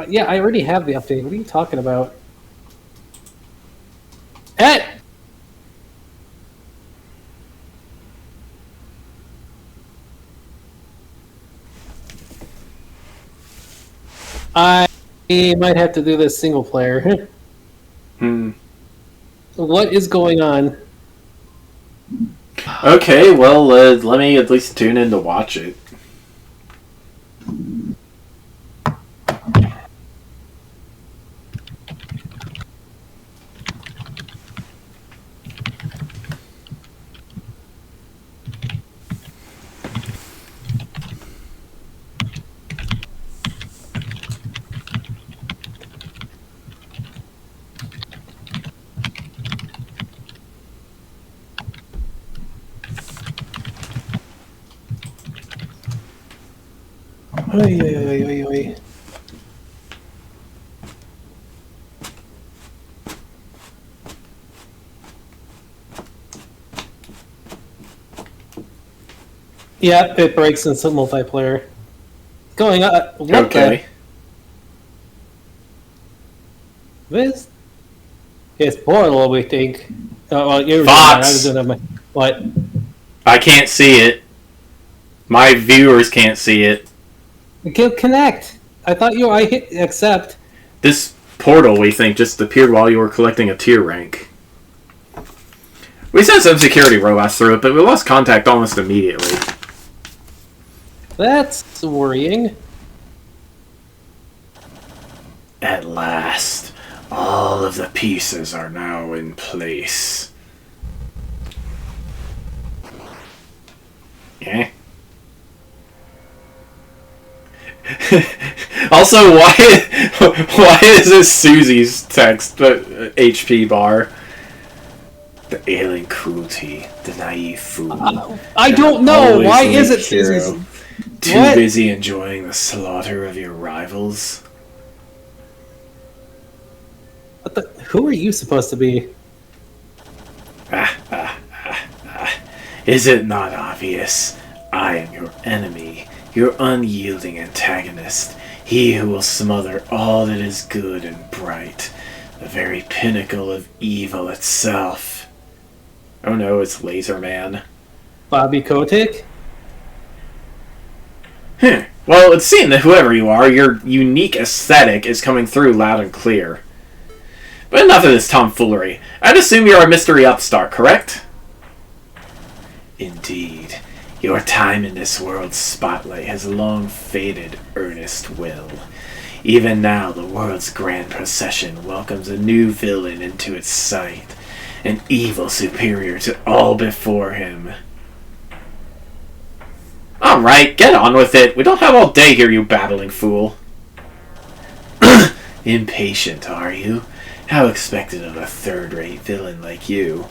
Yeah, I already have the update. What are you talking about? I might have to do this single player. What is going on? Okay, well, let me at least tune in to watch it. Oy, oy, oy, oy, oy. Yeah, it breaks in some multiplayer. Going on. What Okay. This? It's Portal, we think. Well, you were Fox! doing that. I was doing that. What? I can't see it. My viewers can't see it. Connect. I thought you. I hit accept. This portal, we think, just appeared while you were collecting a tier rank. We sent some security robots through it, but we lost contact almost immediately. That's worrying. At last, all of the pieces are now in place. Eh? Also, why is this Susie's text HP bar? The alien cruelty, the naive fool. I don't know. Always Why the is it weak hero. Susie's? Too What? busy enjoying the slaughter of your rivals? What the? Who are you supposed to be? Is it not obvious? I am your enemy, your unyielding antagonist, he who will smother all that is good and bright, the very pinnacle of evil itself. Oh no, it's Laser Man. Bobby Kotick? Well, it's seen that whoever you are, your unique aesthetic is coming through loud and clear. But enough of this tomfoolery. I'd assume you're a mystery upstart, correct? Indeed. Your time in this world's spotlight has long faded, Ernest Will. Even now, the world's grand procession welcomes a new villain into its sight, an evil superior to all before him. Alright, get on with it. We don't have all day here, you babbling fool. Impatient, are you? How expected of a third-rate villain like you?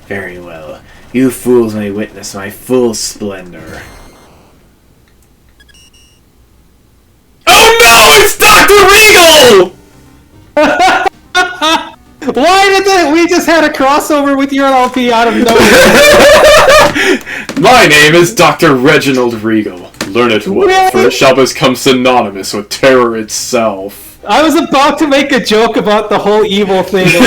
Very well. You fools may witness my full splendor. Oh no! It's Dr. Regal! Why did that? We just had a crossover with your LP out of nowhere. My name is Dr. Reginald Regal, Learn it well, for it shall become synonymous with terror itself. I was about to make a joke about the whole evil thing, and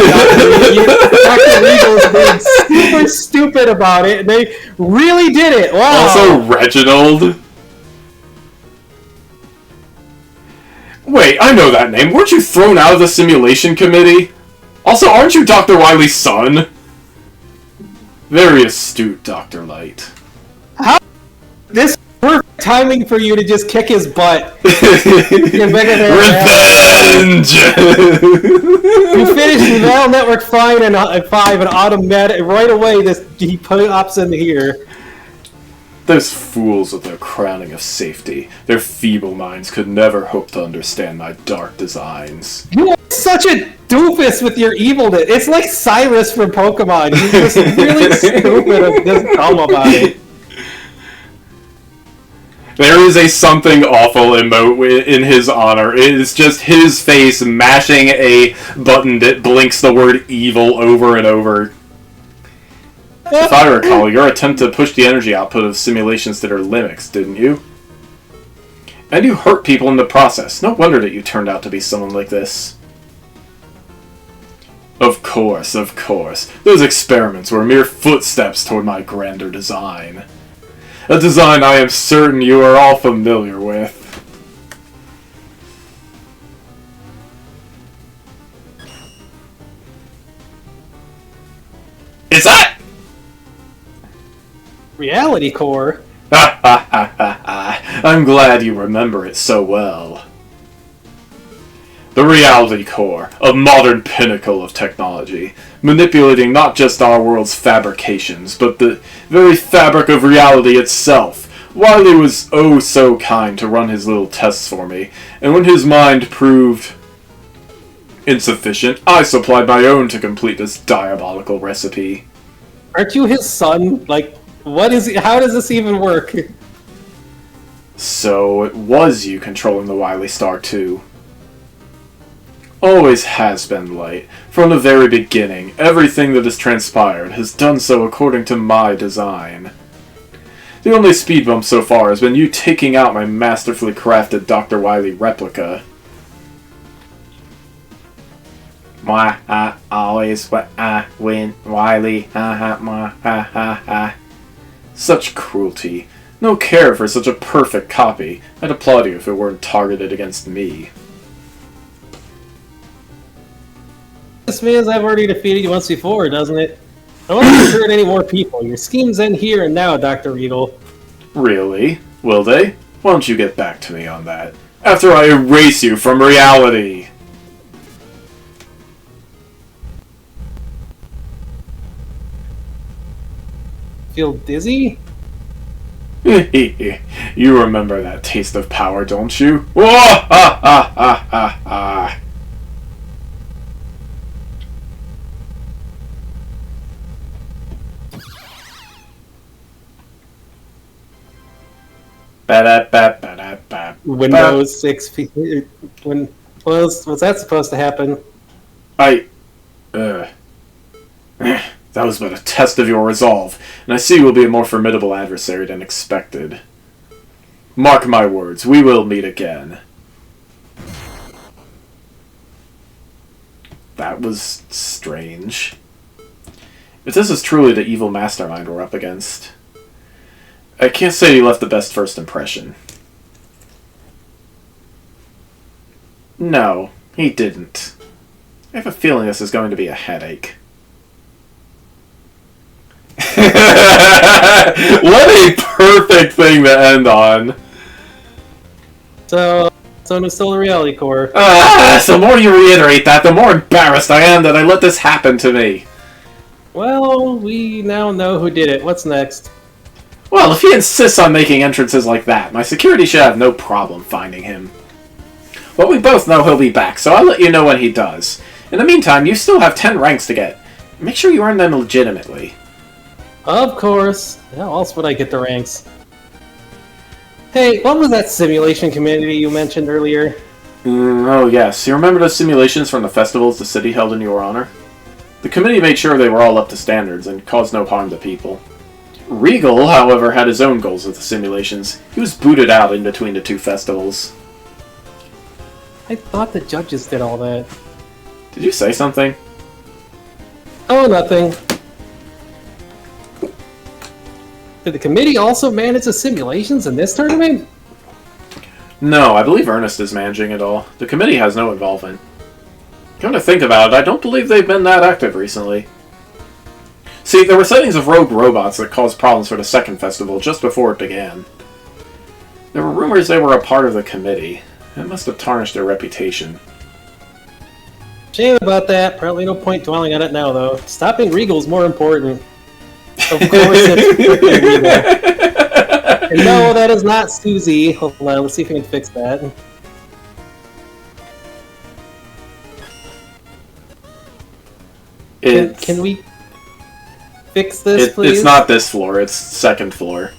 Dr. Regal's being super stupid about it, and they really did it. Wow. Also, Reginald. Wait, I know that name. Weren't you thrown out of the simulation committee? Also, aren't you Dr. Wily's son? Very astute, Dr. Light. How? This is perfect timing for you to just kick his butt. Revenge! You finished the Battle Network 5 and automatic right away. He pops in here. Those fools with their crowning of safety. Their feeble minds could never hope to understand my dark designs. You are such a doofus with your evilness. It's like Cyrus from Pokemon. He's just really stupid and doesn't dumb about it. There is a something awful emote in his honor. It is just his face mashing a button that blinks the word evil over and over. If I recall, your attempt to push the energy output of simulations that are limits, didn't you? And you hurt people in the process. No wonder that you turned out to be someone like this. Of course, of course. Those experiments were mere footsteps toward my grander design. A design I am certain you are all familiar with. Is that? Reality Core? Ha ha ha ha ha. I'm glad you remember it so well. The Reality Core, a modern pinnacle of technology, manipulating not just our world's fabrications, but the very fabric of reality itself. Wily was oh so kind to run his little tests for me, and when his mind proved insufficient, I supplied my own to complete this diabolical recipe. Aren't you his son? Like, what is it? How does this even work? So it was you controlling the Wily Star too. Always has been, Light. From the very beginning, everything that has transpired has done so according to my design. The only speed bump so far has been you taking out my masterfully crafted Dr. Wily replica. Always win, Wily, ha. Such cruelty. No care for such a perfect copy. I'd applaud you if it weren't targeted against me. This means I've already defeated you once before, doesn't it? I don't want to hurt any more people. Your schemes end here and now, Dr. Regal. Really? Will they? Why don't you get back to me on that? After I erase you from reality! Feel dizzy? You remember that taste of power, don't you? Windows 6 when what's that supposed to happen? That was but a test of your resolve, and I see you will be a more formidable adversary than expected. Mark my words, we will meet again. That was strange. If this is truly the evil mastermind we're up against, I can't say he left the best first impression. No, he didn't. I have a feeling this is going to be a headache. What a perfect thing to end on. So it's still the Reality Core. The more you reiterate that, the more embarrassed I am that I let this happen to me. Well, we now know who did it. What's next? Well, if he insists on making entrances like that, my security should have no problem finding him. Well, we both know he'll be back, so I'll let you know when he does. In the meantime, you still have 10 ranks to get. Make sure you earn them legitimately. Of course. How else would I get the ranks? Hey, what was that simulation community you mentioned earlier? Oh yes, you remember those simulations from the festivals the city held in your honor? The committee made sure they were all up to standards and caused no harm to people. Regal, however, had his own goals with the simulations. He was booted out in between the two festivals. I thought the judges did all that. Did you say something? Oh, nothing. Did the committee also manage the simulations in this tournament? No, I believe Ernest is managing it all. The committee has no involvement. Come to think about it, I don't believe they've been that active recently. See, there were sightings of rogue robots that caused problems for the second festival just before it began. There were rumors they were a part of the committee. It must have tarnished their reputation. Shame about that. Probably no point dwelling on it now, though. Stopping Regal's more important. Of course it's freaking Regal. And no, that is not Susie. Hold on, let's see if we can fix that. Can we fix this, please? It's not this floor, it's second floor.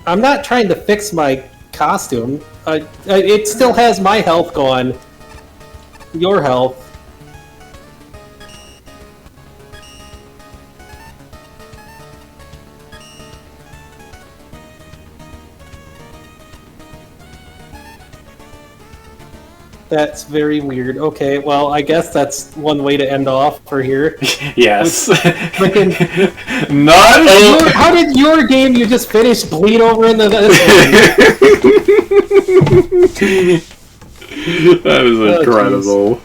I'm not trying to fix my costume. It still has my health gone. Your health. That's very weird. Okay, well, I guess that's one way to end off for here. Yes. Freaking. How did your game you just finished bleed over into this one? That is incredible.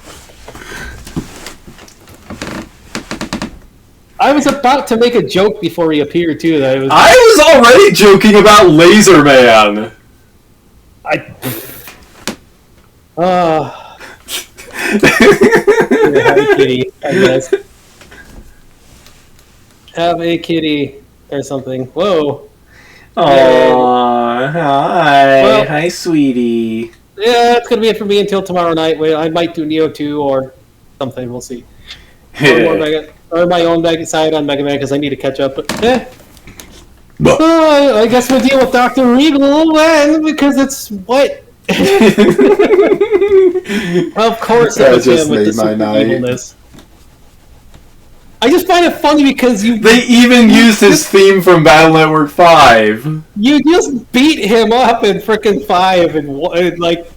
I was about to make a joke before he appeared, too. I was already joking about Laser Man! Have a kitty, I guess. Have a kitty or something. Whoa. Aww, hi. Well, hi, sweetie. Yeah, that's gonna be it for me until tomorrow night. I might do Neo 2 or something, we'll see. Or my own side on Mega Man because I need to catch up. But, I guess we'll deal with Dr. Regal then, because it's what? Of course, that just made my night. Evilness. I just find it funny because they even used his theme from Battle Network 5. You just beat him up in frickin' 5, and like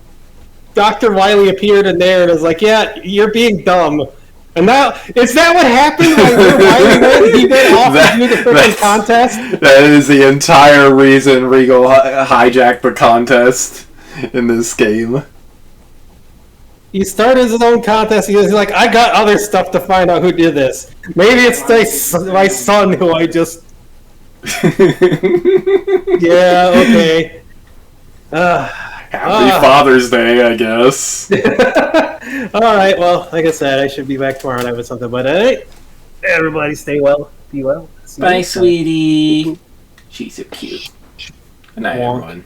Dr. Wily appeared in there and was like, "Yeah, you're being dumb." And now, is that what happened when Wily went? He went off to do the frickin' contest. That is the entire reason Regal hijacked the contest in this game. He started his own contest. He was like, I got other stuff to find out who did this. Maybe it's my son who I just... Yeah, okay. Happy Father's Day, I guess. Alright, well, like I said, I should be back tomorrow night with something. But everybody stay well. Be well. Bye, sweetie. She's so cute. Good night, everyone.